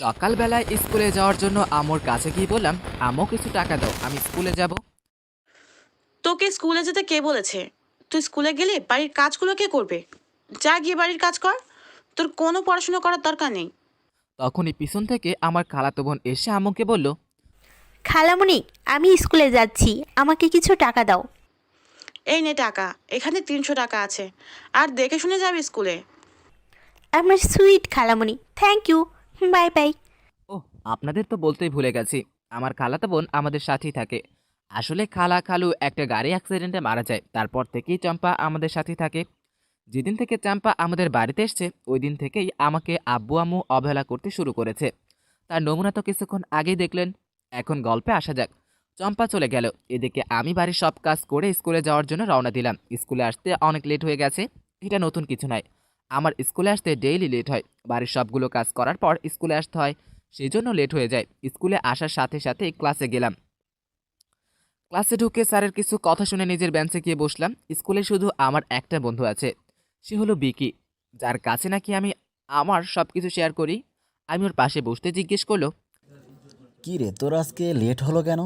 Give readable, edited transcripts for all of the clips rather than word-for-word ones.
সকালবেলায় স্কুলে যাওয়ার জন্য আম্মুর কাছে গিয়ে বললাম, আম্মু কিছু টাকা দাও, আমি স্কুলে যাব। তোকে স্কুলে যেতে কে বলেছে? তুই স্কুলে গেলে বাড়ির কাজগুলো কে করবে? যা গিয়ে বাড়ির কাজ কর। তোর কোনো পড়াশোনা করার দরকার নেই। তখনই পিছন থেকে আমার খালাতো বোন এসে আম্মুকে বলল, খালামণি, আমি স্কুলে যাচ্ছি, আমাকে কিছু টাকা দাও। এই নে টাকা, এখানে 300 টাকা আছে। আর দেখে শুনে যাবে স্কুলে। আমার সুইট খালামণি, থ্যাংক ইউ। Bye bye. ও, আপনাদের তো বলতেই ভুলে গেছি, আমার খালাতো বোন আমাদের সাথেই থাকে। আসলে খালা খালু একটা গাড়ি অ্যাক্সিডেন্টে মারা যায়, তারপর থেকেই চম্পা আমাদের সাথেই থাকে। যেদিন থেকে চম্পা আমাদের বাড়িতে এসছে ওই দিন থেকেই আমাকে আব্বু আম্মু অবহেলা করতে শুরু করেছে। তার নমুনা তো কিছুক্ষণ আগেই দেখলেন। এখন গল্পে আসা যাক। চম্পা চলে গেল, এদিকে আমি বাড়ির সব কাজ করে স্কুলে যাওয়ার জন্য রওনা দিলাম। স্কুলে আসতে অনেক লেট হয়ে গেছে, এটা নতুন কিছু নয়। আমার স্কুলে আসতে ডেইলি লেট হয়। বাড়ির সবগুলো কাজ করার পর স্কুলে আসতে হয়, সেই জন্য লেট হয়ে যায়। স্কুলে আসার সাথে সাথে ক্লাসে গেলাম। ক্লাসে ঢুকে স্যারের কিছু কথা শুনে নিজের বেঞ্চে গিয়ে বসলাম। স্কুলে শুধু আমার একটা বন্ধু আছে, সে হলো বিকি, যার কাছে নাকি আমি আমার সব কিছু শেয়ার করি। আমি ওর পাশে বসতে জিজ্ঞেস করলো, কি রে, তোর আজকে লেট হলো কেন?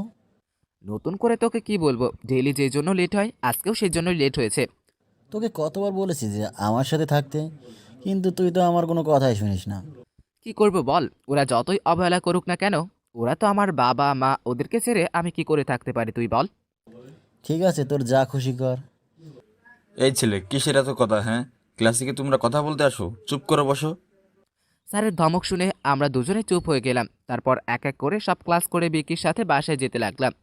নতুন করে তোকে কি বলবো, ডেইলি যেই জন্য লেট হয় আজকেও সেই জন্যই লেট হয়েছে। তোকে কতবার বলেছি যে আমার সাথে থাকতে, কিন্তু তুই তো আমার কোনো কথাই শুনিস না। কি করব বল, ওরা যতই অবহেলা করুক না কেন, ওরা তো আমার বাবা মা, ওদেরকে ছেড়ে আমি কি করে থাকতে পারি তুই বল। ঠিক আছে, তোর যা খুশি কর। এই ছেলে, কিসের এত কথা? হ্যাঁ, ক্লাসে কি তোমরা কথা বলতে আসো? চুপ করে বসো। স্যারের ধমক শুনে আমরা দুজনে চুপ হয়ে গেলাম। তারপর এক এক করে সব ক্লাস করে বিকির সাথে বাসায় যেতে লাগলাম।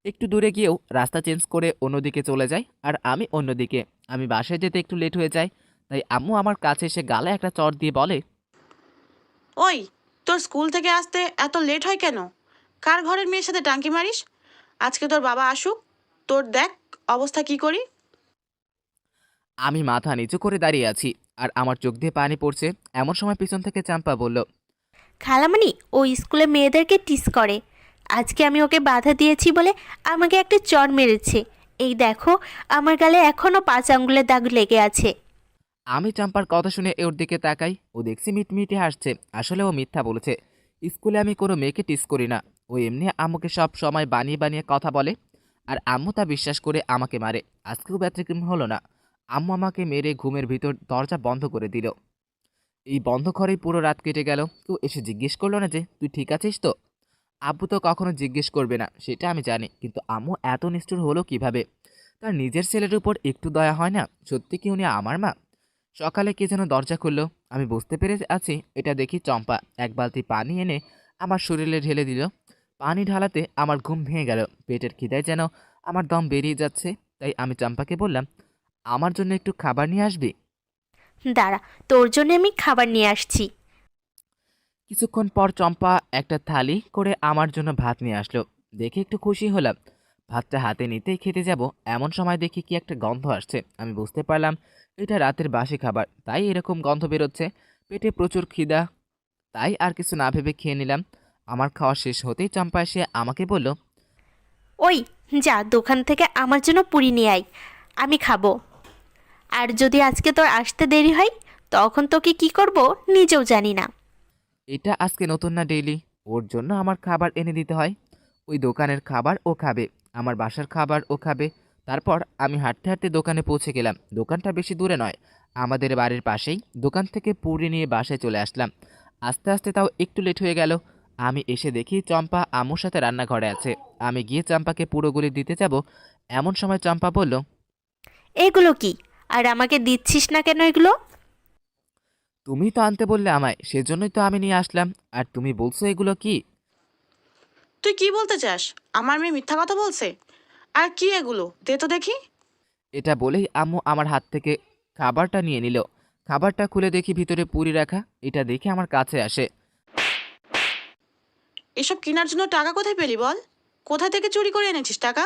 একটু দূরে গিয়েও রাস্তা চেঞ্জ করে অন্যদিকে চলে যাই, আর আমি অন্যদিকে। আমি বাসায় যেতে একটু লেট হয়ে যায়, তাই আম্মু আমার কাছে এসে গালে একটা চড় দিয়ে বলে, ওই, তোর স্কুল থেকে আসতে এত লেট হয় কেন? কার ঘরের মেয়ের সাথে টাঙ্কি মারিস? আজকে তোর বাবা আসুক, তোর দেখ অবস্থা কি করি। আমি মাথা নিচু করে দাঁড়িয়ে আছি আর আমার চোখ দিয়ে পানি পড়ছে। এমন সময় পিছন থেকে চাম্পা বলল, খালামণি, ও স্কুলে মেয়েদেরকে টিস করে। আজকে আমি ওকে বাধা দিয়েছি বলে আমাকে একটা চড় মেরেছে। এই দেখো, আমার গালে এখনও 5 আঙ্গুলের দাগ লেগে আছে। আমি চাম্পার কথা শুনে ওর দিকে তাকাই। ও দেখছি মিটমিটে হাসছে। আসলে ও মিথ্যা বলেছে, স্কুলে আমি কোনো মেয়েকে টিস করি না। ও এমনি আম্মুকে সব সময় বানিয়ে বানিয়ে কথা বলে, আর আম্মু তা বিশ্বাস করে আমাকে মারে। আজকেও ব্যতিক্রম হলো না, আম্মু আমাকে মেরে ঘুমের ভিতর দরজা বন্ধ করে দিল। এই বন্ধ ঘরেই পুরো রাত কেটে গেল। কেউ এসে জিজ্ঞেস করলো না যে তুই ঠিক আছিস তো। আব্বু তো কখনো জিজ্ঞেস করবে না, সেটা আমি জানি, কিন্তু আম্মু এত নিষ্ঠুর হলো কিভাবে? তার নিজের ছেলের উপর একটু দয়া হয় না? সত্যি কি উনি আমার মা? সকালে কে যেন দরজা খুললো, আমি বুঝতে পেরে আছি এটা দেখি চম্পা এক বালতি পানি এনে আমার শরীরে ঢেলে দিল। পানি ঢালাতে আমার ঘুম ভেঙে গেল, পেটের খিদায় যেন আমার দম বেরিয়ে যাচ্ছে। তাই আমি চম্পাকে বললাম, আমার জন্য একটু খাবার নিয়ে আসবি? দাঁড়া, তোর জন্য আমি খাবার নিয়ে আসছি। কিছুক্ষণ পর চম্পা একটা থালি করে আমার জন্য ভাত নিয়ে আসলো। দেখে একটু খুশি হলাম। ভাতটা হাতে নিতেই খেতে যাব, এমন সময় দেখি কি একটা গন্ধ আসছে। আমি বুঝতে পারলাম এটা রাতের বাসি খাবার, তাই এরকম গন্ধ বেরোচ্ছে। পেটে প্রচুর খিদা, তাই আর কিছু না ভেবে খেয়ে নিলাম। আমার খাওয়া শেষ হতেই চম্পা এসে আমাকে বলল, ওই, যা দোকান থেকে আমার জন্য পুরি নিয়ে আয়, আমি খাবো। আর যদি আজকে তোর আসতে দেরি হয়, তখন তোকে কি করব নিজেও জানি না। এটা আজকে নতুন না, ডেইলি ওর জন্য আমার খাবার এনে দিতে হয়। ওই দোকানের খাবার ও খাবে, আমার বাসার খাবার ও খাবে। তারপর আমি হাঁটতে হাঁটতে দোকানে পৌঁছে গেলাম। দোকানটা বেশি দূরে নয়, আমাদের বাড়ির পাশেই। দোকান থেকে পুরি নিয়ে বাসায় চলে আসলাম। আস্তে আস্তে তাও একটু লেট হয়ে গেল। আমি এসে দেখি চম্পা আম্মুর সাথে রান্নাঘরে আছে। আমি গিয়ে চম্পাকে পুরোগুলি দিতে যাব, এমন সময় চম্পা বলল, এগুলো কি? আর আমাকে দিচ্ছিস না কেন এগুলো? তুমি তো আনতে বললে আমায়, সেজন্যই তো আমি নিয়ে আসলাম। আর তুমি বলছো এগুলো কি? তুই কি বলতে চাস? আমার মেয়ে মিথ্যা কথা বলছে? আর কি এগুলো, দে তো দেখি। এটা বলেই আম্মু আমার হাত থেকে খাবারটা নিয়ে নিল। খাবারটা খুলে দেখি ভিতরে পুরি রাখা। এটা দেখে আমার কাছে আসে। এসব কেনার জন্য টাকা কোথায় পেলি বল? কোথা থেকে চুরি করে এনেছিস টাকা?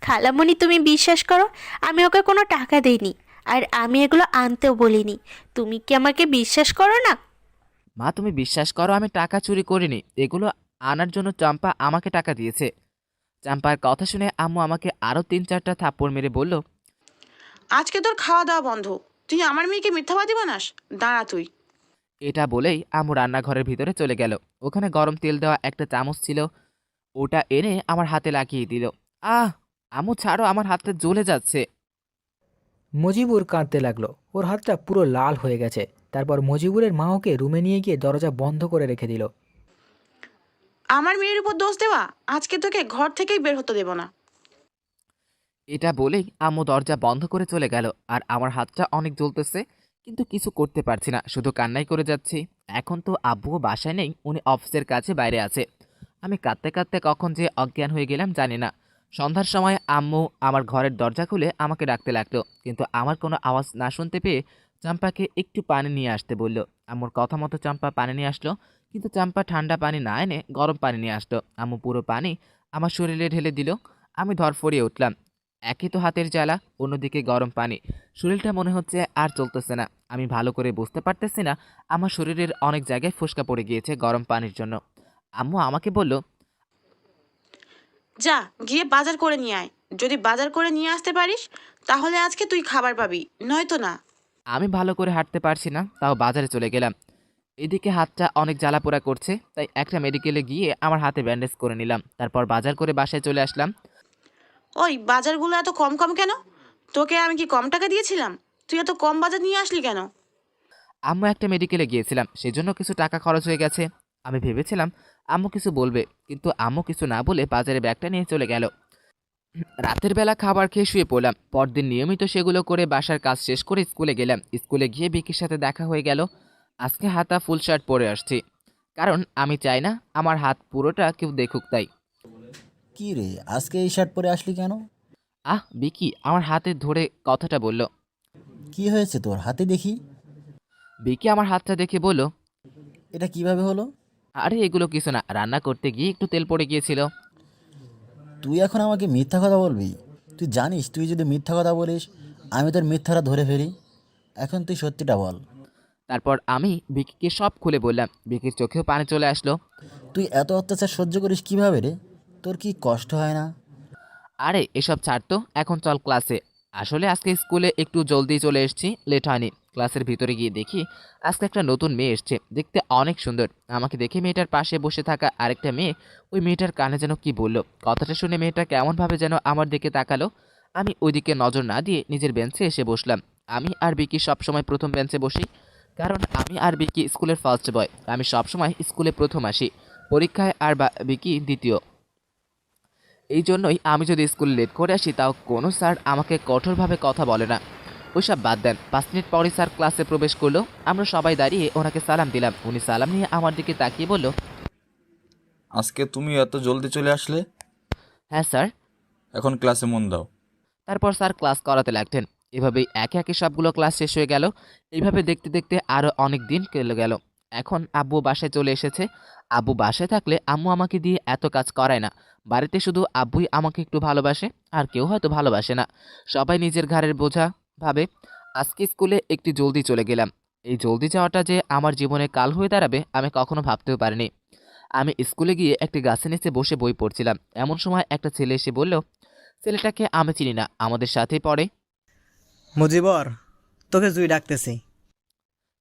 খালামণি, তুমি বিশ্বাস করো, আমি ওকে কোনো টাকা দেইনি। আর আমি এগুলো আনতেও বলিনি। তুমি কি আমাকে বিশ্বাস করো না? মা, তুমি বিশ্বাস করো আমি টাকা চুরি করিনি, এগুলো আনার জন্য চম্পা আমাকে টাকা দিয়েছে। চম্পার কথা শুনে আম্মু আমাকে আরও 3-4টা থাপ্পড় মেরে বলল, আজকে তোর খাওয়া দাওয়া বন্ধ। তুই আমার মেয়েকে মিথ্যাবাদী বানাস? দাঁড়া তুই। এটা বলেই আম্মু রান্নাঘরের ভিতরে চলে গেল। ওখানে গরম তেল দেওয়া একটা চামচ ছিল, ওটা এনে আমার হাতে লাগিয়ে দিল। আহ! আম্মু ছাড়ো, আমার হাতটা জ্বলে যাচ্ছে। মজিবুর কাঁদতে লাগলো। ওর হাতটা পুরো লাল হয়ে গেছে। তারপর মজিবুরের মা ওকে রুমে নিয়ে গিয়ে দরজা বন্ধ করে রেখে দিল। আমার মেয়ের উপর দোষ দেওয়া, আজকে তোকে ঘর থেকেই বের হতে দেব না। এটা বলেই আম্মু দরজা বন্ধ করে চলে গেল। আর আমার হাতটা অনেক জ্বলতেছে, কিন্তু কিছু করতে পারছি না, শুধু কান্নাই করে যাচ্ছি। এখন তো আব্বুও বাসায় নেই, উনি অফিসের কাছে বাইরে আছে। আমি কাঁদতে কাঁদতে কখন যে অজ্ঞান হয়ে গেলাম জানি না। সন্ধ্যার সময় আম্মু আমার ঘরের দরজা খুলে আমাকে ডাকতে লাগলো, কিন্তু আমার কোনো আওয়াজ না শুনতে পেয়ে চম্পাকে একটু পানি নিয়ে আসতে বলল। আম্মুর কথা মতো চম্পা পানি নিয়ে আসলো, কিন্তু চম্পা ঠান্ডা পানি না এনে গরম পানি নিয়ে আসলো। আম্মু পুরো পানি আমার শরীরে ঢেলে দিল। আমি ধরফরিয়ে উঠলাম। একই তো হাতের জ্বালা, অন্যদিকে গরম পানি। শরীরটা মনে হচ্ছে আর চলতেছে না। আমি ভালো করে বুঝতে পারতেছি না, আমার শরীরের অনেক জায়গায় ফোস্কা পড়ে গিয়েছে গরম পানির জন্য। আম্মু আমাকে বলল, যা গিয়ে বাজার করে নিয়ে আয়। যদি বাজার করে নিয়ে আসতে পারিস তাহলে আজকে তুই খাবার পাবি, নয়তো না। আমি ভালো করে হাঁটতে পারছি না, তাও বাজারে চলে গেলাম। এদিকে হাতটা অনেক জ্বালা পোড়া করছে, তাই একটা মেডিকেলে গিয়ে আমার হাতে ব্যান্ডেজ করে নিলাম। তারপর বাজার করে বাসায় চলে আসলাম। ওই বাজারগুলো এত কম কম কেন? তোকে আমি কি কম টাকা দিয়েছিলাম? তুই এত কম বাজার নিয়ে আসলি কেন? আম্মু একটা মেডিকেলে গিয়েছিলাম, সেজন্য কিছু টাকা খরচ হয়ে গেছে। আমি ভেবেছিলাম আম্মু কিছু বলবে, কিন্তু আম্মু কিছু না বলে বাজারে ব্যাগটা নিয়ে চলে গেল। রাতের বেলা খাবার খেয়ে শুয়ে পড়লাম। পরদিন নিয়মিত সেগুলো করে বাসার কাজ শেষ করে স্কুলে গেলাম। স্কুলে গিয়ে বিকির সাথে দেখা হয়ে গেল। আজকে হাতা ফুল শার্ট পরে আসছি, কারণ আমি চাই না আমার হাত পুরোটা কেউ দেখুক তাই। কি রে, আজকে এই শার্ট পরে আসলি কেন? বিকি আমার হাতে ধরে কথাটা বলল। কি হয়েছে তোর হাতে দেখি? বিকি আমার হাতটা দেখে বলল, এটা কিভাবে হলো? আরে এগুলো কিছু না, রান্না করতে গিয়ে একটু তেল পড়ে গিয়েছিল। তুই এখন আমাকে মিথ্যা কথা বলবি? তুই জানিস তুই যদি মিথ্যা কথা বলিস আমি তোর মিথ্যাটা ধরে ফেলি। এখন তুই সত্যিটা বল। তারপর আমি বিকিকে সব খুলে বললাম। বিকির চোখেও পানি চলে আসলো। তুই এত অত্যাচার সহ্য করিস কিভাবে রে? তোর কি কষ্ট হয় না? আরে এসব ছাড় তো, এখন চল ক্লাসে। আসলে আজকে স্কুলে একটু জলদি চলে এসেছি, লেট হয়নি। ক্লাসের ভিতরে গিয়ে দেখি আজকে একটা নতুন মেয়ে এসছে, দেখতে অনেক সুন্দর। আমাকে দেখে মেয়েটার পাশে বসে থাকা আরেকটা মেয়ে ওই মেয়েটার কানে যেন কি বলল। কথাটা শুনে মেয়েটা কেমনভাবে যেন আমার দিকে তাকালো। আমি ওইদিকে নজর না দিয়ে নিজের বেঞ্চে এসে বসলাম। আমি আর বিকি সবসময় প্রথম বেঞ্চে বসি, কারণ আমি আর বিকি স্কুলের ফার্স্ট বয়। আমি সবসময় স্কুলে প্রথম আসি পরীক্ষায়, আর বিকি দ্বিতীয়। এই জন্যই আমি যদি স্কুলে লেট করে আসি, তাও কোনো স্যার আমাকে কঠোরভাবে কথা বলে না। ওইসব বাদ দেন। 5 মিনিট পরে স্যার ক্লাসে প্রবেশ করলো। আমরা সবাই দাঁড়িয়ে ওনাকে সালাম দিলাম। উনি সালাম নিয়ে আমার দিকে তাকিয়ে বলল, আজকে তুমি এত জলদি চলে আসলে? হ্যাঁ স্যার। এখন ক্লাসে মন দাও। তারপর স্যার ক্লাস করাতে লাগতেন। এভাবেই একে একে সবগুলো ক্লাস শেষ হয়ে গেল। এইভাবে দেখতে দেখতে আরও অনেক দিন কেটে গেল। এখন আব্বু বাসায় চলে এসেছে। আব্বু বাসায় থাকলে আম্মু আমাকে দিয়ে এত কাজ করায় না। বাড়িতে শুধু আব্বুই আমাকে একটু ভালোবাসে, আর কেউ হয়তো ভালোবাসে না। সবাই নিজের ঘাড়ের বোঝা ভাবে। আজকে স্কুলে একটু জলদি চলে গেলাম। এই জলদি যাওয়াটা যে আমার জীবনে কাল হয়ে দাঁড়াবে আমি কখনো ভাবতেও পারিনি। আমি স্কুলে গিয়ে একটি গাছের নিচে বসে বই পড়ছিলাম। এমন সময় একটা ছেলে এসে বলল, ছেলেটাকে আমি চিনি না, আমাদের সাথেই পড়ে। মুজিবর, তোকে জুই ডাকতেছি।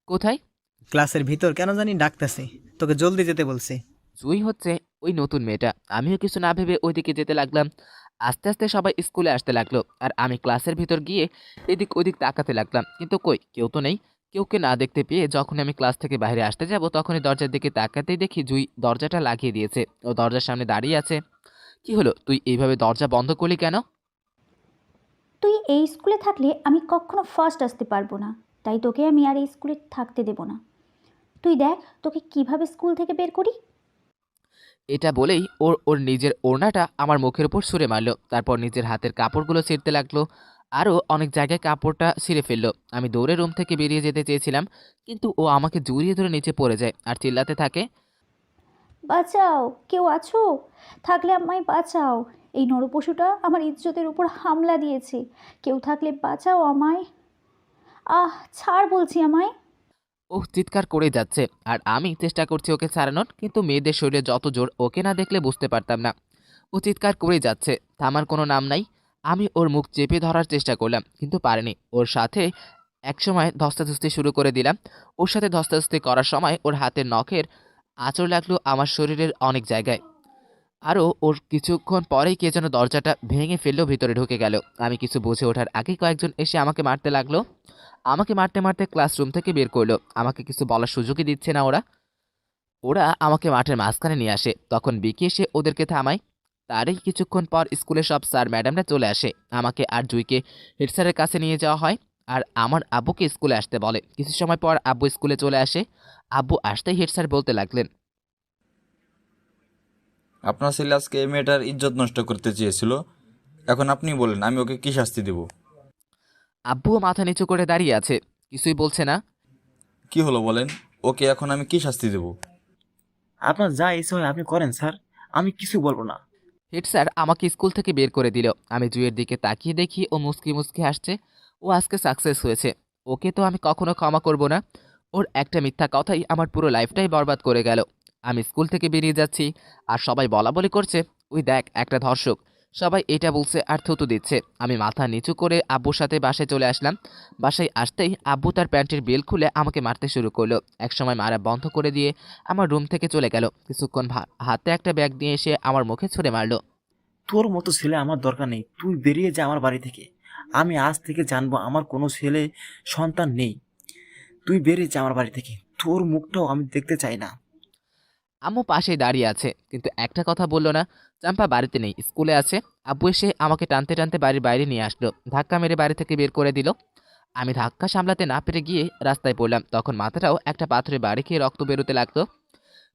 কোথায়? ক্লাসের ভিতর কেন জানি ডাকতেছি, তোকে জলদি যেতে বলছি। জুই হচ্ছে ওই নতুন মেয়েটা। আমিও কিছু না ভেবে ওইদিকে যেতে লাগলাম। আস্তে আস্তে সবাই স্কুলে আসতে লাগলো, আর আমি ক্লাসের ভিতর গিয়ে এদিক ওদিক তাকাতে লাগলাম, কিন্তু কই কেউ তো নেই। কেউকে না দেখতে পেয়ে যখন আমি ক্লাস থেকে বাইরে আসতে যাব, তখনই দরজার দিকে তাকাতেই দেখি জুই দরজাটা লাগিয়ে দিয়েছে। ও দরজার সামনে দাঁড়িয়ে আছে। কি হলো, তুই এইভাবে দরজা বন্ধ করলি কেন? তুই এই স্কুলে থাকলে আমি কখনো ফার্স্ট আসতে পারবো না, তাই তোকে আমি আর এই স্কুলে থাকতে দেব না। তুই দেখ তোকে কিভাবে স্কুল থেকে বের করি। এটা বলেই ওর ওর নিজের ওড়নাটা আমার মুখের উপর ছুঁড়ে মারলো। তারপর নিজের হাতের কাপড়গুলো ছিঁড়তে লাগলো। আরও অনেক জায়গায় কাপড়টা ছিঁড়ে ফেললো। আমি দৌড়ে রুম থেকে বেরিয়ে যেতে চেয়েছিলাম, কিন্তু ও আমাকে জড়িয়ে ধরে নিচে পড়ে যায় আর চিল্লাতে থাকে, বাঁচাও, কেউ আছো? থাকলে আমায় বাঁচাও। এই নরপশুটা আমার ইজ্জতের উপর হামলা দিয়েছে, কেউ থাকলে বাঁচাও আমায়। ছাড় বলছি আমায়। ও চিৎকার করে যাচ্ছে, আর আমি চেষ্টা করছি ওকে ছাড়ানোর, কিন্তু মেয়েদের শরীরে যত জোর, ওকে না দেখলে বুঝতে পারতাম না। ও চিৎকার করে যাচ্ছে, থামার কোনো নাম নাই। আমি ওর মুখ চেপে ধরার চেষ্টা করলাম, কিন্তু পারিনি। ওর সাথে একসময় ধস্তাধস্তি শুরু করে দিলাম। ওর সাথে ধস্তাধস্তি করার সময় ওর হাতের নখের আঁচড় লাগলো আমার শরীরের অনেক জায়গায়। আরও ওর কিছুক্ষণ পরেই কে যেন দরজাটা ভেঙে ফেললেও ভিতরে ঢুকে গেল। আমি কিছু বুঝে ওঠার আগেই কয়েকজন এসে আমাকে মারতে লাগলো। আমাকে মারতে মারতে ক্লাসরুম থেকে বের করলো। আমাকে কিছু বলার সুযোগই দিচ্ছে না ওরা। ওরা আমাকে মাঠের মাঝখানে নিয়ে আসে। তখন বিকি এসে ওদেরকে থামায়। তারই কিছুক্ষণ পর স্কুলের সব স্যার ম্যাডামরা চলে আসে। আমাকে আর জুইকে হেড স্যারের কাছে নিয়ে যাওয়া হয়। আর আমার আব্বুকে স্কুলে আসতে বলে। কিছু সময় পর আব্বু স্কুলে চলে আসে। আব্বু আসতেই হেড স্যার বলতে লাগলেন, আপনার ছেলে আজকে এই মেয়েটার ইজ্জত নষ্ট করতে চেয়েছিল, এখন আপনি বলেন আমি ওকে কি শাস্তি দেব? আব্বুও মাথা নিচু করে দাঁড়িয়ে আছে, কিছুই বলছে না। কি হলো বলেন, ওকে এখন আমি কি শাস্তি দেব? আপনার যা ইচ্ছে হয় আপনি করেন স্যার, আমি কিছু বলবো না। হেড স্যার আমাকে স্কুল থেকে বের করে দিল। আমি জুইয়ের দিকে তাকিয়ে দেখি ও মুচকি মুচকি হাসছে। ও আজকে সাকসেস হয়েছে। ওকে তো আমি কখনো ক্ষমা করব না। ওর একটা মিথ্যা কথাই আমার পুরো লাইফটাই বরবাদ করে গেল। আমি স্কুল থেকে বেরিয়ে যাচ্ছি আর সবাই বলা বলি করছে, ওই দেখ একটা ধর্ষক। সবাই এটা বলছে আর থুতু দিচ্ছে। আমি মাথা নিচু করে আব্বুর সাথে বাসায় চলে আসলাম। বাসায় আসতেই আব্বু তার প্যান্টের বেল খুলে আমাকে মারতে শুরু করলো। একসময় মারা বন্ধ করে দিয়ে আমার রুম থেকে চলে গেল। কিছুক্ষণ হাতে একটা ব্যাগ নিয়ে এসে আমার মুখে ছুঁড়ে মারলো। তোর মতো ছেলে আমার দরকার নেই, তুই বেরিয়ে যা আমার বাড়ি থেকে। আমি আজ থেকে জানবো আমার কোনো ছেলে সন্তান নেই। তুই বেরিয়ে যা আমার বাড়ি থেকে, তোর মুখটাও আমি দেখতে চাই না। আম্মু পাশেই দাঁড়িয়ে আছে, কিন্তু একটা কথা বললো না। চাম্পা বাড়িতে নেই, স্কুলে আছে। আব্বু এসে আমাকে টানতে টানতে বাড়ির বাইরে নিয়ে আসলো। ধাক্কা মেরে বাড়ি থেকে বের করে দিল। আমি ধাক্কা সামলাতে না পেরে গিয়ে রাস্তায় পড়লাম। তখন মাথাটাও একটা পাথরে বাড়ি খেয়ে রক্ত বেরোতে লাগতো।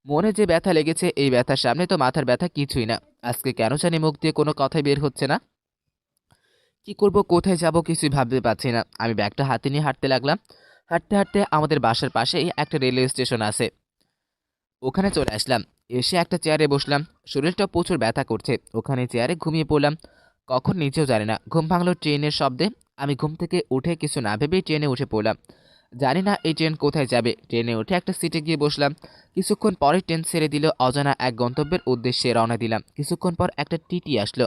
মনে যে ব্যথা লেগেছে, এই ব্যথার সামনে তো মাথার ব্যথা কিছুই না। আজকে কেন জানি মুখ দিয়ে কোনো কথাই বের হচ্ছে না। কি করব, কোথায় যাব, কিছুই ভাবতে পারছি না। আমি ব্যাগটা হাতে নিয়ে হাঁটতে লাগলাম। হাঁটতে হাঁটতে আমাদের বাসার পাশেই একটা রেলওয়ে স্টেশন আছে, ওখানে চলে আসলাম। এসে একটা চেয়ারে বসলাম। শরীরটা প্রচুর ব্যথা করছে। ওখানে চেয়ারে ঘুমিয়ে পড়লাম। কখন নিজেও জানি না ঘুম ভাঙলো ট্রেনের শব্দে। আমি ঘুম থেকে উঠে কিছু না ভেবেই ট্রেনে উঠে পড়লাম। জানি না এই ট্রেন কোথায় যাবে। ট্রেনে উঠে একটা সিটে গিয়ে বসলাম। কিছুক্ষণ পরে ট্রেন ছেড়ে দিল। অজানা এক গন্তব্যের উদ্দেশ্যে রওনা দিলাম। কিছুক্ষণ পর একটা টিটি আসলো।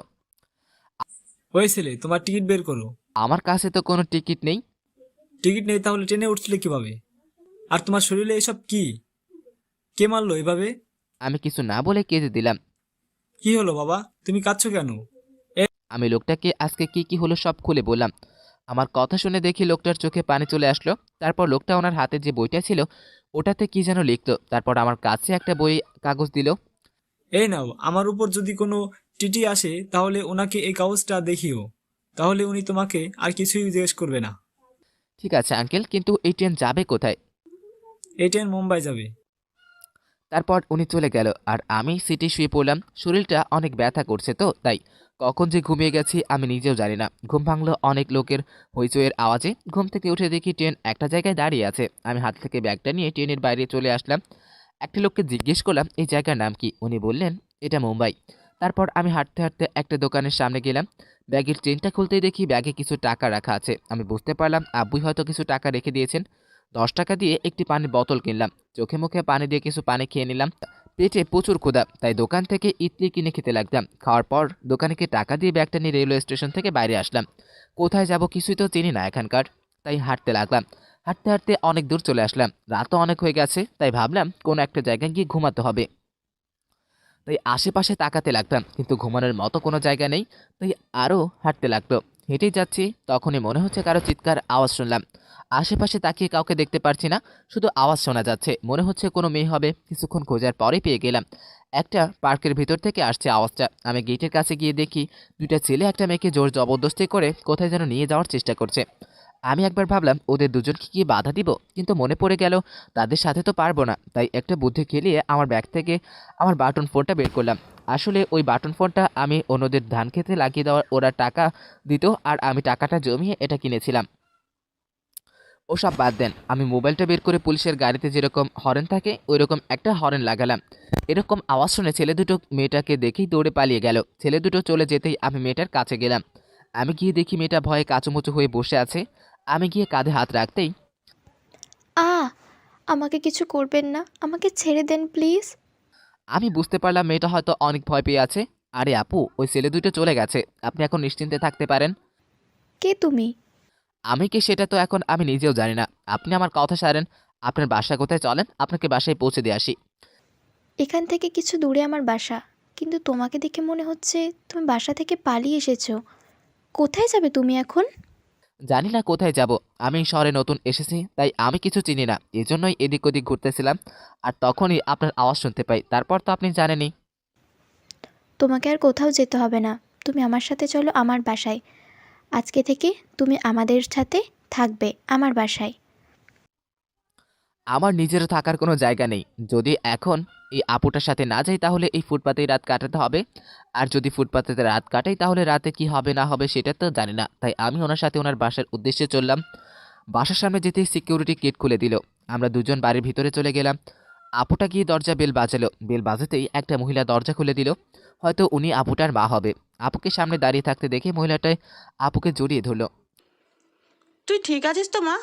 ওই ছেলে, তোমার টিকিট বের করো। আমার কাছে তো কোনো টিকিট নেই। টিকিট নেই তাহলে ট্রেনে উঠছিলে কিভাবে? আর তোমার শরীরে এসব কি? কে মারলো এভাবে? আমি কিছু না বলে কেঁদে দিলাম। কি হলো বাবা, তুমি কাঁদছো কেন? আমি লোকটাকে আজকে কি কি হলো সব খুলে বললাম। আমার কথা শুনে দেখি লোকটার চোখে পানি চলে আসলো। তারপর লোকটা ওনার হাতে যে বইটা ছিল ওটাতে কি যেন লিখতো। তারপর আমার কাছে একটা বই কাগজ দিল। এই নাও, আমার উপর যদি কোনো টিটি আসে তাহলে ওনাকে এই কাগজটা দেখিও, তাহলে উনি তোমাকে আর কিছুই জিজ্ঞেস করবে না। ঠিক আছে আঙ্কেল, কিন্তু এই ট্রেন যাবে কোথায়? এই ট্রেন মুম্বাই যাবে। তারপর উনি চলে গেল আর আমি সিটে শুয়ে পড়লাম। শরীরটা অনেক ব্যথা করছে তো তাই। কখন যে ঘুমিয়ে গেছি আমি নিজেও জানি না। ঘুম ভাঙলো অনেক লোকের হইচইয়ের আওয়াজে। ঘুম থেকে উঠে দেখি ট্রেন একটা জায়গায় দাঁড়িয়ে আছে। আমি হাত থেকে ব্যাগটা নিয়ে ট্রেনের বাইরে চলে আসলাম। একটা লোককে জিজ্ঞেস করলাম এই জায়গার নাম কি। উনি বললেন এটা মুম্বাই। তারপর আমি হাঁটতে হাঁটতে একটা দোকানের সামনে গেলাম। ব্যাগের চেনটা খুলতেই দেখি ব্যাগে কিছু টাকা রাখা আছে। আমি বুঝতে পারলাম আব্বুই হয়তো কিছু টাকা রেখে দিয়েছেন। 10 টাকা দিয়ে একটি পানির বোতল কিনলাম। চোখে মুখে পানি দিয়ে কিছু পানি খেয়ে নিলাম। পেটে প্রচুর ক্ষুধা, তাই দোকান থেকে ইডলি কিনে খেতে লাগলাম। খাওয়ার পর দোকানিকে টাকা দিয়ে ব্যাগটা নিয়ে রেলওয়ে স্টেশন থেকে বাইরে আসলাম। কোথায় যাব কিছুই তো চিনি না এখানকার, তাই হাঁটতে লাগলাম। হাঁটতে হাঁটতে অনেক দূর চলে আসলাম। রাতও অনেক হয়ে গেছে, তাই ভাবলাম কোনো একটা জায়গায় গিয়ে ঘুমাতে হবে। তাই আশেপাশে তাকাতে লাগলাম, কিন্তু ঘুমানোর মতো কোনো জায়গা নেই। তাই আরও হাঁটতে লাগলো। হেঁটেই যাচ্ছি, তখনই মনে হচ্ছে কারো চিৎকার আওয়াজ শুনলাম। আশেপাশে তাকিয়ে কাউকে দেখতে পারছি না, শুধু আওয়াজ শোনা যাচ্ছে। মনে হচ্ছে কোনো মেয়ে হবে। কিছুক্ষণ খোঁজার পরে পেয়ে গেলাম। একটা পার্কের ভিতর থেকে আসছে আওয়াজটা। আমি গেটের কাছে গিয়ে দেখি দুইটা ছেলে একটা মেয়েকে জোর জবরদস্তি করে কোথায় যেন নিয়ে যাওয়ার চেষ্টা করছে। আমি একবার ভাবলাম ওদের দুজনকে কি বাধা দিব, কিন্তু মনে পড়ে গেল তাদের সাথে তো পারবো না। তাই একটা বুদ্ধি খেলিয়ে আমার ব্যাগ থেকে আমার বাটন ফোনটা বের করলাম। আসলে ওই বাটন ফোনটা আমি অন্যদের ধান খেতে লাগিয়ে দেওয়ার ওরা টাকা দিত, আর আমি টাকাটা জমিয়ে এটা কিনেছিলাম। ওসব বাদ দেন, আমি মোবাইলটা বের করে পুলিশের গাড়িতে যেরকম হরেন থাকে ওই রকম একটা হরেন লাগালাম। এরকম আওয়াজ শুনে ছেলে দুটো মেয়েটাকে দেখেই দৌড়ে পালিয়ে গেল। ছেলে দুটো চলে যেতেই আমি মেয়েটার কাছে গেলাম। আমি গিয়ে দেখি মেয়েটা ভয়ে কাচুমুচু হয়ে বসে আছে। আমি গিয়ে কাঁধে হাত রাখতেই আমাকে কিছু করবেন না, আমাকে ছেড়ে দেন প্লিজ। আমি বুঝতে পারলাম মেয়েটা হয়তো অনেক ভয় পেয়ে আছে। আরে আপু, ওই ছেলে দুটো চলে গেছে, আপনি এখন নিশ্চিন্তে থাকতে পারেন। কে তুমি? আমি কি সেটা তো এখন আমি নিজেও জানি না। আপনি আমার কথা সারেন, আপনার বাসা কোথায় চলেন, আপনাকে বাসায় পৌঁছে দিয়ে আসি। এখান থেকে কিছু দূরে আমার বাসা, কিন্তু তোমাকে দেখে মনে হচ্ছে তুমি বাসা থেকে পালিয়ে এসেছো। কোথায় যাবে তুমি এখন? জানি না কোথায় যাব। আমি এই শহরে নতুন এসেছি, তাই আমি কিছু চিনি না, এজন্যই এদিক ওদিক ঘুরতেছিলাম। আর তখনই আপনার আওয়াজ শুনতে পাই, তারপর তো আপনি জানেনই। তোমাকে আর কোথাও যেতে হবে না, তুমি আমার সাথে চলো আমার বাসায়। আজকে থেকে তুমি আমাদের সাথে থাকবে আমার বাসায়। আমার নিজেরও থাকার কোনো জায়গা নেই। যদি এখন এই আপুটার সাথে না যাই তাহলে এই ফুটপাতেই রাত কাটাতে হবে। আর যদি ফুটপাতেতে রাত কাটাই তাহলে রাতে কি হবে না হবে সেটা তো জানি না। তাই আমি ওনার সাথে ওনার বাসার উদ্দেশ্যে চললাম। বাসার সামনে যেতেই সিকিউরিটি গেট খুলে দিল। আমরা দুজন বাড়ির ভিতরে চলে গেলাম। আপুটা গিয়ে দরজা বেল বাজালো। বেল বাজাতেই একটা মহিলা দরজা খুলে দিল। হয়তো উনি আপুটার মা হবে। আপুকে সামনে দাঁড়িয়ে থাকতে দেখে মহিলাটাই আপুকে জড়িয়ে ধরলো। তুই ঠিক আছিস তো মা?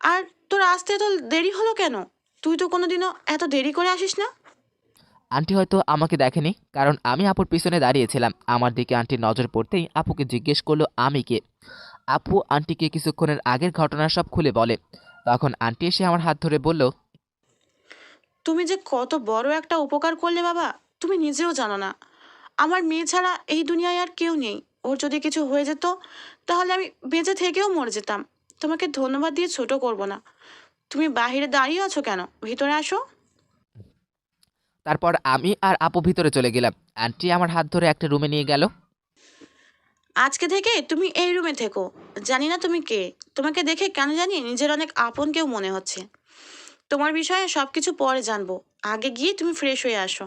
আর তোর আসতে এত দেরি হলো কেন? তুই তো কোনোদিনও এত দেরি করে আসিস না। আন্টি হয়তো আমাকে দেখেনি, কারণ আমি আপুর পিছনে দাঁড়িয়েছিলাম। আমার দিকে আন্টির নজর পড়তেই আপুকে জিজ্ঞেস করলো আমি কে। আপু আন্টিকে কিছুক্ষণের আগের ঘটনা সব খুলে বলে। তখন আন্টি এসে আমার হাত ধরে বলল, তুমি যে কত বড় একটা উপকার করলে বাবা, তুমি নিজেও জানো না। আমার মেয়ে ছাড়া এই দুনিয়ায় আর কেউ নেই। ওর যদি কিছু হয়ে যেত তাহলে আমি বেঁচে থেকেও মরে যেতাম। তোমাকে ধন্যবাদ দিয়ে ছোট করব না। তুমি বাইরে দাঁড়িয়ে আছো কেন? ভিতরে আসো। তারপর আমি আর আপু ভিতরে চলে গেলাম। আন্টি আমার হাত ধরে একটা রুমে নিয়ে গেল। আজকে থেকে তুমি এই রুমে থেকো। জানি না তুমি কে, তোমাকে দেখে কেন জানি নিজের অনেক আপন কেউ মনে হচ্ছে। তোমার বিষয়ে সবকিছু পরে জানবো, আগে গিয়ে তুমি ফ্রেশ হয়ে আসো।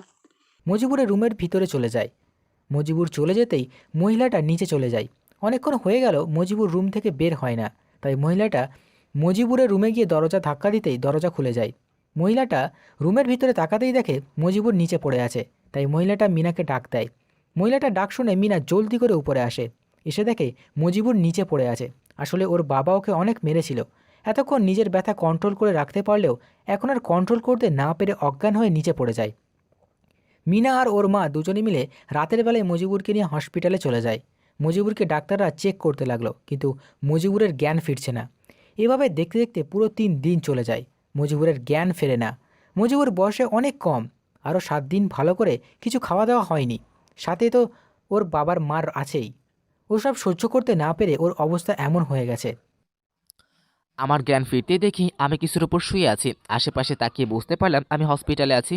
মজিবুরের রুমের ভিতরে চলে যায়। মজিবুর চলে যেতেই মহিলাটা নিচে চলে যায়। অনেকক্ষণ হয়ে গেল মজিবুর রুম থেকে বের হয় না, তাই মহিলাটা মজিবুরের রুমে গিয়ে দরজা ধাক্কা দিতেই দরজা খুলে যায়। মহিলাটা রুমের ভিতরে তাকাতেই দেখে মজিবুর নিচে পড়ে আছে, তাই মহিলাটা মিনাকে ডাক দেয়। মহিলাটা ডাক শুনে মিনা জলদি করে উপরে আসে। এসে দেখে মজিবুর নিচে পড়ে আছে। আসলে ওর বাবা ওকে অনেক মেরেছিল। এতক্ষণ নিজের ব্যথা কন্ট্রোল করে রাখতে পারলেও এখন আর কন্ট্রোল করতে না পেরে অজ্ঞান হয়ে নিচে পড়ে যায়। মিনা আর ওর মা দুজনে মিলে রাতের বেলায় মজিবুরকে নিয়ে হসপিটালে চলে যায়। মজিবুরকে ডাক্তাররা চেক করতে লাগলো, কিন্তু মজিবুরের জ্ঞান ফিরছে না। এভাবে দেখতে দেখতে পুরো 3 দিন চলে যায়। মজিবুরের জ্ঞান ফেরে না। মজিবুর বয়সে অনেক কম, আরও 7 দিন ভালো করে কিছু খাওয়া দাওয়া হয়নি। সাথে তো ওর বাবার মার আছেই। ওসব সহ্য করতে না পেরে ওর অবস্থা এমন হয়ে গেছে। আমার জ্ঞান ফিরতেই দেখি আমি কিছুর উপর শুয়ে আছি। আশেপাশে তাকিয়ে বুঝতে পারলাম আমি হসপিটালে আছি।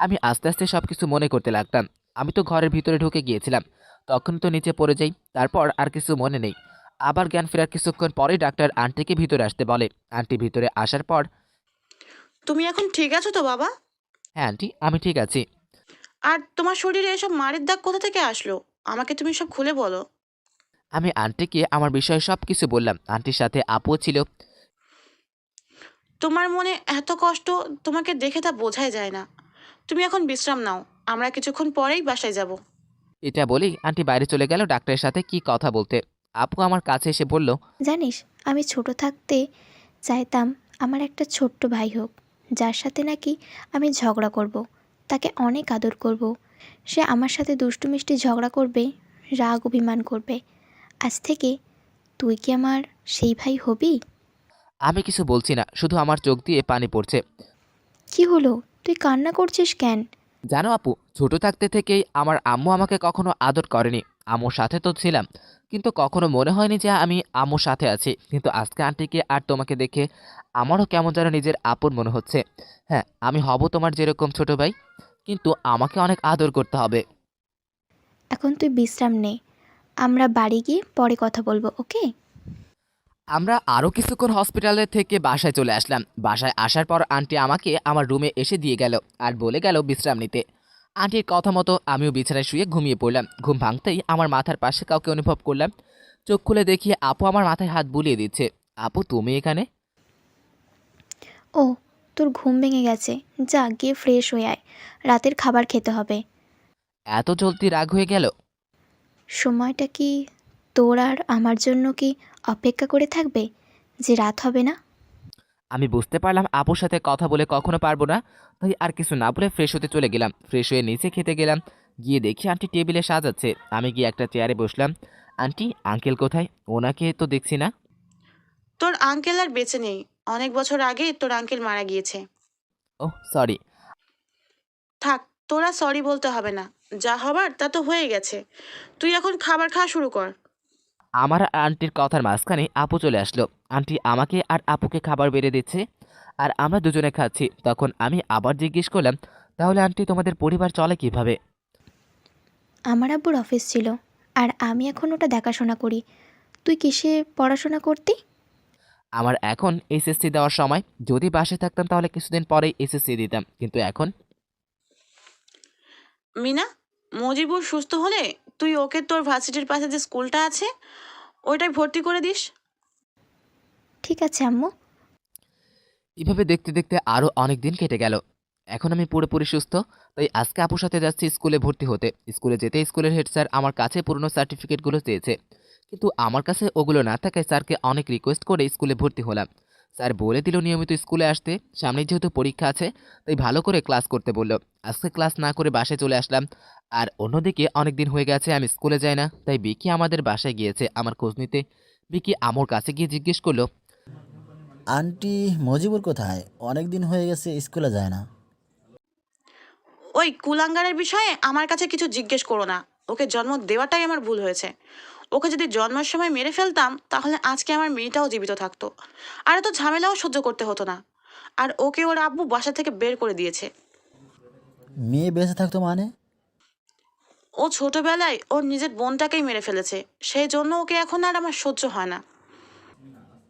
আমি আস্তে আস্তে সব কিছু মনে করতে লাগলাম। আমি তো ঘরের ভিতরে ঢুকে গিয়েছিলাম, তখন তো নিচে পড়ে যাই। তারপর আর কিছু মনে নেই। আবার জ্ঞান ফেরার কিছুক্ষণ পরেই ডাক্তার আন্টিকে ভিতরে আসতে বলে। আন্টি ভিতরে আসার পর, তুমি এখন ঠিক আছো তো বাবা? হ্যাঁ আন্টি আমি ঠিক আছি। আর তোমার শরীরে এসব মারের দাগ কোথা থেকে আসলো? আমাকে তুমি সব খুলে বলো। আমি আন্টিকে আমার বিষয়ে সব কিছু বললাম। আন্টির সাথে আপুও ছিল। তোমার মনে এত কষ্ট, তোমাকে দেখে তা বোঝাই যায় না। তুমি এখন বিশ্রাম নাও, আমরা কিছুক্ষণ পরেই বাসায় যাব। এটা বলেই আন্টি বাইরে চলে গেল ডাক্তারের সাথে কি কথা বলতে। আপু আমার কাছে এসে বলল, জানিস, আমি ছোট থাকতে চাইতাম আমার একটা ছোট্ট ভাই হোক, যার সাথে নাকি আমি ঝগড়া করব, তাকে অনেক আদর করব। সে আমার সাথে দুষ্টু মিষ্টি ঝগড়া করবে, রাগ অভিমান করবে। আজ থেকে তুই কি আমার সেই ভাই হবি? আমি কিছু বলছি না, শুধু আমার চোখ দিয়ে পানি পড়ছে। কি হলো, তুই কান্না করছিস কেন? জানো আপু, ছোট থাকতে থেকেই আমার আম্মু আমাকে কখনো আদর করেনি। আম্মুর সাথে তো ছিলাম, কিন্তু কখনো মনে হয়নি যে আমি আম্মুর সাথে আছি। কিন্তু আজকে আন্টিকে আর তোমাকে দেখে আমারও কেমন যেন নিজের আপন মনে হচ্ছে। হ্যাঁ, আমি হব তোমার যেরকম ছোট ভাই, কিন্তু আমাকে অনেক আদর করতে হবে। এখন তুই বিশ্রাম নে, আমরা বাড়ি গিয়ে পরে কথা বলবো, ওকে? আমরা আরও কিছুক্ষণ হসপিটালে থেকে বাসায় চলে আসলাম। বাসায় আসার পর আন্টি আমাকে আমার রুমে এসে দিয়ে গেল আর বলে গেল বিশ্রাম নিতে। আন্টির কথা মতো আমিও বিছানায় শুয়ে ঘুমিয়ে পড়লাম। ঘুম ভাঙতেই আমার মাথার পাশে কাউকে অনুভব করলাম। চোখ খুলে দেখি আপু আমার মাথায় হাত বুলিয়ে দিচ্ছে। আপু তুমি এখানে? ও, তোর ঘুম ভেঙে গেছে, যা গিয়ে ফ্রেশ হয়ে আয়, রাতের খাবার খেতে হবে। এত জলদি রাগ হয়ে গেল? সময়টা কি তোর আর আমার জন্য কি অপেক্ষা করে থাকবে যে রাত হবে না? আমি বুঝতে পারলাম আপুর সাথে কথা বলে কখনো পারবো না, তাই আর কিছু না বলে ফ্রেশ হতে চলে গেলাম। ফ্রেশ হয়ে নিচে খেতে গেলাম। গিয়ে দেখি আন্টি টেবিলে সাজাচ্ছে। আমি গিয়ে একটা চেয়ারে বসলাম। আন্টি আঙ্কেল কোথায়? ওনাকে তো দেখছি না। তোর আঙ্কেল আর বেঁচে নেই, অনেক বছর আগে তোর আঙ্কেল মারা গিয়েছে। Oh sorry. থাক, তোরা সরি বলতে হবে না, যা হবার তা তো হয়ে গেছে। তুই এখন খাবার খাওয়া শুরু কর। আমার আর আন্টির কথার মাঝখানে আপু চলে আসলো। আন্টি আমাকে আর আপুকে খাবার বেড়ে দিচ্ছে আর আমরা দুজনে খাচ্ছি। তখন আমি আবার জিজ্ঞেস করলাম, তাহলে আন্টি তোমাদের পরিবার চলে কিভাবে? আমার আব্বুর অফিস ছিল, আর আমি এখন ওটা দেখাশোনা করি। তুই কিসে পড়াশোনা করতি? আমার এখন এসএসসি দেওয়ার সময়, যদি বাসে থাকতাম তাহলে কিছুদিন পরেই এসএসসি দিতাম, কিন্তু এখন মিনা, মজিবুর সুস্থ হলে তুই ওকে তোর ভার্সিটির পাশে যে স্কুলটা আছে ওইটায় ভর্তি করে দিস। ঠিক আছে আম্মু। এভাবে দেখতে দেখতে আরও অনেক দিন কেটে গেল। এখন আমি পুরোপুরি সুস্থ, তাই আজকে আপুর সাথে যাচ্ছি স্কুলে ভর্তি হতে। স্কুলে যেতে স্কুলের হেড স্যার আমার কাছে পুরনো সার্টিফিকেটগুলো চেয়েছে, কিন্তু আমার কাছে ওগুলো না থাকায় স্যারকে অনেক রিকোয়েস্ট করে স্কুলে ভর্তি হলাম। স্যার বলে দিল নিয়মিত স্কুলে আসতে, সামনে যেহেতু পরীক্ষা আছে তাই ভালো করে ক্লাস করতে বলল। আজকে ক্লাস না করে বাসায় চলে আসলাম। আর অন্যদিকে অনেক দিন হয়ে গেছে আমি স্কুলে যাই না, তাই বিকি আমাদের বাসায় গিয়েছে আমার খোঁজ নিতে। বিকি আমার কাছে গিয়ে জিজ্ঞেস করলো, আন্টি মজিবুর কোথায়? অনেক দিন হয়ে গেছে স্কুলে যায় না। ওই কুলাঙ্গারের বিষয়ে আমার কাছে কিছু জিজ্ঞেস করো না। ওকে জন্ম দেওয়াটাই আমার ভুল হয়েছে। ওকে যদি জন্মের সময় মেরে ফেলতাম তাহলে আজকে আমার মেয়েটাও জীবিত থাকতো, আর এত ঝামেলাও সহ্য করতে হতো না। আর ওকে ওর আব্বু বাসা থেকে বের করে দিয়েছে। মেয়ে বেঁচে থাকতো মানে? ও ছোটবেলায় ওর নিজের বোনটাকেই মেরে ফেলেছে, সেই জন্য ওকে এখন আর আমার সহ্য হয় না।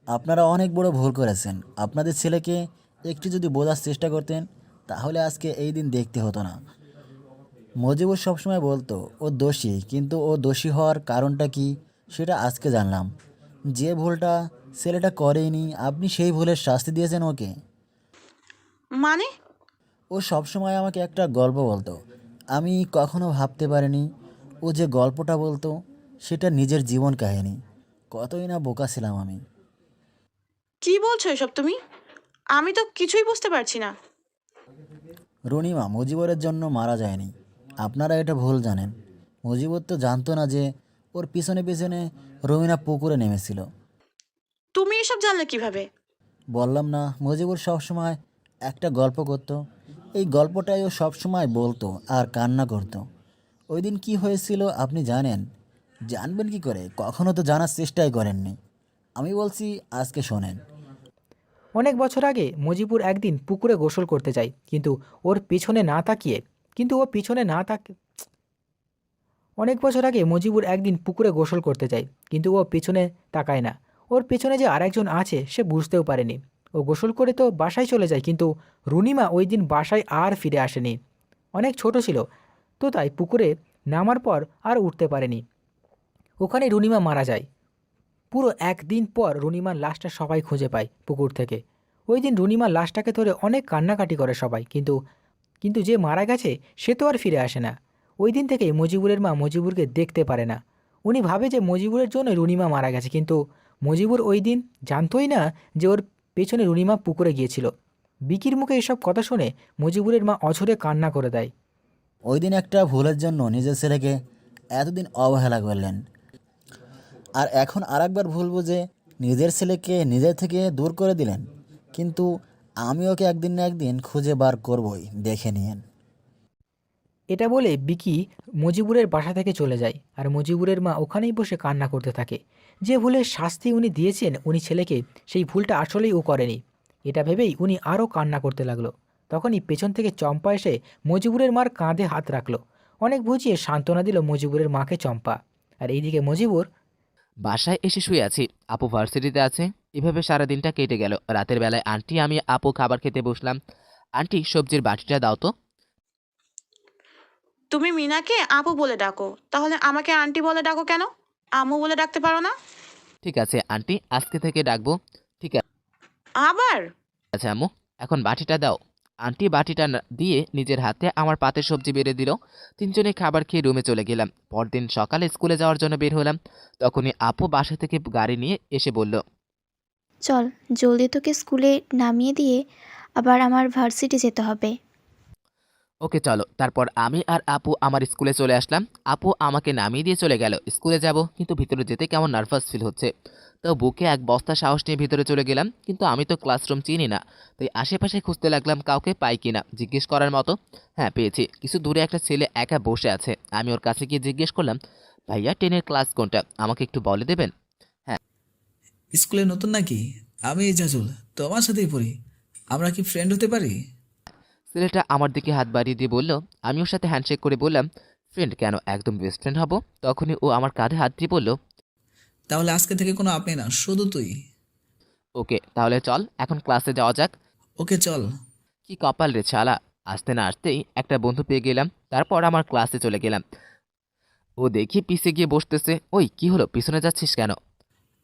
আপনারা অনেক বড় ভুল করেছেন। আপনাদের ছেলেকে একটু যদি বোঝার চেষ্টা করতেন তাহলে আজকে এই দিন দেখতে হতো না। মজিবুর সবসময় বলতো ও দোষী, কিন্তু ও দোষী হওয়ার কারণটা কি সেটা আজকে জানলাম। যে ভুলটা ছেলেটা করেনি, আপনি সেই ভুলের শাস্তি দিয়েছেন ওকে। মানে? ও সবসময় আমাকে একটা গল্প বলতো, আমি কখনো ভাবতে পারিনি ও যে গল্পটা বলতো সেটা নিজের জীবন কাহিনী। কতই না বোকা ছিলাম আমি। কি বলছো এসব তুমি? আমি তো কিছুই বুঝতে পারছি না। রুনিমা মুজিবরের জন্য মারা যায়নি, আপনারা এটা ভুল জানেন। মুজিবর তো জানতো না যে ওর পিছনে পিছনে রুমিনা পুকুরে নেমেছিল। তুমি এসব জানলে কিভাবে? বললাম না, মুজিবুর সবসময় একটা গল্প করতো, এই গল্পটাই ও সবসময় বলতো আর কান্না করতো। ওই দিন কী হয়েছিল আপনি জানেন? জানবেন কি করে? কখনো তো জানার চেষ্টাই করেননি। আমি বলছি আজকে শোনেন। অনেক বছর আগে মজিবুর একদিন পুকুরে গোসল করতে যায়, কিন্তু ওর পিছনে না তাকিয়ে কিন্তু ও পিছনে না তাকে অনেক বছর আগে মজিবুর একদিন পুকুরে গোসল করতে যায়, কিন্তু ও পিছনে তাকায় না। ওর পেছনে যে আরেকজন আছে সে বুঝতেও পারেনি। ও গোসল করে তো বাসায় চলে যায়, কিন্তু রুনিমা ওই দিন বাসায় আর ফিরে আসেনি। অনেক ছোট ছিল, তো তাই পুকুরে নামার পর আর উঠতে পারেনি। ওখানে রুনিমা মারা যায়। পুরো একদিন পর রুনিমার লাশটা সবাই খুঁজে পায় পুকুর থেকে। ওই দিন রুনিমার লাশটাকে ধরে অনেক কান্নাকাটি করে সবাই, কিন্তু কিন্তু যে মারা গেছে সে তো আর ফিরে আসে না। ওই দিন থেকেই মজিবুরের মা মজিবুরকে দেখতে পারে না। উনি ভাবে যে মজিবুরের জন্য রুনিমা মারা গেছে, কিন্তু মজিবুর ওই দিন জানতোই না যে ওর পেছনে রুনিমা পুকুরে গিয়েছিল। বিকির মুখে এসব কথা শুনে মজিবুরের মা অঝরে কান্না করে দেয়। ওই দিন একটা ভুলের জন্য নিজের ছেলেকে এতদিন অবহেলা করলেন, আর এখন আরেকবার ভুল বুঝে নিজের ছেলেকে নিজের থেকে দূর করে দিলেন। কিন্তু আমি ওকে একদিন না একদিন খুঁজে বার করবই, দেখে নিয়েন। এটা বলে বিকি মজিবুরের বাসা থেকে চলে যায়, আর মজিবুরের মা ওখানেই বসে কান্না করতে থাকে। যে ভুলের শাস্তি উনি দিয়েছেন উনি ছেলেকে, সেই ভুলটা আসলেই ও করেনি। এটা ভেবেই উনি আরও কান্না করতে লাগলো। তখনই পেছন থেকে চম্পা এসে মজিবুরের মার কাঁধে হাত রাখলো। অনেক বুঝিয়ে সান্ত্বনা দিল মজিবুরের মাকে চম্পা। আর এইদিকে মজিবুর বাসায় এসে শুয়ে আছি, আপু ভার্সিটিতে আছে। এভাবে সারাদিনটা কেটে গেল। রাতের বেলায় আন্টি আমি আপু খাবার খেতে বসলাম। আন্টি সবজির বাটিটা দাও তো। তুমি মিনাকে আপু বলে ডাকো, তাহলে আমাকে আন্টি বলে ডাকো কেন? আম্মু বলে ডাকতে পারো না? ঠিক আছে আন্টি, আজকে থেকে ডাকবো। ঠিক আবার? আছে আম্মু, এখন বাটিটা দাও। আন্টি বাটিটা দিয়ে নিজের হাতে আমার পাতের সবজি বেড়ে দিল। তিনজনে খাবার খেয়ে রুমে চলে গেলাম। পরদিন সকালে স্কুলে যাওয়ার জন্য বের হলাম। তখনই আপু বাসা থেকে গাড়ি নিয়ে এসে বলল, চল জলদি তোকে স্কুলে নামিয়ে দিয়ে আবার আমার ভার্সিটি যেতে হবে। ওকে চলো। তারপর আমি আর আপু আমার স্কুলে চলে আসলাম। আপু আমাকে নামিয়ে দিয়ে চলে গেল। স্কুলে যাব, কিন্তু ভিতরে যেতে কেমন নার্ভাস ফিল হচ্ছে। তো বুকে এক বস্তা সাহস নিয়ে ভিতরে চলে গেলাম, কিন্তু আমি তো ক্লাসরুম চিনি না। তাই আশেপাশে খুঁজতে লাগলাম কাউকে পাই কিনা জিজ্ঞেস করার মতো। হ্যাঁ, পেয়েছি। কিছু দূরে একটা ছেলে একা বসে আছে। আমি ওর কাছে গিয়ে জিজ্ঞেস করলাম, ভাইয়া 10-এর ক্লাস কোনটা, আমাকে একটু বলে দেবেন? হ্যাঁ। স্কুলে নতুন নাকি? আমি ইজাজুল, তোমার সাথেই পড়ি। আমরা কি ফ্রেন্ড হতে পারি? ছেলেটা আমার দিকে হাত বাড়িয়ে দিয়ে বলল। আমি ওর সাথে হ্যান্ডশেক করে বললাম, ফ্রেন্ড কেন, একদম বেস্ট ফ্রেন্ড হব। তখনই ও আমার কাঁধে হাত দিয়ে বলল, তাহলে আজকে থেকে কোনো আপনি না, শুধু তুই। ওকে তাহলে চল এখন ক্লাসে যাওয়া যাক। ওকে চল। কি কপাল রে শালা, আসতে না আসতেই একটা বন্ধু পেয়ে গেলাম। তারপর আমার ক্লাসে চলে গেলাম। ও দেখি পিছে গিয়ে বসতেছে। ওই কি হলো, পিছনে যাচ্ছিস কেন?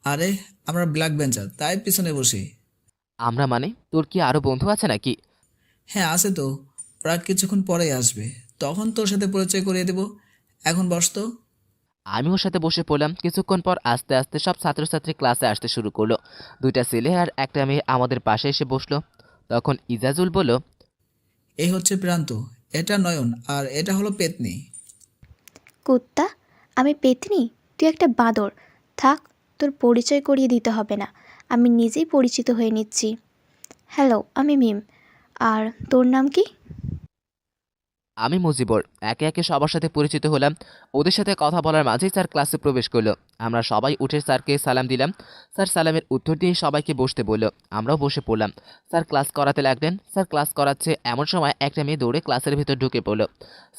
আরে আমরা ব্ল্যাক বেঞ্চার, তাই পিছনে বসি। আমরা মানে, তোর কি আরো বন্ধু আছে নাকি? হ্যাঁ আছে তো, ওরা কিছুক্ষণ পরেই আসবে, তখন তোর সাথে পরিচয় করিয়ে দেব। এখন বস তো। আমি ওর সাথে বসে পড়লাম। কিছুক্ষণ পর আস্তে আস্তে সব ছাত্রছাত্রী ক্লাসে আসতে শুরু করলো। দুইটা ছেলে আর একটা মেয়ে আমাদের পাশে এসে বসলো। তখন ইজাজুল বলল, এই হচ্ছে প্রান্ত, এটা নয়ন, আর এটা হলো পেতনি। কুত্তা, আমি পেতনি, তুই একটা বাঁদর। থাক, তোর পরিচয় করিয়ে দিতে হবে না, আমি নিজেই পরিচিত হয়ে নিচ্ছি। হ্যালো, আমি মিম। আর তোর নাম কি? আমি মুজিবর। একে একে সবার সাথে পরিচিত হলাম। ওদের সাথে কথা বলার মাঝেই স্যার ক্লাসে প্রবেশ করলো। আমরা সবাই উঠে স্যারকে সালাম দিলাম। স্যার সালামের উত্তর দিয়ে সবাইকে বসতে বলল। আমরাও বসে পড়লাম। স্যার ক্লাস করাতে লাগলেন। স্যার ক্লাস করাচ্ছে এমন সময় একটা মেয়ে দৌড়ে ক্লাসের ভিতর ঢুকে পড়ল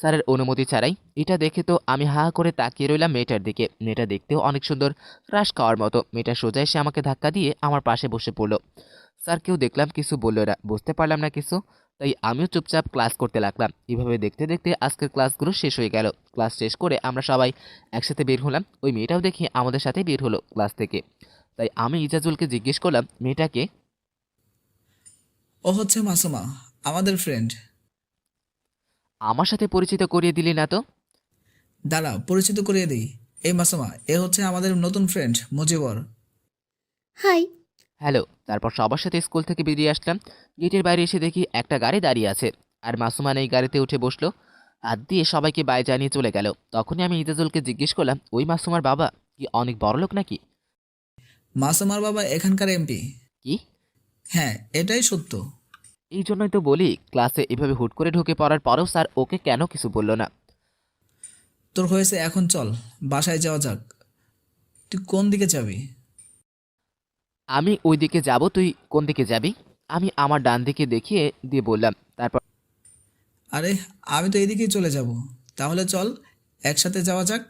স্যারের অনুমতি ছাড়াই। এটা দেখে তো আমি হা করে তাকিয়ে রইলাম মেয়েটার দিকে। মেয়েটা দেখতেও অনেক সুন্দর, ক্রাশ খাওয়ার মতো। মেয়েটা সোজা এসে আমাকে ধাক্কা দিয়ে আমার পাশে বসে পড়ল। স্যারকেও দেখলাম, কিছু বলল না, বুঝতে পারলাম না কিছু। তাই আমিও চুপচাপ ক্লাস করতে লাগলাম। এভাবে দেখতে দেখতে আজকের ক্লাসগুলো শেষ হয়ে গেল। ক্লাস শেষ করে আমরা সবাই একসাথে বের হলাম। ওই মেয়েটাও দেখি আমাদের সাথে বের হলো ক্লাস থেকে। তাই আমি ইজাজুলকে জিজ্ঞেস করলাম, মেয়েটাকে? ও হচ্ছে মাসুমা, আমাদের ফ্রেন্ড। আমার সাথে পরিচিত করিয়ে দিলি না তো? দাঁড়া, পরিচিত করিয়ে দিই। এই মাসুমা, এ হচ্ছে আমাদের নতুন ফ্রেন্ড মুজিবর। হাই। হ্যালো। তারপর সবার সাথে স্কুল থেকে বেরিয়ে আসলাম। গেটের বাইরে এসে দেখি একটা গাড়ি দাঁড়িয়ে আছে, আর মাসুমান এই গাড়িতে উঠে বসলো। হাত দিয়ে সবাইকে বাই জানিয়ে চলে গেল। তখনই আমি ইজাজুলকে জিজ্ঞেস করলাম, ওই মাসুমার বাবা কি অনেক বড় লোক নাকি? মাসুমার বাবা এখানকার এমপি। কি? হ্যাঁ, এটাই সত্য। এই জন্যই তো বলি, ক্লাসে এভাবে হুট করে ঢুকে পড়ার পরেও স্যার ওকে কেন কিছু বলল না। তোর হয়েছে, এখন চল বাসায় যাওয়া যাক। তুই কোন দিকে যাবি? আমি ওই দিকে যাব, তুই কোন দিকে যাবি? আমি আমার ডান দিকে দেখিয়ে দিয়ে বললাম। তারপর আরে আমি তো এদিকেই চলে যাব, তাহলে চল একসাথে যাওয়া যাক।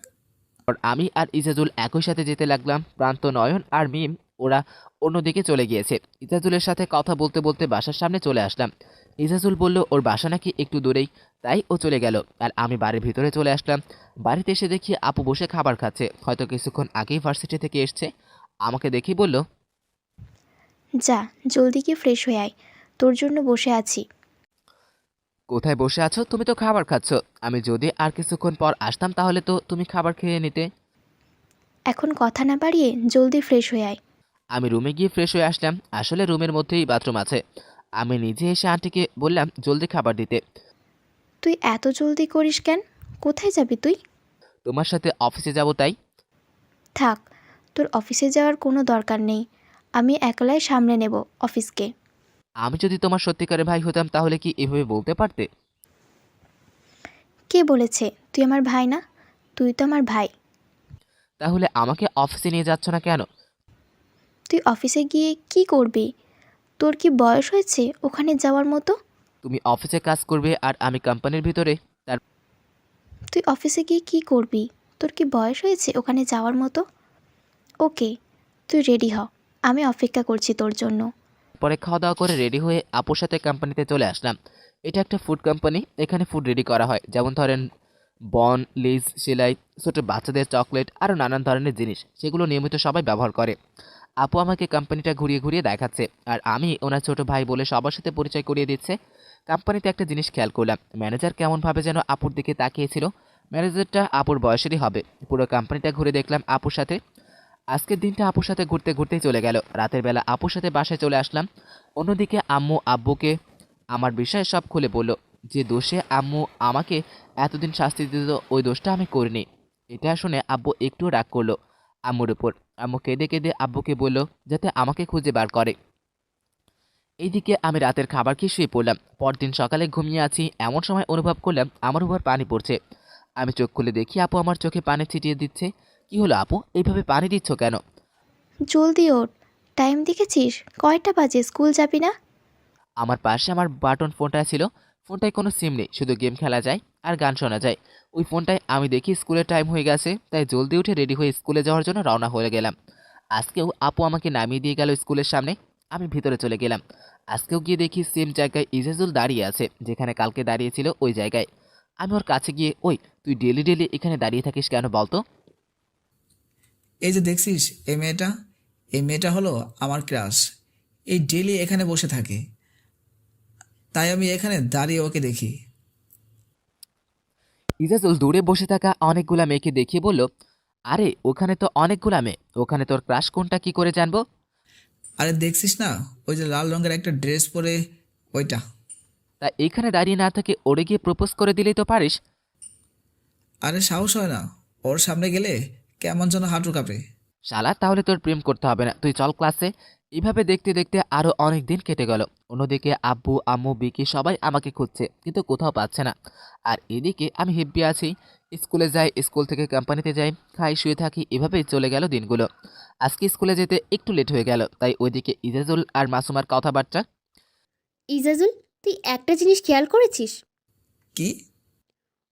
আমি আর ইজাজুল একই সাথে যেতে লাগলাম। প্রান্ত, নয়ন আর মিম ওরা অন্যদিকে চলে গিয়েছে। ইজাজুলের সাথে কথা বলতে বলতে বাসার সামনে চলে আসলাম। ইজাজুল বলল ওর বাসা নাকি একটু দূরেই, তাই ও চলে গেল। আর আমি বাড়ির ভিতরে চলে আসলাম। বাড়িতে এসে দেখি আপু বসে খাবার খাচ্ছে, হয়তো কিছুক্ষণ আগেই ভার্সিটি থেকে এসছে। আমাকে দেখি বলল, যা, জলদি গিয়ে ফ্রেশ হয়ে আয়, তোর জন্য বসে আছি। কোথায় বসে আছো? তুমি তো খাবার খাচ্ছ। আমি যদি আর কিছুক্ষণ পর আসতাম তাহলে তো তুমি খাবার খেয়ে নিতে। এখন কথা না বাড়িয়ে জলদি ফ্রেশ হয়ে আয়। আমি রুমে গিয়ে ফ্রেশ হয়ে আসলাম। আসলে রুমের মধ্যেই বাথরুম আছে। আমি নিজে এসে আন্টিকে বললাম জলদি খাবার দিতে। তুই এত জলদি করিস কেন? কোথায় যাবি তুই? তোমার সাথে অফিসে যাব তাই। থাক, তোর অফিসে যাওয়ার কোনো দরকার নেই, আমি একলাই সামলে নেব অফিসকে। আমি যদি তোমার সত্যিকারের ভাই হতাম তাহলে কি এভাবে বলতে পারতে? কে বলেছে তুই আমার ভাই না? তুই তো আমার ভাই। তাহলে আমাকে অফিসে নিয়ে যাচ্ছ না কেন? তুই অফিসে গিয়ে কি করবি? তোর কি বয়স হয়েছে ওখানে যাওয়ার মতো? তুমি অফিসে কাজ করবে আর আমি কোম্পানির ভিতরে। তার তুই অফিসে গিয়ে কি করবি? তোর কি বয়স হয়েছে ওখানে যাওয়ার মতো? ওকে, তুই রেডি হ, আমি অপেক্ষা করছি তোর জন্য। পরে খাওয়া দাওয়া করে রেডি হয়ে আপুর সাথে কোম্পানিতে চলে আসলাম। এটা একটা ফুড কোম্পানি। এখানে ফুড রেডি করা হয়, যেমন ধরেন বন, লেজ, সেলাই, ছোটো বাচ্চাদের চকলেট, আরও নানান ধরনের জিনিস। সেগুলো নিয়মিত সবাই ব্যবহার করে। আপু আমাকে কোম্পানিটা ঘুরিয়ে ঘুরিয়ে দেখাচ্ছে, আর আমি ওনার ছোট ভাই বলে সবার সাথে পরিচয় করিয়ে দিচ্ছে। কোম্পানিতে একটা জিনিস খেয়াল করলাম, ম্যানেজার কেমনভাবে যেন আপুর দিকে তাকিয়েছিল। ম্যানেজারটা আপুর বয়সেরই হবে। পুরো কোম্পানিটা ঘুরে দেখলাম আপুর সাথে। আজকের দিনটা আপুর সাথে ঘুরতে ঘুরতেই চলে গেল। রাতের বেলা আপুর সাথে বাসায় চলে আসলাম। অন্যদিকে আম্মু আব্বুকে আমার বিষয়ে সব খুলে বলল। যে দোষে আম্মু আমাকে এতদিন শাস্তি দিত ওই দোষটা আমি করিনি। এটা শুনে আব্বু একটু রাগ করলো আম্মুর উপর। আম্মু কেঁদে কেঁদে আব্বুকে বলল যাতে আমাকে খুঁজে বার করে। এইদিকে আমি রাতের খাবার খেয়ে শুয়ে পড়লাম। পরদিন সকালে ঘুমিয়ে আছি, এমন সময় অনুভব করলাম আমার উপর পানি পড়ছে। আমি চোখ খুলে দেখি আপু আমার চোখে পানি ছিটিয়ে দিচ্ছে। কি হলো আপু, এইভাবে পানি দিচ্ছ কেন? জলদি ওঠ, টাইম দেখেছিস কয়টা বাজে, স্কুল যাবি না? আমার পাশে আমার বাটন ফোনটা ছিল। ফোনটায় কোনো সিম নেই, শুধু গেম খেলা যায় আর গান শোনা যায়। ওই ফোনটায় আমি দেখি স্কুলের টাইম হয়ে গেছে, তাই জলদি উঠে রেডি হয়ে স্কুলে যাওয়ার জন্য রওনা হয়ে গেলাম। আজকেও আপু আমাকে নামিয়ে দিয়ে গেল স্কুলের সামনে। আমি ভিতরে চলে গেলাম। আজকেও গিয়ে দেখি সেম জায়গায় ইজাজুল দাঁড়িয়ে আছে, যেখানে কালকে দাঁড়িয়েছিল ওই জায়গায়। আমি ওর কাছে গিয়ে, ওই তুই ডেলি ডেলি এখানে দাঁড়িয়ে থাকিস কেন বলতো? এই যে দেখছিস এই মেয়েটা হলো আমার ক্রাশ। এই ডেলি এখানে বসে থাকে, তাই আমি এখানে দাঁড়িয়ে ওকে দেখি। ইজাজুল দূরে বসে থাকা অনেকগুলা মেয়েকে দেখিয়ে বলল, আরে ওখানে তো অনেকগুলা মেয়ে, ওখানে তোর ক্রাশ কোনটা কি করে জানবো? আরে দেখছিস না, ওই যে লাল রঙের একটা ড্রেস পরে, ওইটা। তা এখানে দাঁড়িয়ে না থেকে ওরে গিয়ে প্রপোজ করে দিলেই তো পারিস। আরে সাহস হয় না, ওর সামনে গেলে কেমন যেন হাঁটু কাঁপে। শালা, তাহলে তোর প্রেম করতে হবে না, তুই চল ক্লাসে। এইভাবে দেখতে দেখতে আরো অনেক দিন কেটে গেল। অন্যদিকে আব্বু আম্মু বিকি সবাই আমাকে খুঁজছে, কিন্তু কোথাও পাচ্ছে না। আর এদিকে আমি হেব্বি আছি। স্কুলে যাই, স্কুল থেকে কোম্পানিতে যাই, খাই, শুয়ে থাকি, এভাবেই চলে গেল দিনগুলো। আজকে স্কুলে যেতে একটু লেট হয়ে গেল, তাই ওইদিকে ইজাজুল আর মাসুমার কথাবার্তা। ইজাজুল, তুই একটা জিনিস খেয়াল করেছিস? কি?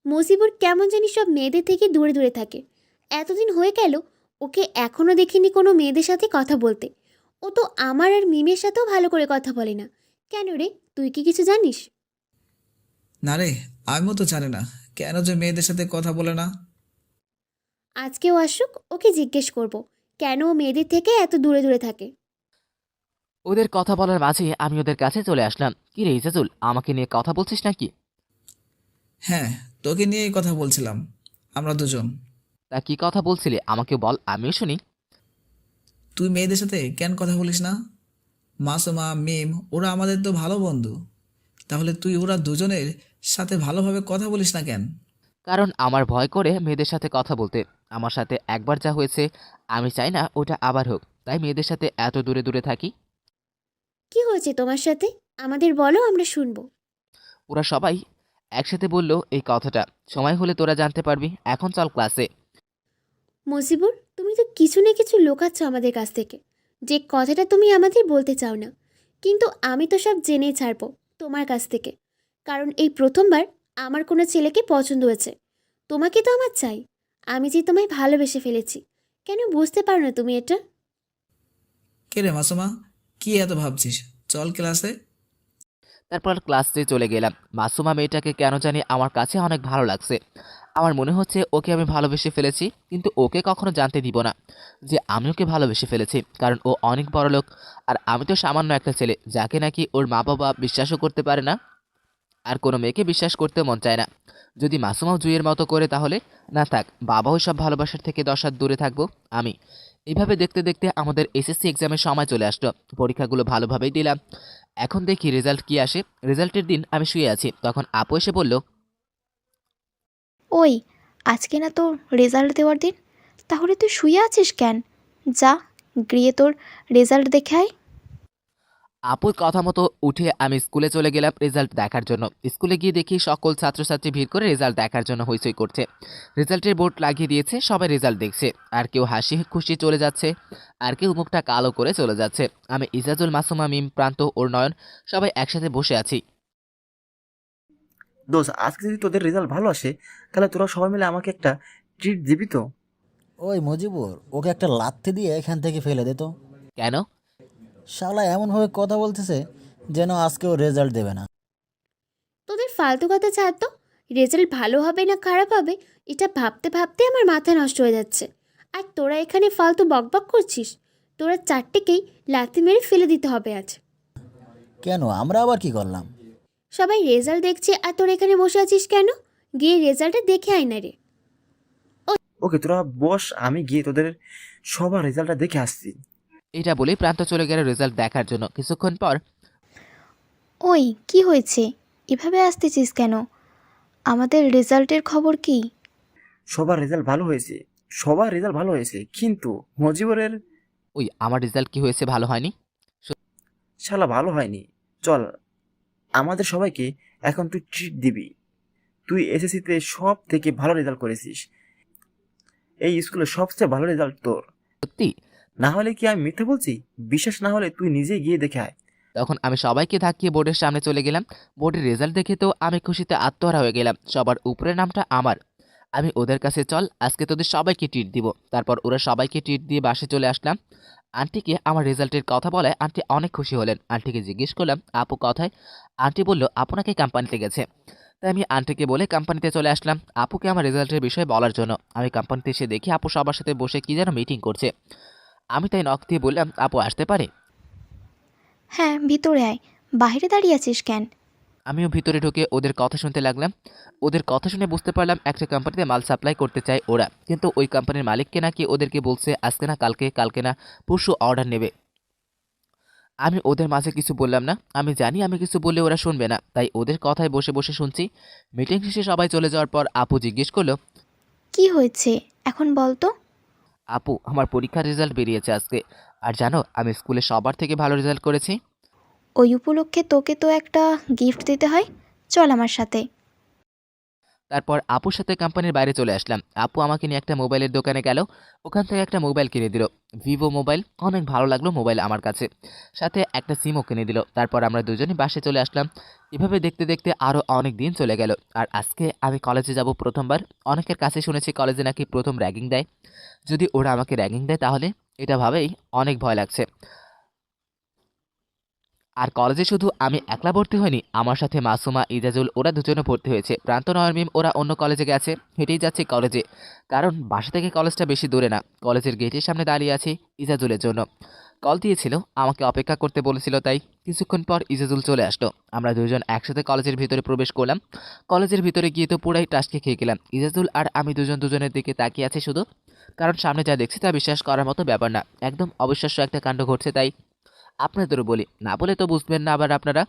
মজিবুর কেমন জানি সব মেয়েদের থেকে দূরে দূরে থাকে। এতদিন হয়ে গেল ওকে এখনও দেখিনি কোনো মেয়েদের সাথে কথা বলতে। ও তো আমার আর মিমের সাথেও ভালো করে কথা বলে না। কেন রে, তুই কি কিছু জানিস? না রে, আমিও তো জানি না কেন যে মেয়েদের সাথে কথা বলে না। আজকেও আসুক, ওকে জিজ্ঞেস করব কেন ও মেয়েদের থেকে এত দূরে দূরে থাকে। ওদের কথা বলার মাঝে আমি ওদের কাছে চলে আসলাম। কি রে ইজাজুল, আমাকে নিয়ে কথা বলছিস নাকি? হ্যাঁ, তোকে নিয়েই কথা বলছিলাম, আমরা দুজন। তা কি কথা বলছিলি আমাকে বল, আমিও শুনি। তুই মেয়েদের সাথে কেন কথা বলিস না? মাসুমা, মিম, ওরা আমাদের তো ভালো বন্ধু। তাহলে তুই ওরা দুজনের সাথে ভালোভাবে কথা বলিস না কেন? কারণ আমার ভয় করে মেয়েদের সাথে কথা বলতে। আমার সাথে একবার যা হয়েছে, আমি চাই না ওটা আবার হোক, তাই মেয়েদের সাথে এত দূরে দূরে থাকি। কি হয়েছে তোমার সাথে? আমাদের বলো, আমরা শুনবো। ওরা সবাই একসাথে বলল এই কথাটা। সময় হলে তোরা জানতে পারবি, এখন চল ক্লাসে। মজিবুর, তুমি তো কিছু না কিছু লুকাচ্ছ আমাদের কাছ থেকে, যে কথাটা তুমি আমাদের বলতে চাও না। কিন্তু আমি তো সব জেনেই ছাড়বো তোমার কাছ থেকে, কারণ এই প্রথমবার আমার কোনো ছেলেকে পছন্দ হয়েছে। তোমাকে তো আমার চাই। আমি যে তোমায় ভালোবেসে ফেলেছি, কেন বুঝতে পারো না তুমি এটা? কে রে মাসুমা, কি এত ভাবছিস? চল ক্লাসে। তারপর ক্লাসে চলে গেলাম। মাসুমা মেয়েটাকে কেন জানি আমার কাছে অনেক ভালো লাগছে। আমার মনে হচ্ছে ওকে আমি ভালোবেসে ফেলেছি, কিন্তু ওকে কখনো জানতে দিব না যে আমি ওকে ভালোবেসে ফেলেছি, কারণ ও অনেক বড় লোক আর আমি তো সামান্য একটা ছেলে, যাকে নাকি ওর মা বাবা বিশ্বাসও করতে পারে না। আর কোনো মেয়েকে বিশ্বাস করতে মন চায় না। যদি মাসুমাও জুইয়ের মতো করে, তাহলে না থাক, বাবাও সব ভালোবাসার থেকে 10 হাত দূরে থাকবো আমি। এইভাবে দেখতে দেখতে আমাদের এসএসসি এক্সামের সময় চলে আসলো। পরীক্ষাগুলো ভালোভাবেই দিলাম। এখন দেখি রেজাল্ট কি আসে। রেজাল্টের দিন আমি শুয়ে আছি, তখন আপু এসে বলল, ওই, আজকে না তোর রেজাল্ট দেওয়ার দিন, তাহলে তুই শুয়ে আছিস কেন? যা, গিয়ে তোর রেজাল্ট দেখে আয়। আপুর কথা মতো উঠে আমি স্কুলে চলে গেলাম রেজাল্ট দেখার জন্য। স্কুলে গিয়ে দেখি সকল ছাত্রছাত্রী ভিড় করে রেজাল্ট দেখার জন্য হইচই করছে। রেজাল্টের বোর্ড লাগিয়ে দিয়েছে, সবাই রেজাল্ট দেখছে। আর কেউ হাসি খুশি চলে যাচ্ছে, আর কেউ মুখটা কালো করে চলে যাচ্ছে। আমি ইজাজুল, মাসুমা, মিম, প্রান্ত, ওর নয়ন সবাই একসাথে বসে আছি। দোস্ত, আজকে যদি তোদের রেজাল্ট ভালো আসে তাহলে তোরা সবাই মিলে আমাকে একটা ট্রিট দিবি তো? ওই মজিবুর, ওকে একটা লাথি দিয়ে এখান থেকে ফেলে দে তো। কেন? শালা এমনভাবে কথা বলতেছে যেন আজকেও রেজাল্ট দেবে না। তোদের ফালতু কথা ছাড় তো। রেজাল্ট ভালো হবে না খারাপ হবে, এটা ভাবতে ভাবতে আমার মাথা নষ্ট হয়ে যাচ্ছে। আর তোরা এখানে ফালতু বকবক করছিস। তোরা চারটেকেই লাথি মেরে ফেলে দিতে হবে আজ। কেন, আমরা আবার কি করলাম? সবাই রেজাল্ট দেখছে আর তোরা এখানে বসে আছিস কেন? গিয়ে রেজাল্টটা দেখে আয় না রে। ওকে, তোরা বস, আমি গিয়ে তোদের সবার রেজাল্টটা দেখে আসছি। এটা বলে প্রান্ত চলে গেল রেজাল্ট দেখার জন্য। কিছুক্ষণ পর ওই, কি হয়েছে? এভাবে আসতেছিস কেন? আমাদের রেজাল্টের খবর কি? সবার রেজাল্ট ভালো হয়েছে, সবার রেজাল্ট ভালো হয়েছে, কিন্তু মজিবরের ওই আমার রেজাল্ট কি হয়েছে, ভালো হয়নি? শালা ভালো হয়নি। চল, আমাদের সবাইকে এখন তুই ট্রিট দিবি। তুই এসএসসিতে সব থেকে ভালো রেজাল্ট করেছিস, এই স্কুলে সবচেয়ে ভালো রেজাল্ট তোর। সত্যি? না হলে কি আমি মিথ্যে বলছি? বিশ্বাস না হলে তুই নিজে গিয়ে দেখে আয়। তখন আমি সবাইকে ধাক্কিয়ে বোর্ডের সামনে চলে গেলাম। বোর্ডের রেজাল্ট দেখে তো আমি খুশিতে আত্মহারা হয়ে গেলাম। সবার উপরের নামটা আমার। আমি ওদের কাছে, চল আজকে তোদের সবাইকে ট্রিট দিব। তারপর ওরা সবাইকে ট্রিট দিয়ে বাসে চলে আসলাম। আন্টিকে আমার রেজাল্টের কথা বলায় আন্টি অনেক খুশি হলেন। আন্টিকে জিজ্ঞেস করলাম আপু কথায়। আন্টি বলল আপু নাকি কোম্পানিতে গেছে। তাই আমি আন্টিকে বলে কোম্পানিতে চলে আসলাম আপুকে আমার রেজাল্টের বিষয়ে বলার জন্য। আমি কোম্পানিতে এসে দেখি আপু সবার সাথে বসে কি যেন মিটিং করছে। আমি তাই নক দিয়ে বললাম আপু আসতে পারে? হ্যাঁ, ভিতরে আয়। বাইরে দাঁড়িয়ে আছিস কেন? আমিও ভিতরে ঢুকে ওদের কথা শুনতে লাগলাম। ওদের কথা শুনে বুঝতে পারলাম একটা কোম্পানিতে মাল সাপ্লাই করতে চায় ওরা, কিন্তু ওই কোম্পানির মালিককে নাকি ওদেরকে বলছে আজকে না কালকে, কালকে না পরশু অর্ডার নেবে। আমি ওদের মাঝে কিছু বললাম না। আমি জানি আমি কিছু বললে ওরা শুনবে না, তাই ওদের কথায় বসে বসে শুনছি। মিটিং শেষে সবাই চলে যাওয়ার পর আপু জিজ্ঞেস করলো, কি হয়েছে এখন বল তো? আপু আমার পরীক্ষার রেজাল্ট বেরিয়েছে আজকে, আর জানো আমি স্কুলে সবার থেকে ভালো রেজাল্ট করেছি। ওই উপলক্ষে তোকে তো একটা গিফট দিতে হয়। চল আমার সাথে। তারপর আপুর সাথে কোম্পানির বাইরে চলে আসলাম। আপু আমাকে নিয়ে একটা মোবাইলের দোকানে গেল, ওখান থেকে একটা মোবাইল কিনে দিল, ভিভো মোবাইল। অনেক ভালো লাগলো মোবাইল আমার কাছে, সাথে একটা সিমও কিনে দিল। তারপর আমরা দুজনই বাসে চলে আসলাম। এভাবে দেখতে দেখতে আরও অনেক দিন চলে গেল। আর আজকে আমি কলেজে যাব প্রথমবার। অনেকের কাছে শুনেছি কলেজে নাকি প্রথম র্যাগিং দেয়। যদি ওরা আমাকে র্যাগিং দেয় তাহলে এটা ভাবেই অনেক ভয় লাগছে। আর কলেজে শুধু আমি একলা ভর্তি হইনি, আমার সাথে মাসুমা, ইজাজুল ওরা দুজনে ভর্তি হয়েছে। প্রান্ত নয়মিম ওরা অন্য কলেজে গেছে, হেঁটেই যাচ্ছে কলেজে, কারণ বাসা থেকে কলেজটা বেশি দূরে না। কলেজের গেটের সামনে দাঁড়িয়ে আছি ইজাজুলের জন্য। কল দিয়েছিল, আমাকে অপেক্ষা করতে বলেছিল, তাই কিছুক্ষণ পর ইজাজুল চলে আসলো। আমরা দুজন একসাথে কলেজের ভিতরে প্রবেশ করলাম। কলেজের ভিতরে গিয়ে তো পুরাই টাসকে খেয়ে গেলাম। ইজাজুল আর আমি দুজন দুজনের দিকে তাকিয়ে আছি শুধু, কারণ সামনে যা দেখছি তা বিশ্বাস করার মতো ব্যাপার না। একদম অবিশ্বাস্য একটা কাণ্ড ঘটছে। তাই আপনাদেরও বলি, না বলে তো বুঝবেন না আবার আপনারা,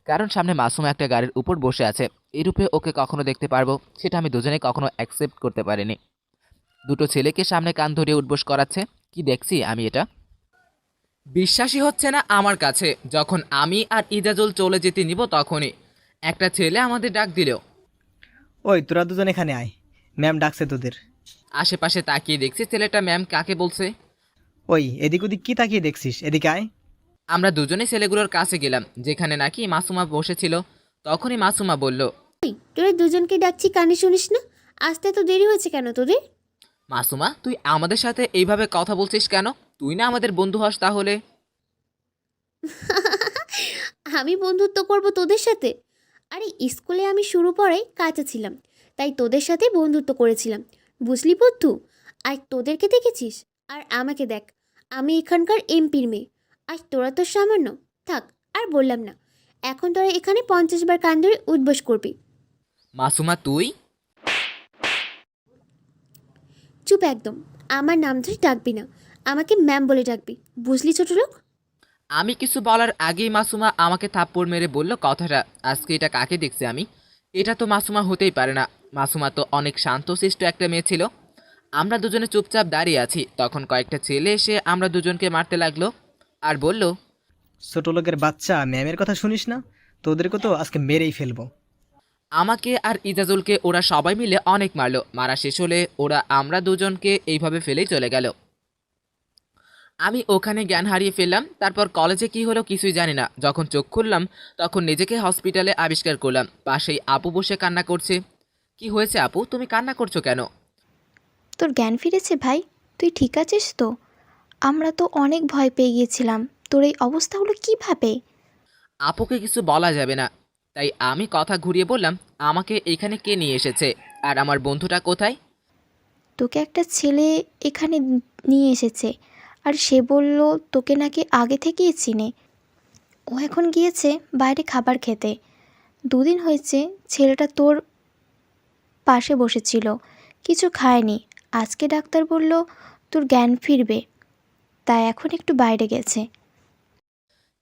কারণ সামনে মাসুম একটা গাড়ির উপর বসে আছে। এই রূপে ওকে কখনো দেখতে পারবো সেটা আমি দুজনে কখনো অ্যাকসেপ্ট করতে পারিনি। দুটো ছেলেকে সামনে কান ধরিয়ে উঠবোস করাচ্ছে। কি দেখছি আমি এটা, বিশ্বাসই হচ্ছে না আমার কাছে। যখন আমি আর ইজাজুল চলে যেতে নিব তখনই একটা ছেলে আমাদের ডাক দিল। ওই তোরা দুজন এখানে আয়, ম্যাম ডাকছে তোদের। আশেপাশে তাকিয়ে দেখছি ছেলেটা ম্যাম কাকে বলছে। ওই এদিক ওদিক কি তাকিয়ে দেখছিস, এদিকে আয়। আমরা দুজনেই ছেলেগুলোর কাছে গেলাম যেখানে নাকি মাসুমা বসেছিল। তখনই মাসুমা বলল, তোরা দুজনকে ডাকছি কানে শুনিস না? আসতে তো দেরি হয়েছে কেন তোদের? মাসুমা তুই আমাদের সাথে এইভাবে কথা বলছিস কেন? তুই না আমাদের বন্ধু হস তাহলে? আমি বন্ধুত্ব করব তোদের সাথে? আরে স্কুলে আমি শুরু পড়াই কাঁচা ছিলাম, তাই তোদের সাথে বন্ধুত্ব করেছিলাম, বুঝলি বুদ্ধু? আর তোদেরকে দেখেছিস, আর আমাকে দেখ, আমি এখানকার এমপির মেয়ে, আর তোরা তো সামান্য। থাক, আর বললাম না। এখন তোরা এখানে 50 বার কান ধরে উঠবোস করবি। মাসুমা তুই চুপ একদম। আমার নাম ধরে ডাকবি না, আমাকে ম্যাম বলে ডাকবি, বুঝলি ছোট লোক? আমি কিছু বলার আগেই মাসুমা আমাকে থাপ্পড় মেরে বলল কথাটা। আজকে এটা কাকে দেখছি আমি? এটা তো মাসুমা হতেই পারে না। মাসুমা তো অনেক শান্তশিষ্ট একটা মেয়ে ছিল। আমরা দুজনে চুপচাপ দাঁড়িয়ে আছি, তখন কয়েকটা ছেলে এসে আমরা দুজনকে মারতে লাগলো আর বলল, ছোট লোকের বাচ্চা, ম্যামের কথা শুনিস না? তোদেরকে তো আজকে মেরেই ফেলবো। আমাকে আর ইজাজুলকে ওরা সবাই মিলে অনেক মারলো। মারা শেষ হলে ওরা আমরা দুজনকে এইভাবে ফেলেই চলে গেল। আমি ওখানে জ্ঞান হারিয়ে ফেললাম। তারপর কলেজে কি হলো কিছুই জানি না। যখন চোখ খুললাম তখন নিজেকে হসপিটালে আবিষ্কার করলাম। পাশেই আপু বসে কান্না করছে। কি হয়েছে আপু, তুমি কান্না করছো কেন? তোর জ্ঞান ফিরেছে ভাই? তুই ঠিক আছিস তো? আমরা তো অনেক ভয় পেয়ে গিয়েছিলাম। তোর এই অবস্থা হলো কিভাবে? আপুকে কিছু বলা যাবে না, তাই আমি কথা ঘুরিয়ে বললাম, আমাকে এখানে কে নিয়ে এসেছে আর আমার বন্ধুটা কোথায়? তোকে একটা ছেলে এখানে নিয়ে এসেছে, আর সে বলল তোকে নাকি আগে থেকেই চিনে। ও এখন গিয়েছে বাইরে খাবার খেতে। 2 দিন হয়েছে ছেলেটা তোর পাশে বসেছিল, কিছু খায়নি। আজকে ডাক্তার বলল তোর জ্ঞান ফিরবে, তাই এখন একটু বাইরে গেছে।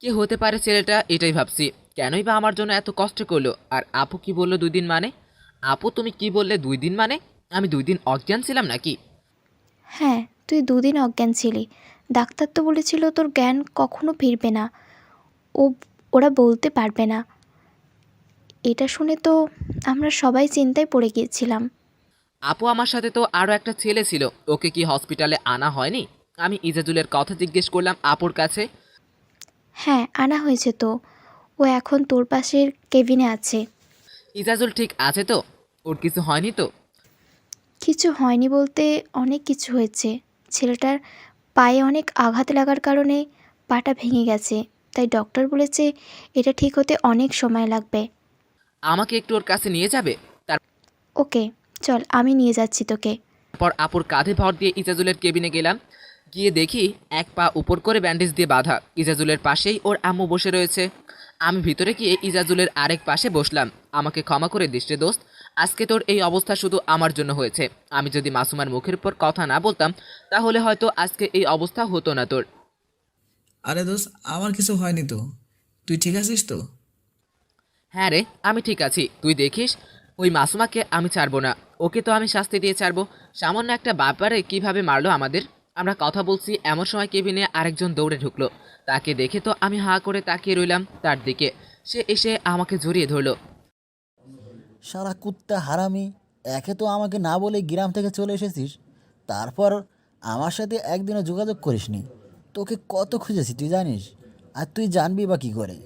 কে হতে পারে ছেলেটা, এটাই ভাবছি। কেনই বা আমার জন্য এত কষ্ট করলো? আর আপু কি বললো 2 দিন মানে? আপু তুমি কি বললে 2 দিন মানে? আমি 2 দিন অজ্ঞান ছিলাম নাকি? হ্যাঁ, তুই 2 দিন অজ্ঞান ছিলি। ডাক্তার তো বলেছিল তোর জ্ঞান কখনো ফিরবে না। ও ওরা বলতে পারবে না। এটা শুনে তো আমরা সবাই চিন্তায় পড়ে গিয়েছিলাম। আপু আমার সাথে তো আরও একটা ছেলে ছিল, ওকে কি হসপিটালে আনা হয়নি? আমি ইজাজুলের কথা জিজ্ঞেস করলাম আপুর কাছে। হ্যাঁ, আনা হয়েছে তো। ও এখন তোর পাশের কেবিনে আছে। ইজাজুল ঠিক আছে তো? ওর কিছু হয়নি তো? কিছু হয়নি বলতে অনেক কিছু হয়েছে। ছেলেটার পায়ে অনেক আঘাত লাগার কারণে পাটা ভেঙে গেছে। তাই ডক্টর বলেছে এটা ঠিক হতে অনেক সময় লাগবে। আমাকে একটু ওর কাছে নিয়ে যাবে? ওকে, চল আমি নিয়ে যাচ্ছি তোকে। তারপর আপুর কাঁধে ভর দিয়ে ইজাজুলের কেবিনে গেলাম। গিয়ে দেখি এক পা উপর করে ব্যান্ডেজ দিয়ে বাঁধা। ইজাজুলের পাশেই ওর আম্মু বসে রয়েছে। আমি ভিতরে গিয়ে ইজাজুলের আরেক পাশে বসলাম। আমাকে ক্ষমা করে দিস রে দোস্ত, আজকে তোর এই অবস্থা শুধু আমার জন্য হয়েছে। আমি যদি মাসুমার মুখের উপর কথা না বলতাম তাহলে হয়তো আজকে এই অবস্থা হতো না তোর। আরে দোস্ত, আমার কিছু হয়নি তো। তুই ঠিক আছিস তো? হ্যাঁ রে, আমি ঠিক আছি। তুই দেখিস ওই মাসুমাকে আমি ছাড়বো না। ওকে তো আমি শাস্তি দিয়ে ছাড়বো। সামান্য একটা ব্যাপারে কিভাবে মারলো আমাদের। আমরা কথা বলছি এমন সময় কেবিনে আরেকজন দৌড়ে ঢুকলো। তাকে দেখে তো আমি হাঁ করে তাকিয়ে রইলাম তার দিকে। সে এসে আমাকে জড়িয়ে ধরলো। শালা কুত্তা হারামি, একে তো আমাকে না বলে গ্রাম থেকে চলে এসেছিস, তারপর আমার সাথে একদিনও যোগাযোগ করিসনি। তোকে কত খুঁজেছি তুই জানিস? আর তুই জানবি বা কী করে?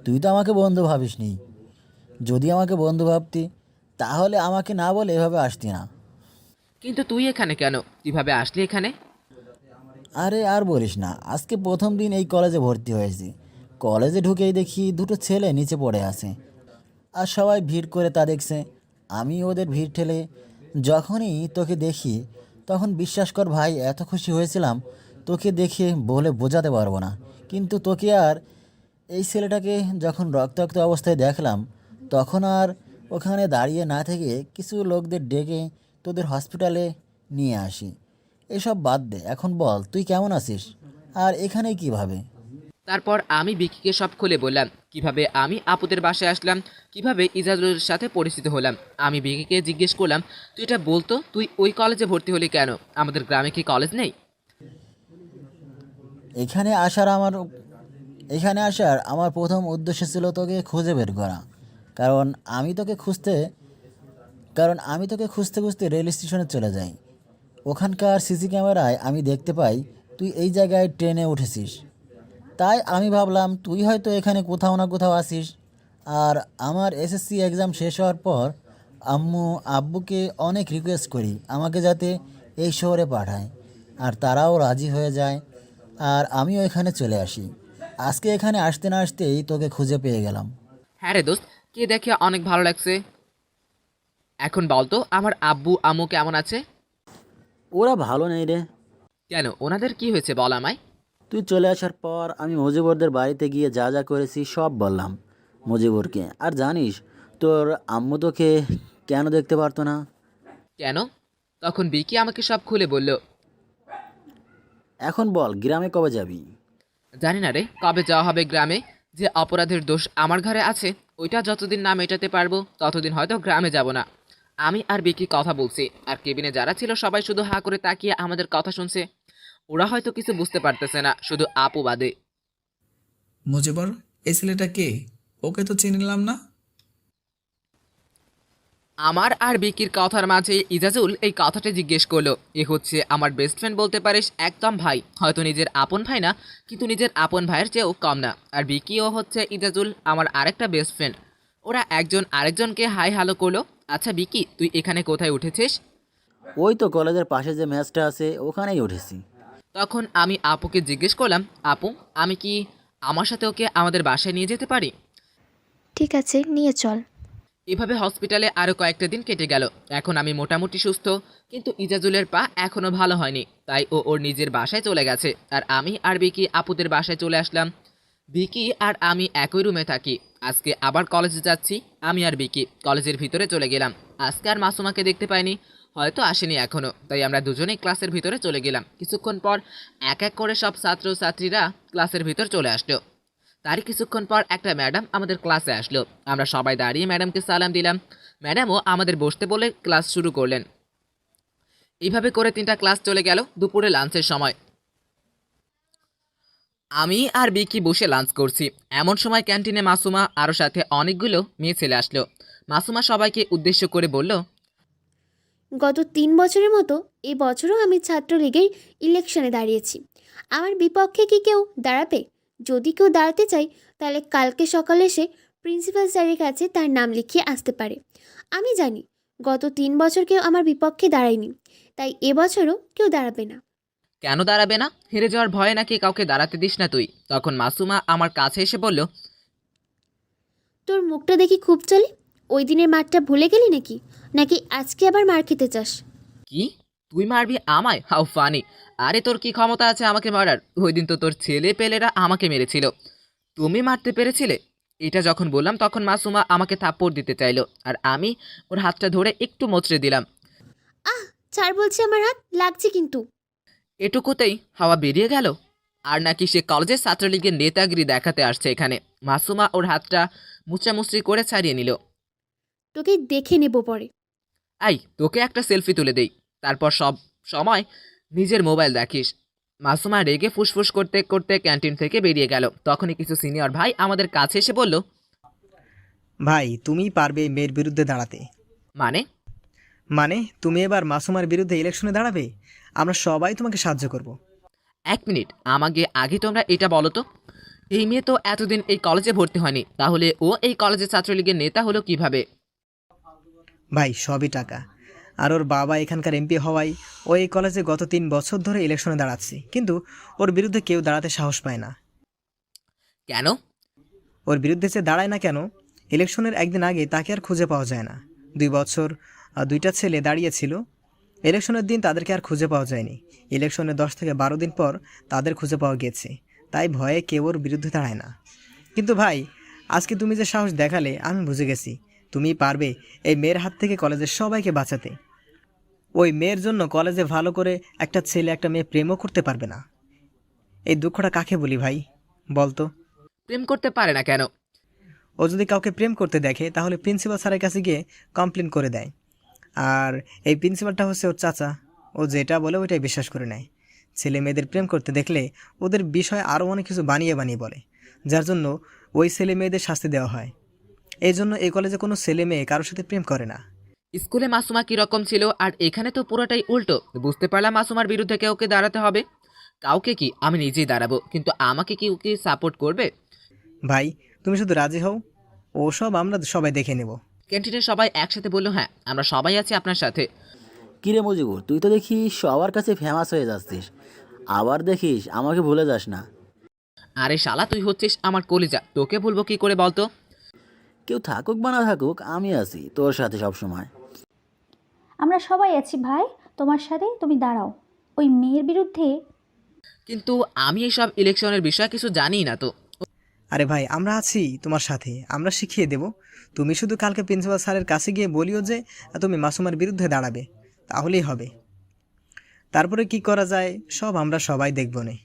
তুই তো আমাকে বন্ধু ভাবিসনি। যদি আমাকে বন্ধু ভাবতি তাহলে আমাকে না বলে এভাবে আসতি না। কিন্তু তুই এখানে কেন? কিভাবে আসলি এখানে? আরে আর বলিস না, আজকে প্রথম দিন এই কলেজে ভর্তি হয়েছি। কলেজে ঢুকেই দেখি দুটো ছেলে নিচে পড়ে আছে, আর সবাই ভিড় করে তা দেখছে। আমি ওদের ভিড় ঠেলে যখনই তোকে দেখি তখন বিশ্বাস কর ভাই, এত খুশি হয়েছিলাম তোকে দেখে বলে বোঝাতে পারবো না। কিন্তু তোকে আর এই ছেলেটাকে যখন রক্তাক্ত অবস্থায় দেখলাম তখন আর ওখানে দাঁড়িয়ে না থেকে কিছু লোকদের ডেকে তোদের হসপিটালে নিয়ে আসি। এসব বাদ দে, এখন বল তুই কেমন আছিস আর এখানে কিভাবে? তারপর আমি বিকিকে সব খুলে বললাম কিভাবে আমি আপুদের বাসায় আসলাম, কিভাবে ইজাজুলের সাথে পরিচিত হলাম। আমি বিকিকে জিজ্ঞেস করলাম, তুই এটা বলতো তুই ওই কলেজে ভর্তি হলি কেন? আমাদের গ্রামে কি কলেজ নেই? এখানে আসার আমার এখানে আসার আমার প্রথম উদ্দেশ্য ছিল তোকে খুঁজে বের করা। কারণ আমি তোকে খুঁজতে খুঁজতে খুঁজতে রেল স্টেশনে চলে যাই। ওখানকার সিসি ক্যামেরায় আমি দেখতে পাই তুই এই জায়গায় ট্রেনে উঠেছিস। তাই আমি ভাবলাম তুই হয়তো এখানে কোথাও না কোথাও আসিস। আর আমার এসএসসি এক্সাম শেষ হওয়ার পর আব্বুকে অনেক রিকোয়েস্ট করি আমাকে যাতে এই শহরে পাঠায়, আর তারাও রাজি হয়ে যায়। আর আমিও এখানে চলে আসি। আজকে এখানে আসতে না আসতেই তোকে খুঁজে পেয়ে গেলাম। হ্যাঁ রে দোস্ত, কে দেখে অনেক ভালো লাগছে। এখন বলতো আমার আব্বু আম্মু কেমন আছে? ওরা ভালো নেই রে। কেন, ওনাদের কি হয়েছে বল আমায়। তুই চলে আসার পর আমি মুজিবুরদের বাড়িতে গিয়ে যা যা করেছি সব বললাম মুজিবুরকে। আর জানিস তোর আম্মু তোকে কেন দেখতে পারতো না? কেন? তখন বিকি আমাকে সব খুলে বলল। এখন বল গ্রামে কবে যাবি? জানি না রে কবে যাওয়া হবে গ্রামে। যে অপরাধের দোষ আমার ঘরে আছে ওইটা যতদিন না মেটাতে পারবো ততদিন হয়তো গ্রামে যাব না। আমি আর বিকি কথা বলছি, আর কেবিনে যারা ছিল সবাই শুধু হাঁ করে তাকিয়ে আমাদের কথা শুনছে। ওরা হয়তো কিছু বুঝতে পারতেছে না, শুধু আপু বাদে। মুজিবর, এই ছেলেটা কে? ওকে তো চিনলাম না। আমার আর বিকির কথার মাঝে ইজাজুল এই কথাটা জিজ্ঞেস করলো। এ হচ্ছে আমার বেস্ট ফ্রেন্ড বলতে পারিস, একদম ভাই। হয়তো নিজের আপন ভাই না, কিন্তু নিজের আপন ভাইয়ের চেয়েও কম না। আর বিকিও হচ্ছে ইজাজুল আমার আরেকটা বেস্ট ফ্রেন্ড। ওরা একজন আরেকজনকে হাই হ্যালো করলো। আচ্ছা বিকি, তুই এখানে কোথায় উঠেছিস? ওই তো কলেজের পাশে যে ম্যাচটা আছে ওখানেই উঠেছি। তখন আমি আপুকে জিজ্ঞেস করলাম, আপু আমি কি আমার সাথে ওকে আমাদের বাসায় নিয়ে যেতে পারি? ঠিক আছে, নিয়ে চল। এভাবে হসপিটালে আরও কয়েকটা দিন কেটে গেল। এখন আমি মোটামুটি সুস্থ, কিন্তু ইজাজুলের পা এখনও ভালো হয়নি। তাই ও ওর নিজের বাসায় চলে গেছে, আর আমি আর বিকি আপুদের বাসায় চলে আসলাম। বিকি আর আমি একই রুমে থাকি। আজকে আবার কলেজে যাচ্ছি। আমি আর বিকি কলেজের ভিতরে চলে গেলাম। আজকে আর মাসুমাকে দেখতে পাইনি, হয়তো আসেনি এখনও। তাই আমরা দুজনেই ক্লাসের ভিতরে চলে গেলাম। কিছুক্ষণ পর এক এক করে সব ছাত্রছাত্রীরা ক্লাসের ভিতর চলে আসলো। তারই কিছুক্ষণ পর একটা ম্যাডাম আমাদের ক্লাসে আসলো। আমরা সবাই দাঁড়িয়ে ম্যাডামকে সালাম দিলাম। ম্যাডামও আমাদের বসতে বলে ক্লাস শুরু করলেন। এইভাবে করে 3টা ক্লাস চলে গেল। দুপুরে লাঞ্চের সময় আমি আর বিকি বসে লাঞ্চ করছি। এমন সময় ক্যান্টিনে মাসুমা আরও সাথে অনেকগুলো মেয়ে ছেলে আসলো। মাসুমা সবাইকে উদ্দেশ্য করে বলল, গত 3 বছরের মতো এই বছরও আমি ছাত্রলীগের ইলেকশনে দাঁড়িয়েছি। আমার বিপক্ষে কি কেউ দাঁড়াবে? যদি কেউ দাঁড়াতে চাই তাহলে কালকে সকালে এসে প্রিন্সিপাল স্যারের কাছে তার নাম লিখিয়ে আসতে পারে। আমি জানি গত 3 বছর কেউ আমার বিপক্ষে দাঁড়ায়নি, তাই এবছরও কেউ দাঁড়াবে না। কেন দাঁড়াবে না? হেরে যাওয়ার ভয়ে নাকি কাউকে দাঁড়াতে দিস না তুই? তখন মাসুমা আমার কাছে এসে বলল, তোর মুখটা দেখি খুব চলে। ওই দিনের মারটা ভুলে গেলি নাকি? নাকি আজকে আবার মার খেতে চাস? কি? তুই মারবি আমায়? How funny! আরে তোর কি ক্ষমতা আছে আমাকে মারার? ওই দিন তো তোর ছেলে পেলেরা আমাকে মেরেছিল, তুমি মারতে পেরেছিলে? এটা যখন বললাম তখন মাসুমা আমাকে থাপ্পড় দিতে চাইলো, আর আমি ওর হাতটা ধরে একটু মোচড়ে দিলাম। আহ, ছাড় বলছি, আমার হাত লাগছে কিন্তু। এটুকুতেই হাওয়া বেরিয়ে গেল। আর নাকি সে কলেজের ছাত্রলীগের নেতাগিরি দেখাতে আসছে এখানে। মাসুমা ওর হাতটা মুচড়ামুচড়ি করে ছাড়িয়ে নিল। তোকে দেখে নেব পরে। আই, তোকে একটা সেলফি তুলে দেই, তারপর সব সময় নিজের মোবাইল দেখিস। মাসুমা রেগে ফুসফুস করতে করতে ক্যান্টিন থেকে বেরিয়ে গেল। তখনই কিছু সিনিয়র ভাই আমাদের কাছে এসে বলল, ভাই তুমিই পারবে এই মেয়ের বিরুদ্ধে দাঁড়াতে। মানে? মানে তুমি এবার মাসুমার বিরুদ্ধে ইলেকশনে দাঁড়াবে, আমরা সবাই তোমাকে সাহায্য করব। 1 মিনিট, আমাকে আগে তোমরা এটা বলো তো, এই মেয়ে তো এতদিন এই কলেজে ভর্তি হয়নি, তাহলে ও এই কলেজের ছাত্রলীগের নেতা হলো কিভাবে? ভাই সবই টাকা। আর ওর বাবা এখানকার এমপি হওয়ায় ও এই কলেজে গত 3 বছর ধরে ইলেকশনে দাঁড়াচ্ছে, কিন্তু ওর বিরুদ্ধে কেউ দাঁড়াতে সাহস পায় না। কেন? ওর বিরুদ্ধে যে দাঁড়ায় না কেন, ইলেকশনের একদিন আগে তাকে আর খুঁজে পাওয়া যায় না। 2 বছর 2টা ছেলে দাঁড়িয়েছিল, ইলেকশনের দিন তাদেরকে আর খুঁজে পাওয়া যায়নি। ইলেকশনের 10 থেকে 12 দিন পর তাদের খুঁজে পাওয়া গেছে, তাই ভয়ে কেউ ওর বিরুদ্ধে দাঁড়ায় না। কিন্তু ভাই, আজকে তুমি যে সাহস দেখালে আমি বুঝে গেছি তুমি পারবে এই মেয়ের হাত থেকে কলেজের সবাইকে বাঁচাতে। ওই মেয়ের জন্য কলেজে ভালো করে একটা ছেলে একটা মেয়ে প্রেমও করতে পারবে না। এই দুঃখটা কাকে বলি ভাই, বলতো? প্রেম করতে পারে না কেন? ও যদি কাউকে প্রেম করতে দেখে তাহলে প্রিন্সিপাল স্যারের কাছে গিয়ে কমপ্লেন করে দেয়। আর এই প্রিন্সিপালটা হচ্ছে ওর চাচা, ও যেটা বলে ওইটাই বিশ্বাস করে নেয়। ছেলে মেয়েদের প্রেম করতে দেখলে ওদের বিষয়ে আরও অনেক কিছু বানিয়ে বানিয়ে বলে, যার জন্য ওই ছেলে মেয়েদের শাস্তি দেওয়া হয়। এই জন্য এই কলেজে কোনো ছেলে মেয়ে কারোর সাথে প্রেম করে না। স্কুলে মাসুমা কিরকম ছিল আর এখানে তো পুরোটাই উল্টো। বুঝতে পারলাম মাসুমার বিরুদ্ধে কাউকে দাঁড়াতে হবে। কাউকে কি, আমি নিজেই দাঁড়াবো, কিন্তু আমাকে কি ওকে সাপোর্ট করবে? ভাই তুমি শুধু রাজি হও, ওসব আমরা সবাই দেখে নেব। ক্যান্টিনের সবাই একসাথে বললো, হ্যাঁ আমরা সবাই আছি আপনার সাথে। কিরে মজিবুর, তুই তো দেখি সবার কাছে ফেমাস হয়ে যাচ্ছিস, আবার দেখিস আমাকে ভুলে যাস না। আরে শালা, তুই হচ্ছিস আমার কলিজা, তোকে ভুলবো কি করে বলতো? কেউ থাকুক বা না থাকুক, আমি আছি তোর সাথে সব সময়। আমরা সবাই আছি ভাই তোমার সাথে, তুমি দাঁড়াও ওই মেয়ের বিরুদ্ধে। কিন্তু আমি এইসব ইলেকশনের বিষয়ে কিছু জানি না তো। আরে ভাই আমরা আছি তোমার সাথে, আমরা শিখিয়ে দেব। তুমি শুধু কালকে প্রিন্সিপাল স্যারের কাছে গিয়ে বলিও যে তুমি মাসুমার বিরুদ্ধে দাঁড়াবে, তাহলেই হবে। তারপরে কি করা যায় সব আমরা সবাই দেখব নে।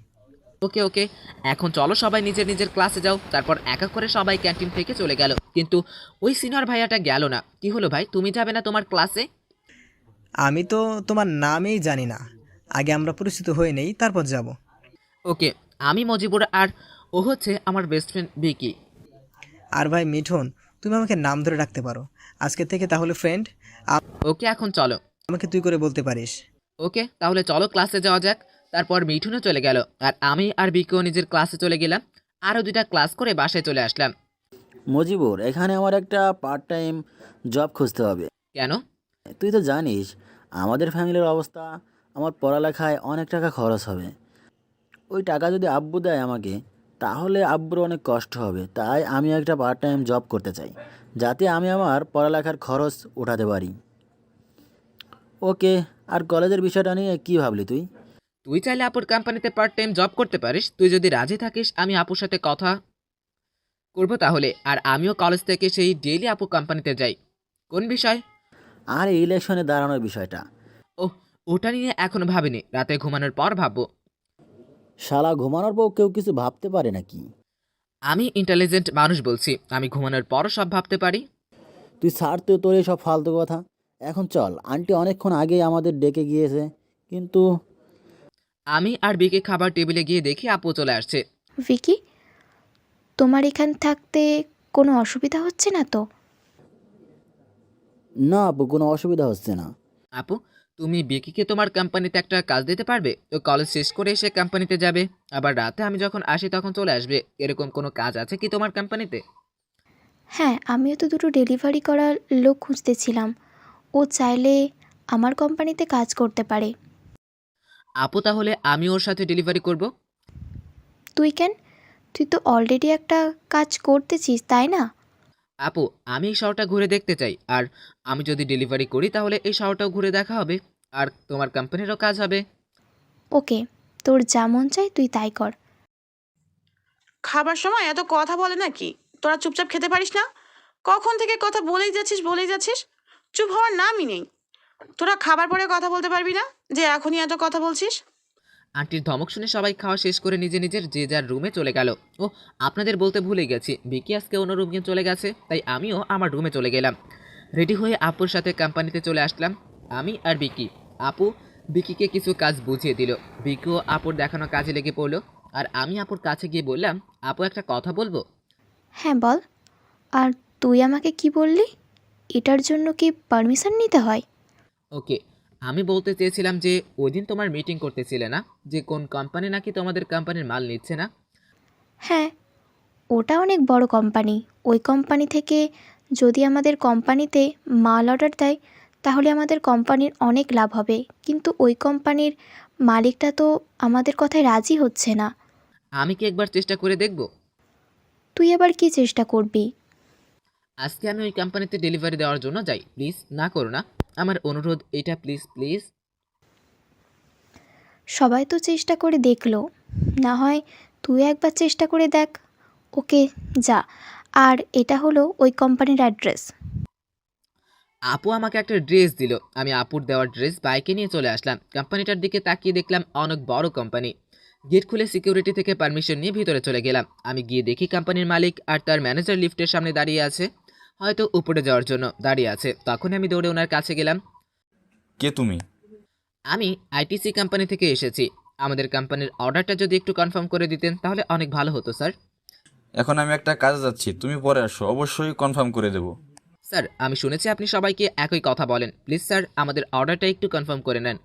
ওকে ওকে, এখন চলো সবাই নিজের নিজের ক্লাসে যাও। তারপর এক এক করে সবাই ক্যান্টিন থেকে চলে গেল, কিন্তু ওই সিনিয়র ভাইয়াটা গেল না। কি হলো ভাই, তুমি যাবে না তোমার ক্লাসে? আমি তো তোমার নামেই জানি না, আগে আমরা পরিচিত হয়ে নেই তারপর যাব। ওকে, আমি মজিবুর আর ও হচ্ছে আমার বেস্ট ফ্রেন্ড বিকি। আর ভাই মিঠুন, তুমি আমাকে নাম ধরে রাখতে পারো আজকে থেকে, তাহলে ফ্রেন্ড। ওকে, এখন চলো। আমাকে তুই করে বলতে পারিস। ওকে, তাহলে চলো ক্লাসে যাওয়া যাক। তারপর মিঠুনও চলে গেল, আর আমি আর বিকিও নিজের ক্লাসে চলে গেলাম। আরও 2টা ক্লাস করে বাসায় চলে আসলাম। মজিবুর, এখানে আমার একটা পার্ট টাইম জব খুঁজতে হবে। কেন? তুই তো জানিস আমাদের ফ্যামিলির অবস্থা, আমার পড়ালেখায় অনেক টাকা খরচ হবে। ওই টাকা যদি আব্বু দেয় আমাকে, তাহলে আব্বুর অনেক কষ্ট হবে। তাই আমি একটা পার্ট টাইম জব করতে চাই, যাতে আমি আমার পড়ালেখার খরচ উঠাতে পারি। ওকে, আর কলেজের বিষয়টা নিয়ে কী ভাবলি তুই? তুই চাইলে আপুর কোম্পানিতে পার্ট টাইম জব করতে পারিস। তুই যদি রাজি থাকিস আমি আপুর সাথে কথা করবো তাহলে। আর আমিও কলেজ থেকে সেই ডেইলি আপু কোম্পানিতে যাই। কোন বিষয়? আর এই ইলেকশনে দাঁড়ানোর বিষয়টা। ওহ, ওটা নিয়ে এখনো ভাবিনি, রাতে ঘুমানোর পর ভাববো। শালা ঘুমানোর পর কেউ কিছু ভাবতে পারে নাকি? আমি ইন্টেলিজেন্ট মানুষ বলছি, আমি ঘুমানোর পরও সব ভাবতে পারি। তুই ছাড় তো তোর এসব ফালতু কথা। এখন চল, আন্টি অনেকক্ষণ আগেই আমাদের ডেকে গিয়েছে, কিন্তু আমি আর বিকে খাবার টেবিলে গিয়ে দেখি আপু চলে আসছে। ভিকি, তোমার এখান থাকতে কোনো অসুবিধা হচ্ছে না তো? না আপু, কোনো অসুবিধা হচ্ছে না। আপু, তুমি বিকিকে তোমার কোম্পানিতে একটা কাজ দিতে পারবে? ও কলেজ শেষ করে এসে কোম্পানিতে যাবে, আবার রাতে আমি যখন আসি তখন চলে আসবে। এরকম কোনো কাজ আছে কি তোমার কোম্পানিতে? হ্যাঁ, আমিও তো দুটো ডেলিভারি করার লোক খুঁজতেছিলাম। ও চাইলে আমার কোম্পানিতে কাজ করতে পারে। আপু, তাহলে আমি ওর সাথে ডেলিভারি করব। তুই কেন? তুই তো অলরেডি একটা কাজ করতেছিস, তাই না? আপু, আমি এই শহরটা ঘুরে দেখতে চাই, আর আমি যদি ডেলিভারি করি তাহলে এই শহরটাও ঘুরে দেখা হবে, আর তোমার কোম্পানিরও কাজ হবে। ওকে, তোর যা মন চায় তুই তাই কর। খাবার সময় এত কথা বলে নাকি? তোরা চুপচাপ খেতে পারিস না? কখন থেকে কথা বলেই যাচ্ছিস, চুপ হওয়ার নামই নেই। তোরা খাবার পরে কথা বলতে পারবি না যে এখনই এত কথা বলছিস? আন্টির ধমক শুনে সবাই খাওয়া শেষ করে নিজে নিজের যে যার রুমে চলে গেল। ও, আপনাদের বলতে ভুলে গেছি, বিকি আজকে অন্য রুমে চলে গেছে, তাই আমিও আমার রুমে চলে গেলাম। রেডি হয়ে আপুর সাথে কোম্পানিতে চলে আসলাম, আমি আর বিকি। আপু বিকিকে কিছু কাজ বুঝিয়ে দিল, বিকিও আপুর দেখানো কাজে লেগে পড়লো। আর আমি আপুর কাছে গিয়ে বললাম, আপু একটা কথা বলবো? হ্যাঁ বল। আর তুই আমাকে কি বললি? এটার জন্য কি পারমিশন নিতে হয়? ওকে, আমি বলতে চেয়েছিলাম যে ওই দিন তোমার মিটিং করতেছিলে না, যে কোন কোম্পানি নাকি তোমাদের কোম্পানির মাল নিচ্ছে না। হ্যাঁ, ওটা অনেক বড় কোম্পানি। ওই কোম্পানি থেকে যদি আমাদের কোম্পানিতে মাল অর্ডার দেয় তাহলে আমাদের কোম্পানির অনেক লাভ হবে, কিন্তু ওই কোম্পানির মালিকটা তো আমাদের কথায় রাজি হচ্ছে না। আমি কি একবার চেষ্টা করে দেখব? তুই আবার কি চেষ্টা করবি? আজকে আমি ওই কোম্পানিতে ডেলিভারি দেওয়ার জন্য যাই, প্লিজ না করো না, আমার অনুরোধ এটা, প্লিজ প্লিজ। সবাই তো চেষ্টা করে দেখলো, না হয় তুই একবার চেষ্টা করে দেখ। ওকে, যা। আর এটা হলো ওই কোম্পানির অ্যাড্রেস। আপু আমাকে একটা ড্রেস দিল, আমি আপুর দেওয়ার ড্রেস বাইকে নিয়ে চলে আসলাম। কোম্পানিটার দিকে তাকিয়ে দেখলাম অনেক বড় কোম্পানি। গেট খুলে সিকিউরিটি থেকে পারমিশন নিয়ে ভিতরে চলে গেলাম। আমি গিয়ে দেখি কোম্পানির মালিক আর তার ম্যানেজার লিফটের সামনে দাঁড়িয়ে আছে, হয়তো উপরে যাওয়ার জন্য দাঁড়িয়ে আছে। তখন আমি দৌড়ে ওনার কাছে গেলাম। কে তুমি? আমি আইটিসি কোম্পানি থেকে এসেছি, আমাদের কোম্পানির অর্ডারটা যদি একটু কনফার্ম করে দিতেন তাহলে অনেক ভালো হতো স্যার। এখন আমি একটা কাজে যাচ্ছি, তুমি পরে আসো, অবশ্যই কনফার্ম করে দেবো। স্যার, আমি শুনেছি আপনি সবাইকে একই কথা বলেন, প্লিজ স্যার আমাদের অর্ডারটা একটু কনফার্ম করে নেন।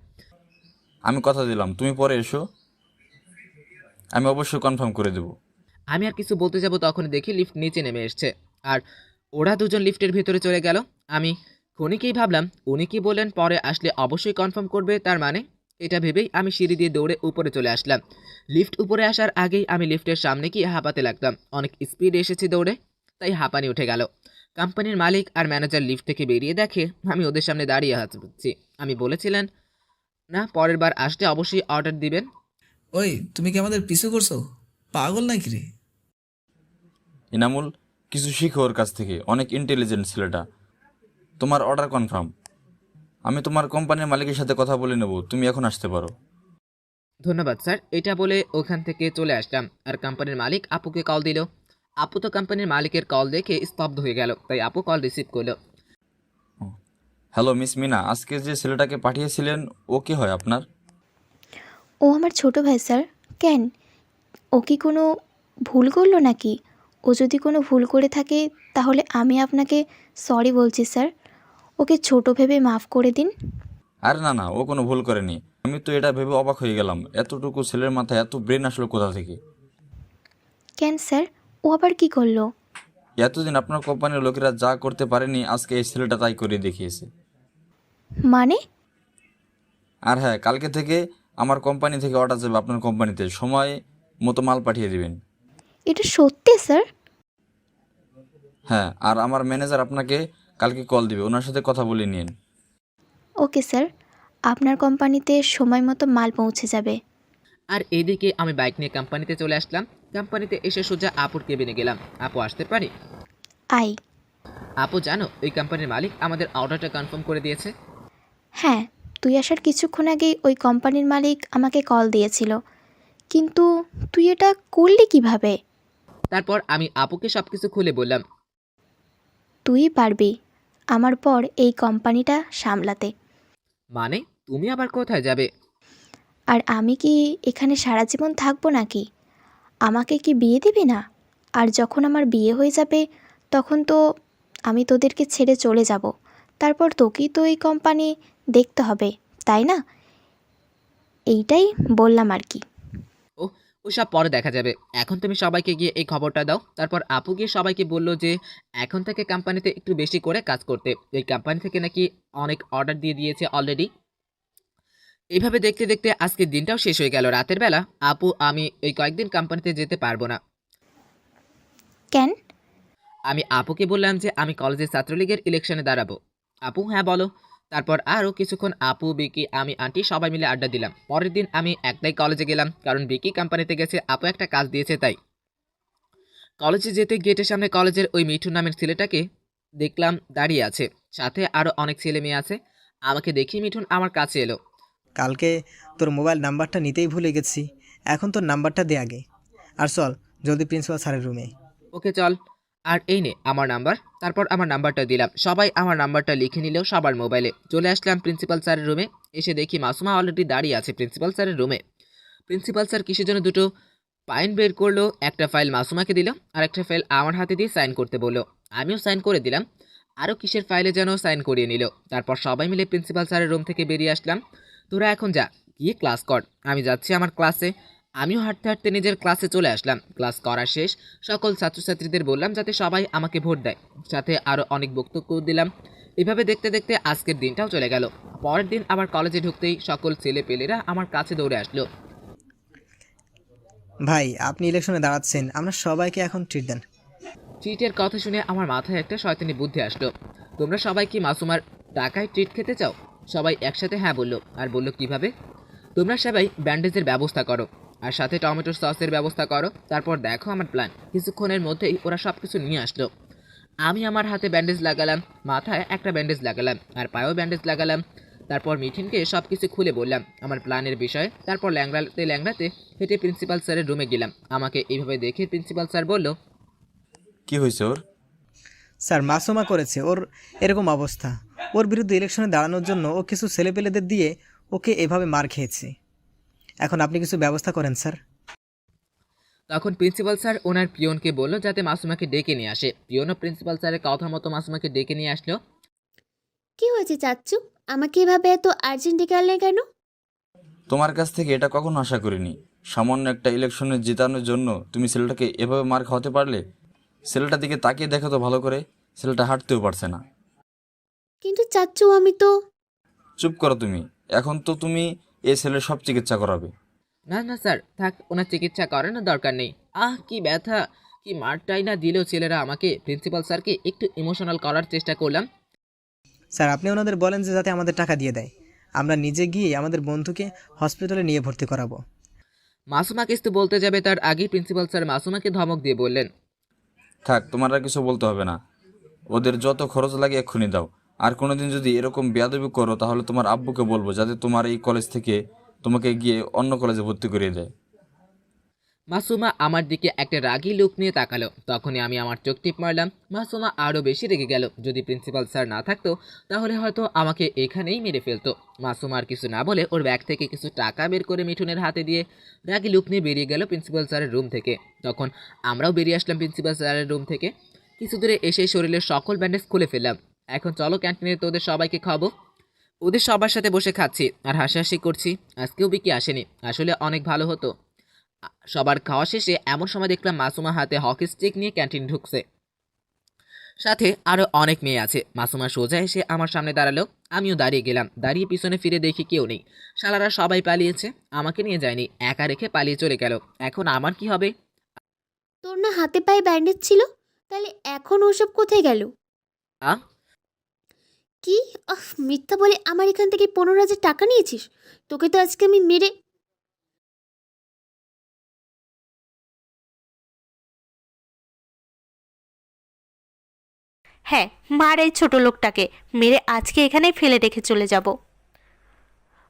আমি কথা দিলাম, তুমি পরে এসো, আমি অবশ্যই কনফার্ম করে দেবো। আমি আর কিছু বলতে যাব তখন দেখি লিফট নিচে নেমে এসছে, আর ওরা দুজন লিফটের ভিতরে চলে গেল। আমি ক্ষণিকেই ভাবলাম উনি কি বললেন পরে আসলে অবশ্যই কনফার্ম করবে, তার মানে এটা ভেবেই আমি সিঁড়ি দিয়ে দৌড়ে উপরে চলে আসলাম। লিফট উপরে আসার আগেই আমি লিফটের সামনে গিয়ে হাঁপাতে লাগলাম, অনেক স্পিডে এসেছি দৌড়ে, তাই হাঁপানি উঠে গেল। কোম্পানির মালিক আর ম্যানেজার লিফট থেকে বেরিয়ে দেখে আমি ওদের সামনে দাঁড়িয়ে হাঁচছি। আমি বলেছিলেন না পরের বার আসলে অবশ্যই অর্ডার দিবেন। ওই, তুমি কি আমাদের পিছু করছো? পাগল নাকি রে? ইনামুল, কিছু শিখো ওর কাছ থেকে, অনেক ইন্টেলিজেন্ট ছেলেটা। তোমার অর্ডার কনফার্ম, আমি তোমার কোম্পানির মালিকের সাথে কথা বলে নেব, তুমি এখন আসতে পারো। ধন্যবাদ স্যার, এটা বলে ওখান থেকে চলে আসলাম। আর কোম্পানির মালিক আপুকে কল দিল। আপু তো কোম্পানির মালিকের কল দেখে স্তব্ধ হয়ে গেল, তাই আপু কল রিসিভ করলো। হ্যালো মিস মিনা, আজকে যে ছেলেটাকে পাঠিয়েছিলেন ও কি হয় আপনার? ও আমার ছোট ভাই স্যার। কেন? ও কি কোনো ভুল করলো নাকি? ও যদি কোনো ভুল করে থাকে তাহলে আমি আপনাকে সরি বলছি স্যার। ওকে ছোট ভেবে মাফ করে দিন। আরে না না, ও কোনো ভুল করেনি। আমি তো এটা ভেবে অবাক হয়ে গেলাম, এতটুকু ছেলের মাথায় এত ব্রেন আসলো কোথা থেকে? কেন স্যার? ও আবার কি করলো? এতদিন আপনার কোম্পানির লোকেরা যা করতে পারেনি, আজকে এই ছেলেটা তাই করে দেখিয়েছে। মানে? আর হ্যাঁ, কালকে থেকে আমার কোম্পানি থেকে অর্ডার যাবে আপনার কোম্পানিতে, সময় মতো মাল পাঠিয়ে দিবেন। এটা সত্যি স্যার? হ্যাঁ, আর আমার ম্যানেজার আপনাকে কালকে কল দিবে, ওনার সাথে কথা বলে নিন। ওকে স্যার, আপনার কোম্পানিতে সময় মতো মাল পৌঁছে যাবে। আর এইদিকে আমি বাইক নিয়ে কোম্পানিতে চলে আসলাম। কোম্পানিতে এসে সোজা আপুর কেবিনে গেলাম। আপু আসতে পারি? আই। আপু জানো ওই কোম্পানির মালিক আমাদের অর্ডারটা কনফার্ম করে দিয়েছে। হ্যাঁ, তুই আসার কিছুক্ষণ আগেই ওই কোম্পানির মালিক আমাকে কল দিয়েছিল, কিন্তু তুই এটা করলি কিভাবে? তারপর আমি আপুকে সব কিছু খুলে বললাম। তুই পারবি আমার পর এই কোম্পানিটা সামলাতে। মানে তুমি আবার কোথায় যাবে? আর আমি কি এখানে সারা জীবন থাকবো নাকি? আমাকে কি বিয়ে দিবি না? আর যখন আমার বিয়ে হয়ে যাবে তখন তো আমি তোদেরকে ছেড়ে চলে যাব। তারপর তোকেই তো এই কোম্পানি দেখতে হবে, তাই না? এইটাই বললাম আর কি। ও ওসব পরে দেখা যাবে, এখন তুমি সবাইকে গিয়ে এই খবরটা দাও। তারপর আপু গিয়ে সবাইকে বলল যে এখন থেকে কোম্পানিতে একটু বেশি করে কাজ করতে, এই কোম্পানি থেকে নাকি অনেক অর্ডার দিয়ে দিয়েছে অলরেডি। এইভাবে দেখতে দেখতে আজকের দিনটাও শেষ হয়ে গেল। রাতের বেলা আপু আমি এই কয়েকদিন কোম্পানিতে যেতে পারবো না। কেন? আমি আপুকে বললাম যে আমি কলেজের ছাত্রলীগের ইলেকশনে দাঁড়াবো। আপু হ্যাঁ বলো। তারপর আরও কিছুক্ষণ আপু, বিকি, আমি, আন্টি সবাই মিলে আড্ডা দিলাম। পরের দিন আমি একলাই কলেজে গেলাম, কারণ বিকি কোম্পানিতে গেছে, আপু একটা কাজ দিয়েছে তাই। কলেজে যেতে গেটের সামনে কলেজের ওই মিঠুন নামের ছেলেটাকে দেখলাম দাঁড়িয়ে আছে, সাথে আরও অনেক ছেলে মেয়ে আছে। আমাকে দেখি মিঠুন আমার কাছে এলো। কালকে তোর মোবাইল নাম্বারটা নিতেই ভুলে গেছি, এখন তোর নাম্বারটা দে আগে। আর চল জলদি প্রিন্সিপাল স্যারের রুমে। ওকে চল। আর এই নে আমার নাম্বার। তারপর আমার নাম্বারটা দিলাম, সবাই আমার নাম্বারটা লিখে নিল সবার মোবাইলে। চলে আসলাম প্রিন্সিপাল স্যারের রুমে। এসে দেখি মাসুমা অলরেডি দাঁড়িয়ে আছে প্রিন্সিপাল স্যারের রুমে। প্রিন্সিপাল স্যার কিসের জন্য দুটো ফাইল বের করলো, একটা ফাইল মাসুমাকে দিল আর একটা ফাইল আমার হাতে দিয়ে সাইন করতে বললো। আমিও সাইন করে দিলাম। আরও কিসের ফাইলে যেন সাইন করিয়ে নিল। তারপর সবাই মিলে প্রিন্সিপাল স্যারের রুম থেকে বেরিয়ে আসলাম। তোরা এখন যা, গিয়ে ক্লাস কর। আমি যাচ্ছি আমার ক্লাসে। আমিও হাঁটতে হাঁটতে নিজের ক্লাসে চলে আসলাম। ক্লাস করা শেষ, সকল ছাত্রছাত্রীদের বললাম যাতে সবাই আমাকে ভোট দেয়, সাথে আরও অনেক বক্তব্য দিলাম। এভাবে দেখতে দেখতে আজকের দিনটাও চলে গেল। পরের দিন আবার কলেজে ঢুকতেই সকল ছেলেপেলেরা আমার কাছে দৌড়ে আসলো। ভাই আপনি ইলেকশনে দাঁড়াচ্ছেন, আমরা সবাইকে এখন ট্রিট দেন। ট্রিটের কথা শুনে আমার মাথায় একটা শয়তানি বুদ্ধি আসলো। তোমরা সবাই কি মাসুমার টাকায় ট্রিট খেতে চাও? সবাই একসাথে হ্যাঁ বললো। আর বললো কিভাবে? তোমরা সবাই ব্যান্ডেজের ব্যবস্থা করো আর সাথে টমেটো সসের ব্যবস্থা করো। তারপর দেখো আমার প্ল্যান। কিছুক্ষণের মধ্যেই ওরা সব কিছু নিয়ে আসলো। আমি আমার হাতে ব্যান্ডেজ লাগালাম, মাথায় একটা ব্যান্ডেজ লাগালাম আর পায়েও ব্যান্ডেজ লাগালাম। তারপর মিঠিনকে সব কিছু খুলে বললাম আমার প্ল্যানের বিষয়ে। তারপর ল্যাংড়াতে ল্যাংড়াতে হেঁটে প্রিন্সিপাল স্যারের রুমে গেলাম। আমাকে এইভাবে দেখে প্রিন্সিপাল স্যার বলল, কি হয়েছে ওর? স্যার মাসুমা করেছে, ওর এরকম অবস্থা। ওর বিরুদ্ধে ইলেকশনে দাঁড়ানোর জন্য ও কিছু ছেলেপেলেদের দিয়ে ওকে এভাবে মার খেয়েছে। এখন আপনি কিছু ব্যবস্থা করেন স্যার। তখন প্রিন্সিপাল স্যার ওনার পিয়নকে বলল যাতে মাসুমাকে ডেকে নিয়ে আসে। পিয়নও প্রিন্সিপাল স্যারের কথা মতো মাসুমাকে ডেকে নিয়ে আসলো। কি হয়েছে চাচ্চু? আমাকে এভাবে এত আর্জেন্ট ডেকে আনলে কেন? তোমার কাছ থেকে এটা কখনো আশা করিনি। সামান্য একটা ইলেকশনে জেতানোর জন্য তুমি ছেলেটাকে এভাবে মার খাওয়াতে পারলে? ছেলেটার দিকে তাকিয়ে দেখো তো ভালো করে, ছেলেটা হাঁটতেও পারছে না। কিন্তু চাচ্চু আমি তো... চুপ করো তুমি। এখন তো তুমি এই ছেলের সব চিকিৎসা করাবে। না না স্যার থাক, ওনার চিকিৎসা করানোর দরকার নেই। কি ব্যথা, কি মারটাই না দিল ছেলেরা আমাকে। প্রিন্সিপাল স্যারকে একটু ইমোশনাল করার চেষ্টা করলাম। স্যার আপনি ওনাদের বলেন যে যাতে আমাদের টাকা দিয়ে দেয়, আমরা নিজে গিয়ে আমাদের বন্ধুকে হসপিটালে নিয়ে ভর্তি করাবো। মাসুমা কিছু বলতে যাবে তার আগেই প্রিন্সিপাল স্যার মাসুমাকে ধমক দিয়ে বললেন, থাক, তোমার আর কিছু বলতে হবে না। ওদের যত খরচ লাগে এক্ষুনি দাও। আর কোনোদিন যদি এরকম বেয়াদবি করো তাহলে তোমার আব্বুকে বলবো যাতে তোমার এই কলেজ থেকে তোমাকে গিয়ে অন্য কলেজে ভর্তি করিয়ে দেয়। মাসুমা আমার দিকে একটা রাগী লুক নিয়ে তাকালো। তখনই আমি আমার চোখ টিপ মারলাম। মাসুমা আরও বেশি রেগে গেল। যদি প্রিন্সিপাল স্যার না থাকতো তাহলে হয়তো আমাকে এখানেই মেরে ফেলতো। মাসুমা আর কিছু না বলে ওর ব্যাগ থেকে কিছু টাকা বের করে মিঠুনের হাতে দিয়ে রাগী লুক নিয়ে বেরিয়ে গেল প্রিন্সিপাল স্যারের রুম থেকে। তখন আমরাও বেরিয়ে আসলাম প্রিন্সিপাল স্যারের রুম থেকে। কিছু দূরে এসে শরীরের সকল ব্যান্ডেজ খুলে ফেললাম। এখন চলো ক্যান্টিনে তোদের সবাইকে খাবো। ওদের সবার সাথে বসে খাচ্ছি আর হাসাহাসি করছি। আজকেও বিকি আসেনি, আসলে অনেক ভালো হতো। সবার খাওয়া শেষে এমন সময় দেখলাম মাসুমা হাতে হকি স্টিক নিয়ে ক্যান্টিন ঢুকছে, সাথে আরও অনেক মেয়ে আছে। মাসুমা সোজা এসে আমার সামনে দাঁড়ালো। আমিও দাঁড়িয়ে গেলাম। দাঁড়িয়ে পিছনে ফিরে দেখি কেউ নেই। শালারা সবাই পালিয়েছে, আমাকে নিয়ে যায়নি, একা রেখে পালিয়ে চলে গেল। এখন আমার কি হবে? তোর না হাতে পায়ে ব্যান্ডেজ ছিল, তাহলে এখন ওসব কোথায় গেল? আ কি? মিথ্যা বলে আমার এখান থেকে 15,000 টাকা নিয়েছিস? তোকে তো আজকে আমি মেরে... হ্যাঁ, মার এই ছোট লোকটাকে মেরে আজকে এখানেই ফেলে রেখে চলে যাব।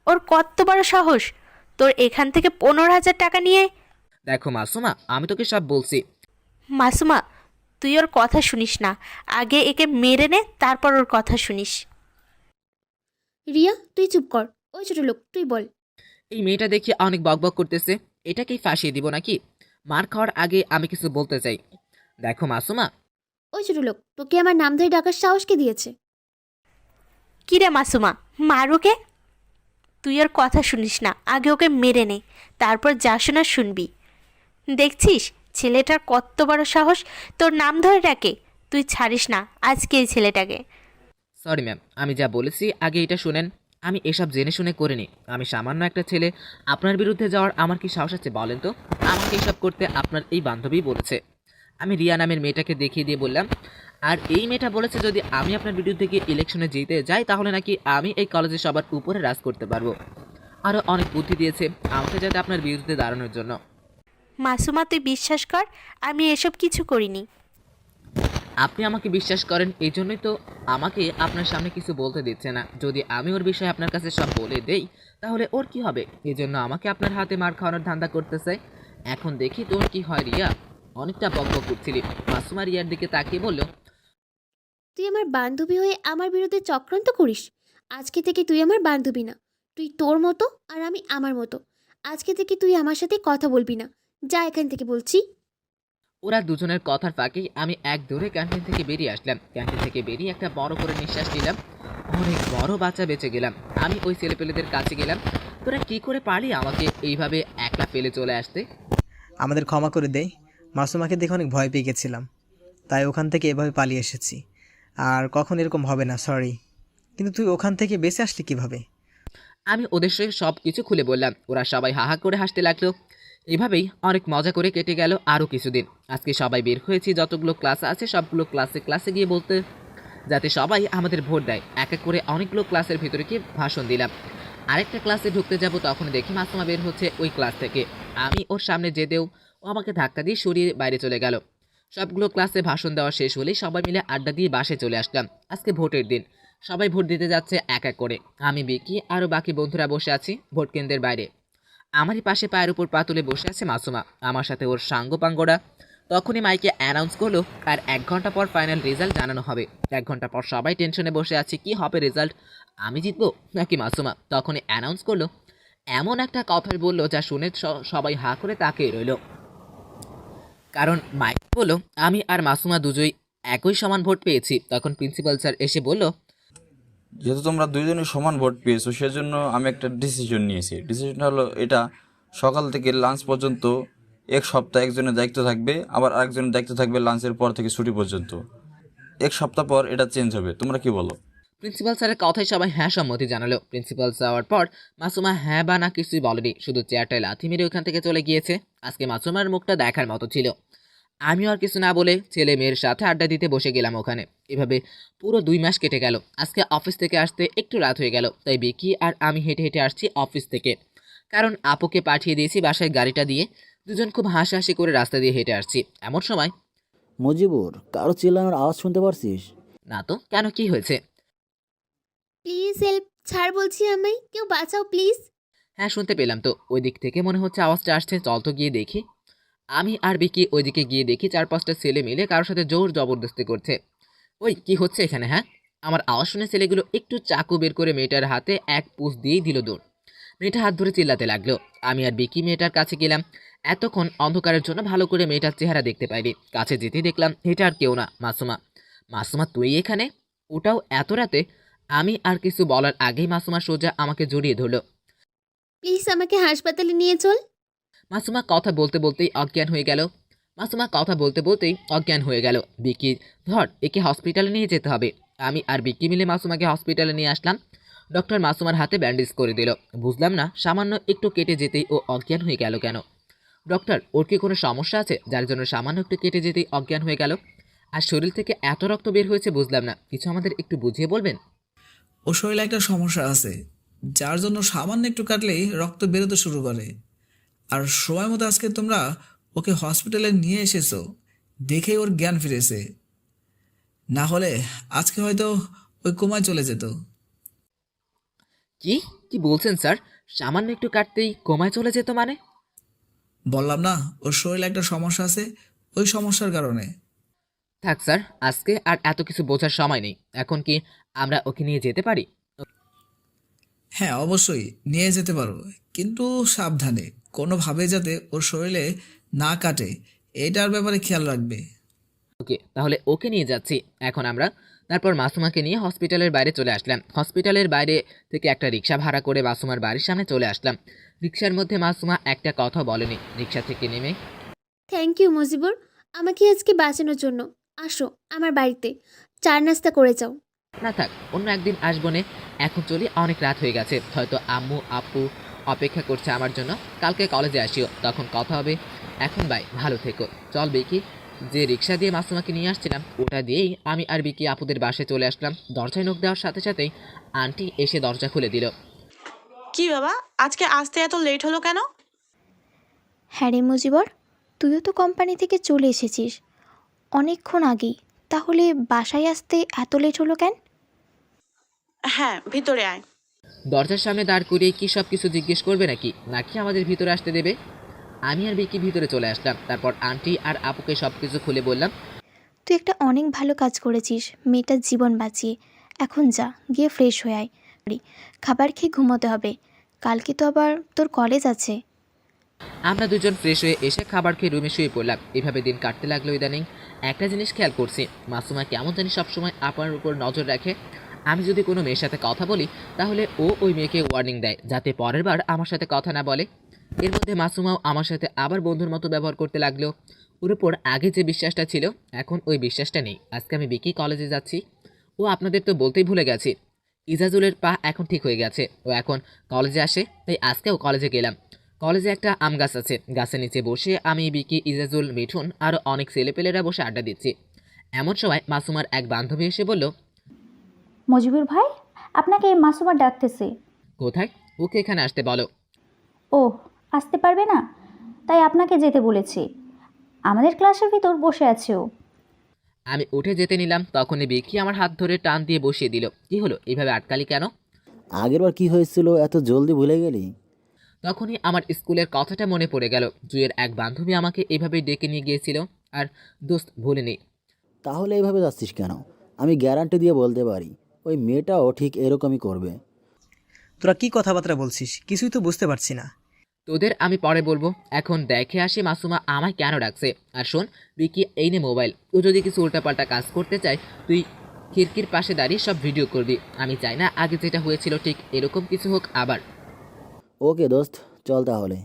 ওর কত বড় সাহস তোর এখান থেকে 15,000 টাকা নিয়ে। দেখো মাসুমা, আমি তোকে সব বলছি। মাসুমা, তুই ওর কথা শুনিস না, আগে একে মেরে নে, তারপর ওর কথা শুনিস। রিয়া তুই চুপ কর। ওই ছোট লোক তুই বল। এই মেয়েটা দেখি অনেক বকবক করতেছে, এটাকেই ফাঁসিয়ে দিব নাকি? মার খাওয়ার আগে আমি কিছু বলতে চাই। দেখো মাসুমা, ওই ছোট লোক তোকে আমার নাম ধরে ডাকার সাহস কে দিয়েছে? কিরে মাসুমা, মার ওকে। তুই ওর কথা শুনিস না, আগে ওকে মেরে নে, তারপর যা শোনার শুনবি। দেখছিস ছেলেটার কত বড় সাহস, তোর নাম ধরে ডাকে। তুই ছাড়িস না আজকে এই ছেলেটাকে। সরি ম্যাম, আমি যা বলেছি আগে এটা শুনেন। আমি এসব জেনে শুনে করিনি। আমি সামান্য একটা ছেলে, আপনার বিরুদ্ধে যাওয়ার আমার কি সাহস আছে বলেন তো? আমাকে এসব করতে আপনার এই বান্ধবী বলেছে। আমি রিয়া নামের মেয়েটাকে দেখিয়ে দিয়ে বললাম, আর এই মেয়েটা বলেছে যদি আমি আপনার বিরুদ্ধে গিয়ে ইলেকশনে জিতে যাই তাহলে নাকি আমি এই কলেজে সবার উপরে রাজ করতে পারবো। আরও অনেক বুদ্ধি দিয়েছে আমাকে যাতে আপনার বিরুদ্ধে দাঁড়ানোর জন্য। মাসুমা তুই বিশ্বাস কর, আমি এসব কিছু করিনি। আপনি আমাকে বিশ্বাস করেন, এই জন্যই তো আমাকে আপনার সামনে কিছু বলতে দিচ্ছে না। যদি আমি ওর বিষয়ে আপনার কাছে সব বলে দেই তাহলে ওর কি হবে? এই জন্য আমাকে আপনার হাতে মার খাওয়ানোর ধান্দা করতেছে। এখন দেখি তোর কি হয় রিয়া। অনেকটা বকবক করছিলি। মাসুমা রিয়ার দিকে তাকিয়ে বলল, তুই আমার বান্ধবী হয়ে আমার বিরুদ্ধে চক্রান্ত করিস? আজকে থেকে তুই আমার বান্ধবী না। তুই তোর মতো আর আমি আমার মতো। আজকে থেকে তুই আমার সাথে কথা বলবি না। যা এখান থেকে বলছি। ওরা দুজনের কথার ফাঁকেই আমি এক দৌড়ে ক্যান্টিন থেকে বেরিয়ে আসলাম। ক্যান্টিন থেকে বেরিয়ে একটা বড় করে নিঃশ্বাস নিলাম। অনেক বড় বাচ্চা বেঁচে গেলাম। আমি ওই ছেলেপেলেদের কাছে গেলাম, তোরা কি করে পারলি আমাকে এইভাবে একলা ফেলে চলে আসতে? আমাদের ক্ষমা করে দেয়। মাসুমাকে দেখে অনেক ভয় পেয়ে গেছিলাম, তাই ওখান থেকে এভাবে পালিয়ে এসেছি। আর কখন এরকম হবে না, সরি। কিন্তু তুই ওখান থেকে বেঁচে আসলি কিভাবে? আমি ওদের সঙ্গে সব কিছু খুলে বললাম। ওরা সবাই হাহা করে হাসতে লাগলো। এভাবেই অনেক মজা করে কেটে গেল আরও কিছুদিন। আজকে সবাই বের হয়েছি, যতগুলো ক্লাস আছে সবগুলো ক্লাসে গিয়ে বলতে, যাতে সবাই আমাদের ভোট দেয়। এক এক করে অনেকগুলো ক্লাসের ভিতরে গিয়ে ভাষণ দিলাম। আরেকটা ক্লাসে ঢুকতে যাব তখন দেখি মাসুমা বের হচ্ছে ওই ক্লাস থেকে। আমি ওর সামনে যেতেও ও আমাকে ধাক্কা দিয়ে সরিয়ে বাইরে চলে গেল। সবগুলো ক্লাসে ভাষণ দেওয়া শেষ হলেই সবাই মিলে আড্ডা দিয়ে বাসে চলে আসলাম। আজকে ভোটের দিন, সবাই ভোট দিতে যাচ্ছে এক এক করে। আমি বিকি আরও বাকি বন্ধুরা বসে আছি ভোট কেন্দ্রের বাইরে। আমারই পাশে পায়ের উপর পা তুলে বসে আছে মাসুমা, আমার সাথে ওর সাঙ্গপাঙ্গরা। তখনই মাইকে অ্যানাউন্স করলো আর 1 ঘন্টা পর ফাইনাল রেজাল্ট জানানো হবে। 1 ঘন্টা পর সবাই টেনশনে বসে আছি, কি হবে রেজাল্ট, আমি জিতবো নাকি মাসুমা? তখনই অ্যানাউন্স করলো, এমন একটা কথা বললো যা শুনে সবাই হা করে তাকিয়ে রইল। কারণ মাইক বললো আমি আর মাসুমা দুজোই একই সমান ভোট পেয়েছি। তখন প্রিন্সিপাল স্যার এসে বলল, যেহেতু তোমরা দুইজনই সমান ভোট পেয়েছো সেজন্য আমি একটা ডিসিশন নিয়েছি। ডিসিশনটা হলো এটা, সকাল থেকে লাঞ্চ পর্যন্ত 1 সপ্তাহ একজনের দায়িত্ব থাকবে, আবার আরেকজনের দায়িত্ব থাকবে লাঞ্চের পর থেকে ছুটি পর্যন্ত। 1 সপ্তাহ পর এটা চেঞ্জ হবে। তোমরা কি বলো? প্রিন্সিপাল স্যারের কথায় সবাই হ্যাঁ সম্মতি জানালো। প্রিন্সিপাল যাওয়ার পর মাসুমা হ্যাঁ বা না কিছুই বলেনি, শুধু চেয়ারটায় লাথি মেরে ওখান থেকে চলে গিয়েছে। আজকে মাসুমার মুখটা দেখার মতো ছিল। আমিও আর কিছু না বলে ছেলে মেয়ের সাথে আড্ডা দিতে বসে গেলাম ওখানে। এভাবে পুরো 2 মাস কেটে গেল। আজকে অফিস থেকে আসতে একটু রাত হয়ে গেল, তাই বিকি আর আমি হেঁটে হেঁটে আসছি অফিস থেকে। কারণ আপুকে পাঠিয়ে দিয়েছি বাসায় গাড়িটা দিয়ে। দুজন খুব হাসাহাসি করে রাস্তা দিয়ে হেঁটে আসছি। এমন সময়, মজিবুর, কারো চিল্লানোর আওয়াজ শুনতে পারছিস? না তো, কেন কি হয়েছে? প্লিজ হেল্প, ছাড় বলছি, আমায় কেউ বাঁচাও প্লিজ। হ্যাঁ শুনতে পেলাম তো, ওই দিক থেকে মনে হচ্ছে আওয়াজটা আসছে। চল তো গিয়ে দেখি। আমি আর বিকি ওইদিকে গিয়ে দেখি 4-5টা ছেলে মিলে কারোর সাথে জোর জবরদস্তি করছে। ওই কি হচ্ছে এখানে হ্যাঁ? আমার আওয়াজ শুনে ছেলেগুলো একটু চাকু বের করে মেয়েটার হাতে এক পুশ দিয়েই দিল দৌড়। মেয়েটা হাত ধরে চিল্লাতে লাগলো। আমি আর বিকি মেয়েটার কাছে গেলাম। এতক্ষণ অন্ধকারের জন্য ভালো করে মেয়েটার চেহারা দেখতে পাইনি। কাছে যেতেই দেখলাম এটা আর কেউ না, মাসুমা। মাসুমা তুই এখানে? ওটাও এত রাতে? আমি আর কিছু বলার আগেই মাসুমা সোজা আমাকে জড়িয়ে ধরলো। প্লিজ আমাকে হাসপাতালে নিয়ে চল। মাসুমা কথা বলতে বলতেই অজ্ঞান হয়ে গেল। বিকি, ধর একে হসপিটালে নিয়ে যেতে হবে। আমি আর বিকি মিলে মাসুমাকে হসপিটালে নিয়ে আসলাম। ডক্টর মাসুমার হাতে ব্যান্ডেজ করে দিল। বুঝলাম না সামান্য একটু কেটে যেতেই ও অজ্ঞান হয়ে গেল কেন? ডক্টর, ওর কি কোনো সমস্যা আছে যার জন্য সামান্য একটু কেটে যেতেই অজ্ঞান হয়ে গেল? আর শরীর থেকে এত রক্ত বের হয়েছে বুঝলাম না, কিছু আমাদের একটু বুঝিয়ে বলবেন? ও শরীরে একটা সমস্যা আছে, যার জন্য সামান্য একটু কাটলেই রক্ত বেরোতে শুরু করে। আর সময় মতো আজকে তোমরা ওকে হসপিটালে নিয়ে এসেছো, দেখেই ওর জ্ঞান ফিরেছে। না হলে আজকে হয়তো ওই কোমায় চলে যেত। কি কি বলছেন স্যার? সামান্য একটু কাটতেই কোমায় চলে যেত মানে? বললাম না, ওর শরীরে একটা সমস্যা আছে, ওই সমস্যার কারণে। থাক স্যার, আজকে আর এত কিছু বোঝার সময় নেই। এখন কি আমরা ওকে নিয়ে যেতে পারি? হ্যাঁ, অবশ্যই নিয়ে যেতে পারো, কিন্তু সাবধানে, কোনোভাবে যাতে ওর শরীরে না কাটে এটার ব্যাপারে খেয়াল রাখবে। ওকে, তাহলে ওকে নিয়ে যাচ্ছি এখন আমরা। তারপর মাসুমাকে নিয়ে হসপিটালের বাইরে চলে আসলাম। হসপিটালের বাইরে থেকে একটা রিক্সা ভাড়া করে মাসুমার বাড়ির সামনে চলে আসলাম। রিক্সার মধ্যে মাসুমা একটা কথা বলেনি। রিক্সা থেকে নেমে, থ্যাংক ইউ মজিবুর, আমাকে আজকে বাঁচানোর জন্য। আসো আমার বাড়িতে, চা নাস্তা করে যাও। না থাক, অন্য একদিন আসবো নে, এখন চলি, অনেক রাত হয়ে গেছে। হয়তো আম্মু আপু অপেক্ষা করছে আমার জন্য। কালকে কলেজে আসিও, তখন কথা হবে। এখন বাই, ভালো থেকো। চল বিকি, যে রিক্সা দিয়ে মাসুমাকে নিয়ে আসছিলাম ওটা দিয়েই আমি আর বিকি আপুদের বাসায় চলে আসলাম। দরজায় নক দেওয়ার সাথে সাথেই আন্টি এসে দরজা খুলে দিল। কি বাবা, আজকে আসতে এত লেট হলো কেন? হ্যাঁ রে মুজিবর, তুইও তো কোম্পানি থেকে চলে এসেছিস অনেকক্ষণ আগেই, তাহলে বাসায় আসতে এত লেট হলো কেন? হ্যাঁ, ভিতরে আয়। দরজার সামনে দাঁড় করিয়ে কি সব কিছু জিজ্ঞেস করবে নাকি নাকি আমাদের ভিতরে আসতে দেবে? আমি আর বিকি ভিতরে চলে আসলাম। তারপর আন্টি আর আপুকে সব কিছু খুলে বললাম। তুই একটা অনেক ভালো কাজ করেছিস মেয়েটার জীবন বাঁচিয়ে। এখন যা, গিয়ে ফ্রেশ হয়ে আয়, খাবার খেয়ে ঘুমোতে হবে, কালকে তো আবার তোর কলেজ আছে। আমরা দুজন ফ্রেশ হয়ে এসে খাবার খেয়ে রুমে শুয়ে পড়লাম। এভাবে দিন কাটতে লাগলো। ইদানিং একটা জিনিস খেয়াল করছি, মাসুমা কেমন জানি সবসময় আপার উপর নজর রাখে। আমি যদি কোনো মেয়ের সাথে কথা বলি তাহলে ও ওই মেয়েকে ওয়ার্নিং দেয় যাতে পরের বার আমার সাথে কথা না বলে। এর মধ্যে মাসুমাও আমার সাথে আবার বন্ধুর মতো ব্যবহার করতে লাগলো। ওর উপর আগে যে বিশ্বাসটা ছিল এখন ওই বিশ্বাসটা নেই। আজকে আমি বিকি কলেজে যাচ্ছি। ও আপনাদের তো বলতেই ভুলে গেছি, ইজাজুলের পা এখন ঠিক হয়ে গেছে। ও এখন কলেজে আসে, তাই আজকেও কলেজে গেলাম। কলেজে একটা আম গাছ আছে, গাছের নিচে বসে আমি বিকি ইজাজুল মিঠুন আরও অনেক ছেলেপেলেরা বসে আড্ডা দিচ্ছি। এমন সময় মাসুমার এক বান্ধবী এসে বলল, মজিবুর ভাই, আপনাকে এই মাসুমা ডাকতেছে। কোথায়? ওকে এখানে আসতে বলো। ও, আসতে পারবে না, তাই আপনাকে যেতে বলেছি। আমাদের ক্লাসের ভিতর বসে আছে ও। আমি উঠে যেতে নিলাম, তখনই বিকি আমার হাত ধরে টান দিয়ে বসিয়ে দিল। কি হলো, এইভাবে আটকালি কেন? আগেরবার কি হয়েছিল এত জলদি ভুলে গেলি? তখনই আমার স্কুলের কথাটা মনে পড়ে গেল। জুয়ের এক বান্ধবী আমাকে এভাবেই ডেকে নিয়ে গিয়েছিল। আর দোস্ত, ভুলিনি। তাহলে এইভাবে যাচ্ছিস কেন? আমি গ্যারান্টি দিয়ে বলতে পারি ওই মেয়েটাও ঠিক এরকমই করবে। তোরা কি কথাবার্তা বলছিস? কিছুই তো বুঝতে পারছি না। তোদের আমি পরে বলবো, এখন দেখে আসি মাসুমা আমায় কেন ডাকছে। আর শোন বিকি, এই নে মোবাইল। ও যদি কিছু উল্টাপাল্টা কাজ করতে চায় তুই খিড়কির পাশে দাঁড়িয়ে সব ভিডিও করবি। আমি চাই না আগে যেটা হয়েছিল ঠিক এরকম কিছু হোক আবার। ওকে দোস্ত, চল তাহলে।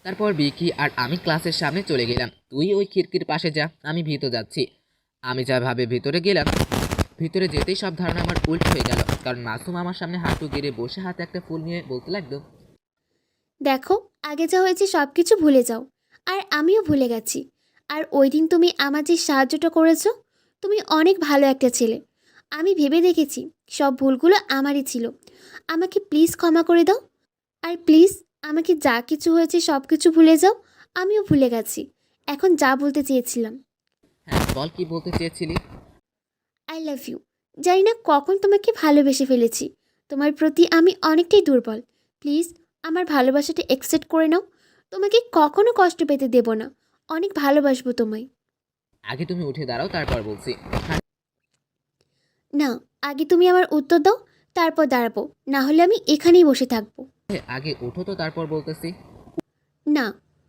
তারপর বিকি আর আমি ক্লাসের সামনে চলে গেলাম। তুই ওই খিড়কির পাশে যা, আমি ভিতরে যাচ্ছি। আমি যা ভাবে ভিতরে গেলাম, ভিতরে যেতেই সব ধারণা আমার উল্টো হয়ে গেল। কারণ মাসুম আমার সামনে হাঁটু গেড়ে বসে হাতে একটা ফুল নিয়ে বলতে লাগলো, দেখো, আগে যা হয়েছে সব কিছু ভুলে যাও। আর আমিও ভুলে গেছি। আর ওই দিন তুমি আমার যে সাহায্যটা করেছো, তুমি অনেক ভালো একটা ছেলে। আমি ভেবে দেখেছি সব ভুলগুলো আমারই ছিল। আমাকে প্লিজ ক্ষমা করে দাও। আর প্লিজ আমাকে যা কিছু হয়েছে সব কিছু ভুলে যাও। আমিও ভুলে গেছি। এখন যা বলতে চেয়েছিলাম, হ্যাঁ বল, কি বলতে চেয়েছিলি? I love you. জানি না কখন তোমাকে ভালোবেসে ফেলেছি। তোমার প্রতি আমি অনেকটাই দুর্বল। প্লিজ আমার ভালোবাসাটা অ্যাকসেপ্ট করে নাও। তোমাকে কখনো কষ্ট পেতে দেব না। অনেক ভালোবাসবো তোমায়। আগে তুমি উঠে দাঁড়াও, তারপর বলছি। হ্যাঁ, না, আগে তুমি আমার উত্তর দাও, তারপর দাঁড়াবো। না হলে আমি এখানেই বসে থাকবো। আগে উঠো তো, তারপর বলতেছি। না,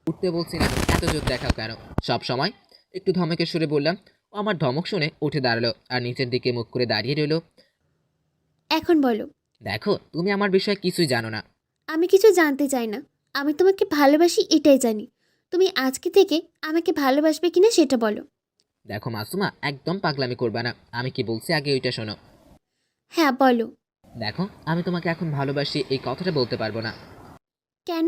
উঠতে বলছি না, এত জোর দেখাও কেন? সব সময় একটু ধমকের সুরে বললাম। ও আমার ধমক শুনে উঠে দাঁড়ালো আর নিচের দিকে মুখ করে দাঁড়িয়ে রইলো। এখন বলো। দেখো, তুমি আমার বিষয়ে কিছুই জানো না। আমি কিছু জানতে চাই না। আমি তোমাকে ভালোবাসি এটাই জানি। তুমি আজকে থেকে আমাকে ভালোবাসবে কিনা সেটা বলো। দেখো মাসুমা, একদম পাগলামি করবে না। আমি কি বলছি আগে ওইটা শোনো। হ্যাঁ বলো। দেখো, আমি তোমাকে এখন ভালোবাসি এই কথাটা বলতে পারবো না। কেন?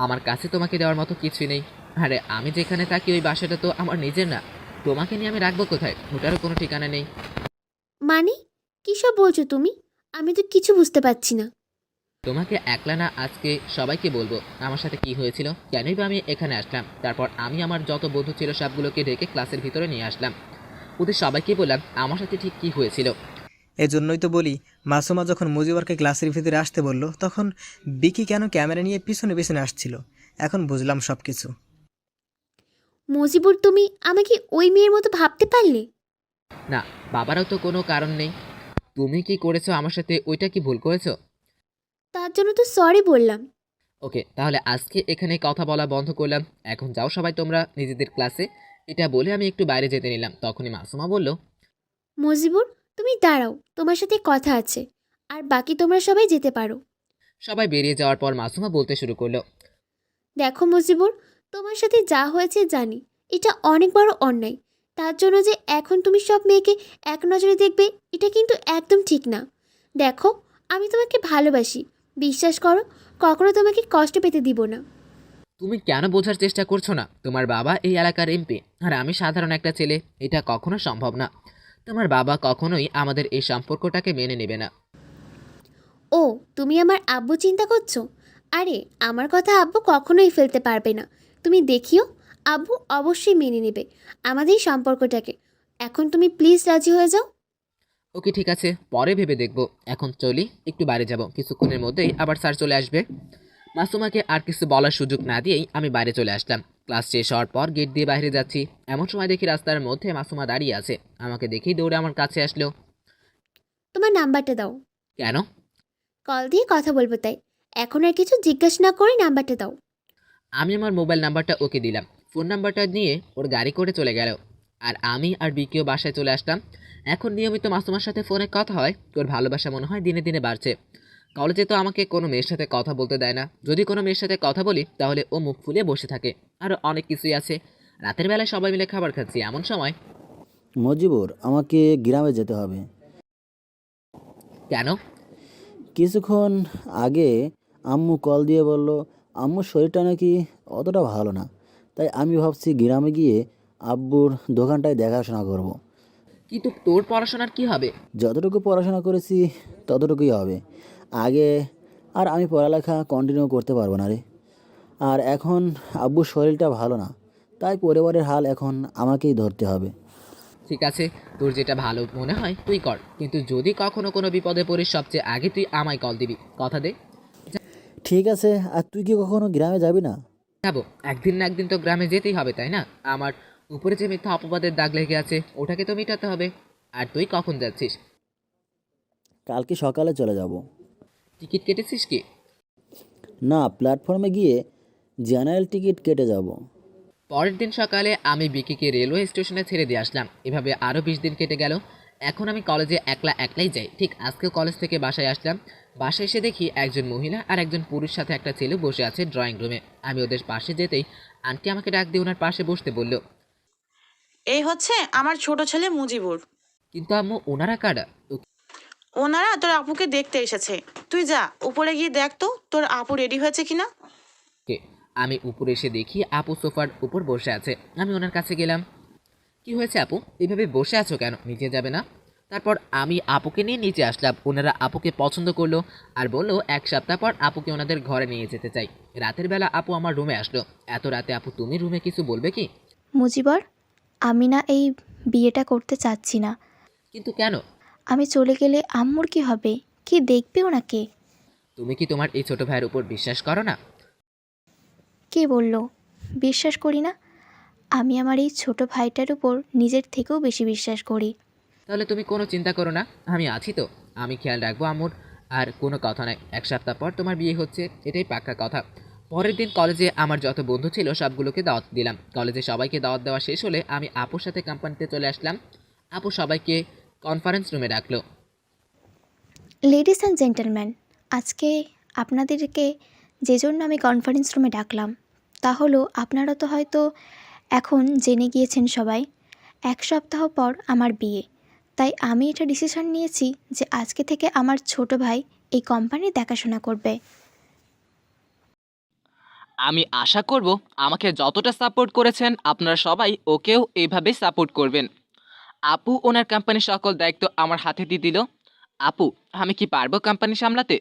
আমার কাছে তোমাকে দেওয়ার মতো কিছুই নেই। আরে আমি যেখানে থাকি ওই বাসাটা তো আমার নিজের না। তোমাকে নিয়ে আমি রাখবো কোথায়, ওটারও কোনো ঠিকানা নেই। মানে কী সব বলছো তুমি? আমি তো কিছু বুঝতে পারছি না। তোমাকে একলা না, আজকে সবাইকে বলবো আমার সাথে কি হয়েছিল, কেনই বা আমি এখানে আসলাম। তারপর আমি আমার যত বন্ধু ছিল সবগুলোকে ডেকে ক্লাসের ভিতরে নিয়ে আসলাম। ওদের সবাইকে বললাম আমার সাথে ঠিক কি হয়েছিল। এজন্যই তো বলি, মাসুমা যখন মুজিবরকে ক্লাসের ভিতরে আসতে বলল, তখন বিকি কেন ক্যামেরা নিয়ে পিছনে পিছনে আসছিল। এখন বুঝলাম সব কিছু। মজিবুর, তুমি আমাকে ওই মেয়ের মতো ভাবতে পারলে? না, বাবারও তো কোনো কারণ নেই। তুমি কি করেছো আমার সাথে, ওইটা কি ভুল করেছো? তার জন্য তো সরি বললাম। ওকে, তাহলে আজকে এখানে কথা বলা বন্ধ করলাম। এখন যাও সবাই তোমরা নিজেদের ক্লাসে। এটা বলে আমি একটু বাইরে যেতে নিলাম, তখনই মাসুমা বলল, মজিবুর, তুমি দাঁড়াও, তোমার সাথে কথা আছে। আর বাকি তোমরা সবাই যেতে পারো। সবাই বেরিয়ে যাওয়ার পর মাসুমা বলতে শুরু করলো, দেখো মজিবুর, তোমার সাথে যা হয়েছে জানি, এটা অনেক বড় অন্যায়। তার জন্য যে এখন তুমি সব মেয়েকে এক নজরে দেখবে, এটা কিন্তু একদম ঠিক না। দেখো, আমি তোমাকে ভালোবাসি, বিশ্বাস করো, কখনো তোমাকে কষ্ট পেতে দিব না। তুমি কেন বোঝার চেষ্টা করছো না? তোমার বাবা এই এলাকার এমপি, আর আমি সাধারণ একটা ছেলে। এটা কখনো সম্ভব না। তোমার বাবা কখনোই আমাদের এই সম্পর্কটাকে মেনে নেবে না। ও, তুমি আমার আব্বু চিন্তা করছো? আরে, আমার কথা আব্বু কখনোই ফেলতে পারবে না। তুমি দেখিও, আব্বু অবশ্যই মেনে নেবে আমাদের এই সম্পর্কটাকে। এখন তুমি প্লিজ রাজি হয়ে যাও। ওকে ঠিক আছে, পরে ভেবে দেখবো। এখন চলি, একটু বাইরে যাব, কিছুক্ষণের মধ্যেই আবার স্যার চলে আসবে। মাসুমাকে আর কিছু বলার সুযোগ না দিয়েই আমি বাইরে চলে আসলাম। ক্লাস শেষ হওয়ার পর গেট দিয়ে বাইরে যাচ্ছি, এমন সময় দেখি রাস্তার মধ্যে মাসুমা দাঁড়িয়ে আছে। আমাকে দেখেই দৌড়ে আমার কাছে আসলো। তোমার নাম্বারটা দাও, কেন? কল দিয়ে কথা বলবো তাই। এখন আর কিছু জিজ্ঞাসা না করে নাম্বারটা দাও। আমি আমার মোবাইল নাম্বারটা ওকে দিলাম। ফোন নাম্বারটা নিয়ে ওর গাড়ি করে চলে গেল। আর আমি আর বিকিও বাসায় চলে আসলাম। এখন নিয়মিত মাসুমার সাথে ফোনে কথা হয়। ওর ভালোবাসা মনে হয় দিনে দিনে বাড়ছে। কলেজে তো আমাকে কোনো মেয়ের সাথে কথা বলতে দেয় না। যদি কোনো মেয়ের সাথে কথা বলি তাহলে ও মুখ ফুলিয়ে বসে থাকে। আরও অনেক কিছুই আছে। রাতের বেলায় সবাই মিলে খাবার খাচ্ছি, এমন সময়। মজিবুর, আমাকে গ্রামে যেতে হবে। কেন? কিছুক্ষণ আগে আম্মু কল দিয়ে বলল আম্মুর শরীরটা নাকি অতটা ভালো না। তাই আমি ভাবছি গ্রামে গিয়ে আব্বুর দোকানটায় দেখাশোনা করব। কিন্তু তোর পড়াশোনার কি হবে? যতটুকু পড়াশোনা করেছি ততটুকুই হবে। আগে আর আমি পড়ালেখা কন্টিনিউ করতে পারবো না রে। আর এখন আব্বুর শরীরটা ভালো না, তাই পরিবারের হাল এখন আমাকেই ধরতে হবে। ঠিক আছে, তোর যেটা ভালো মনে হয় তুই কর, কিন্তু যদি কখনো কোনো বিপদে পড়িস সবচেয়ে আগে তুই আমায় কল দিবি, কথা দে। ঠিক আছে, আর তুই কি কখনো গ্রামে যাবি না? যাবো, একদিন না একদিন তো গ্রামে যেতেই হবে, তাই না? আমার উপরে যে মিথ্যা অপবাদের দাগ লেগে আছে ওটাকে তো মেটাতে হবে। আর তুই কখন যাচ্ছিস? কালকে সকালে চলে যাব। টিকিট কেটেছিস কি? না, প্ল্যাটফর্মে গিয়ে জেনারেল টিকিট কেটে যাব। পরের দিন সকালে আমি বিকিকে রেলওয়ে স্টেশনে ছেড়ে দিয়ে আসলাম। এভাবে আরও 20 দিন কেটে গেল। এখন আমি কলেজে একলাই যাই। ঠিক আজকেও কলেজ থেকে বাসায় আসলাম। বাসায় এসে দেখি একজন মহিলা আর একজন পুরুষ সাথে একটা ছেলে বসে আছে ড্রয়িং রুমে। আমি ওদের পাশে যেতেই আন্টি আমাকে ডাক দিয়ে ওনার পাশে বসতে বলল। এই হচ্ছে আমার ছোট ছেলে মুজিবুর। কিন্তু আম্মু, ওনারা কারা? ওনারা তোর আপুকে দেখতে এসেছে। তুই যা উপরে গিয়ে দেখ তো তোর আপু রেডি হয়েছে কিনা। ওকে। আমি উপরে এসে দেখি আপু সোফার উপর বসে আছে। আমি ওনার কাছে গেলাম। কি হয়েছে আপু, এইভাবে বসে আছো কেন? নিচে যাবে না? তারপর আমি আপুকে নিয়ে নিচে আসলাম। ওনারা আপুকে পছন্দ করলো আর বললো 1 সপ্তাহ পর আপুকে ওনাদের ঘরে নিয়ে যেতে চাই। রাতের বেলা আপু আমার রুমে আসলো। এত রাতে আপু তুমি রুমে কিছু বলবে কি? মুজিবর, আমি না এই বিয়েটা করতে চাচ্ছি না। কিন্তু কেন? আমি চলে গেলে আম্মুর কি হবে? কি দেখবে ওনাকে? তুমি কি তোমার এই ছোট ভাইয়ের উপর বিশ্বাস করো না? কে বলল বিশ্বাস করি না? আমি আমার এই ছোট ভাইটার উপর নিজের থেকেও বেশি বিশ্বাস করি। তাহলে তুমি কোনো চিন্তা করো না, আমি আছি তো। আমি খেয়াল রাখবো আম্মুর। আর কোনো কথা নাই, 1 সপ্তাহ পর তোমার বিয়ে হচ্ছে, এটাই পাক্কা কথা। পরের দিন কলেজে আমার যত বন্ধু ছিল সবগুলোকে দাওয়াত দিলাম। কলেজে সবাইকে দাওয়াত দেওয়া শেষ হলে আমি আপুর সাথে কোম্পানিতে চলে আসলাম। আপু সবাইকে কনফারেন্স রুমে ডাকলো। লেডিস অ্যান্ড জেন্টলম্যান, আজকে আপনাদেরকে যে জন্য আমি কনফারেন্স রুমে ডাকলাম তা হলো, আপনারা তো হয়তো এখন জেনে গিয়েছেন সবাই, 1 সপ্তাহ পর আমার বিয়ে। তাই আমি এটা ডিসিশন নিয়েছি যে আজকে থেকে আমার ছোট ভাই এই কোম্পানির দেখাশোনা করবে। আমি আশা করব আমাকে যতটা সাপোর্ট করেছেন আপনারা সবাই ওকেও এইভাবেই সাপোর্ট করবেন। আপু ওনার কোম্পানির সকল দায়িত্ব আমার হাতে দিয়ে দিল। আপু, আমি কি পারবো কোম্পানি সামলাতে?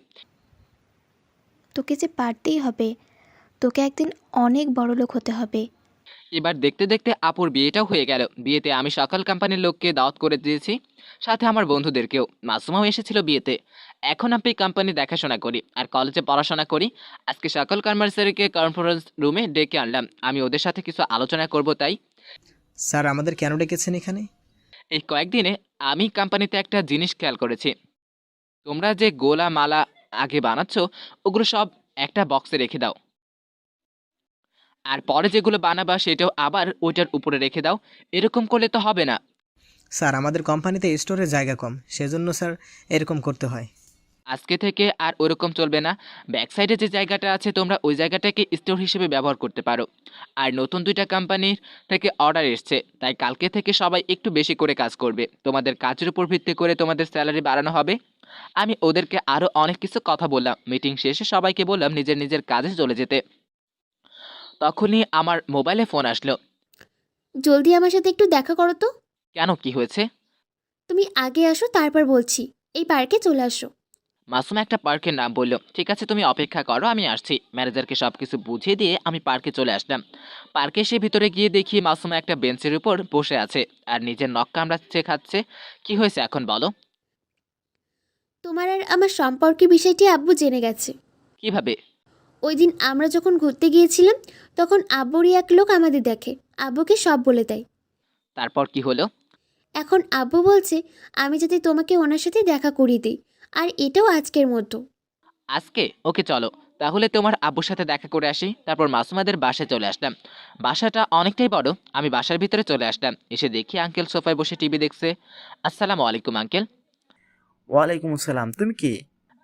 তোকে যে পারতেই হবে, তোকে একদিন অনেক বড় লোক হতে হবে। এবার দেখতে দেখতে আপুর বিয়েটাও হয়ে গেল। বিয়েতে আমি সকল কোম্পানির লোককে দাওয়াত করে দিয়েছি, সাথে আমার বন্ধুদেরকেও। মাসুমাও এসেছিল বিয়েতে। এখন আমি কোম্পানি দেখাশোনা করি আর কলেজে পড়াশোনা করি। আজকে সকল কর্মচারীকে কনফারেন্স রুমে ডেকে আনলাম, আমি ওদের সাথে কিছু আলোচনা করব। তাই স্যার আমাদের কেন ডেকেছেন এখানে? এই কয়েকদিনে আমি কোম্পানিতে একটা জিনিস খেয়াল করেছি। তোমরা যে গোলা মালা আগে বানাচ্ছ ওগুলো সব একটা বক্সে রেখে দাও, আর পরে যেগুলো বানাবা সেটাও আবার ওইটার উপরে রেখে দাও। এরকম করলে তো হবে না। স্যার আমাদের কোম্পানিতে স্টোরের জায়গা কম, সেজন্য স্যার এরকম করতে হয়। আজকে থেকে আর ওরকম চলবে না। ব্যাক সাইডে যে জায়গাটা আছে তোমরা ওই জায়গাটাকে স্টোর হিসেবে ব্যবহার করতে পারো। আর নতুন 2টা কোম্পানির থেকে অর্ডার এসছে, তাই কালকে থেকে সবাই একটু বেশি করে কাজ করবে। তোমাদের কাজের উপর ভিত্তি করে তোমাদের স্যালারি বাড়ানো হবে। আমি ওদেরকে আরও অনেক কিছু কথা বললাম। মিটিং শেষে সবাইকে বললাম নিজের নিজের কাজে চলে যেতে। তখনই আমার মোবাইলে ফোন আসলো। জলদি আমার সাথে একটু দেখা করো তো। কেন, কি হয়েছে? তুমি আগে আসো, তারপর বলছি। এই পার্কে চলে আসো। মাসুমা একটা পার্কের নাম বলল। ঠিক আছে, তুমি অপেক্ষা করো, আমি আসছি। ম্যানেজারকে সব কিছু বুঝিয়ে দিয়ে আমি পার্কে চলে আসলাম। পার্কে এসে ভিতরে গিয়ে দেখি মাসুমা একটা বেঞ্চের উপর বসে আছে আর নিজের নখ কামড়াচ্ছে খাচ্ছে। কি হয়েছে এখন বলো? তোমার আর আমার সম্পর্কের বিষয়টি আব্বু জেনে গেছে। কিভাবে? ওই দিন আমরা যখন ঘুরতে গিয়েছিলাম তখন আব্বুরই এক লোক আমাদের দেখে, আব্বুকে সব বলে দেয়। তারপর কি হলো? এখন আব্বু বলছে আমি যাতে তোমাকে ওনার সাথে দেখা করিয়ে দিই, আর এটাও আজকের মতো। আজকে? ওকে চলো তাহলে তোমার আব্বুর সাথে দেখা করে আসি। তারপর মাসুমাদের বাসায় চলে আসলাম। বাসাটা অনেকটাই বড়। আমি বাসার ভিতরে চলে আসলাম। এসে দেখি আঙ্কেল সোফায় বসে টিভি দেখছে। আসসালামু আলাইকুম আঙ্কেল। ওয়ালাইকুম আসসালাম। তুমি কি?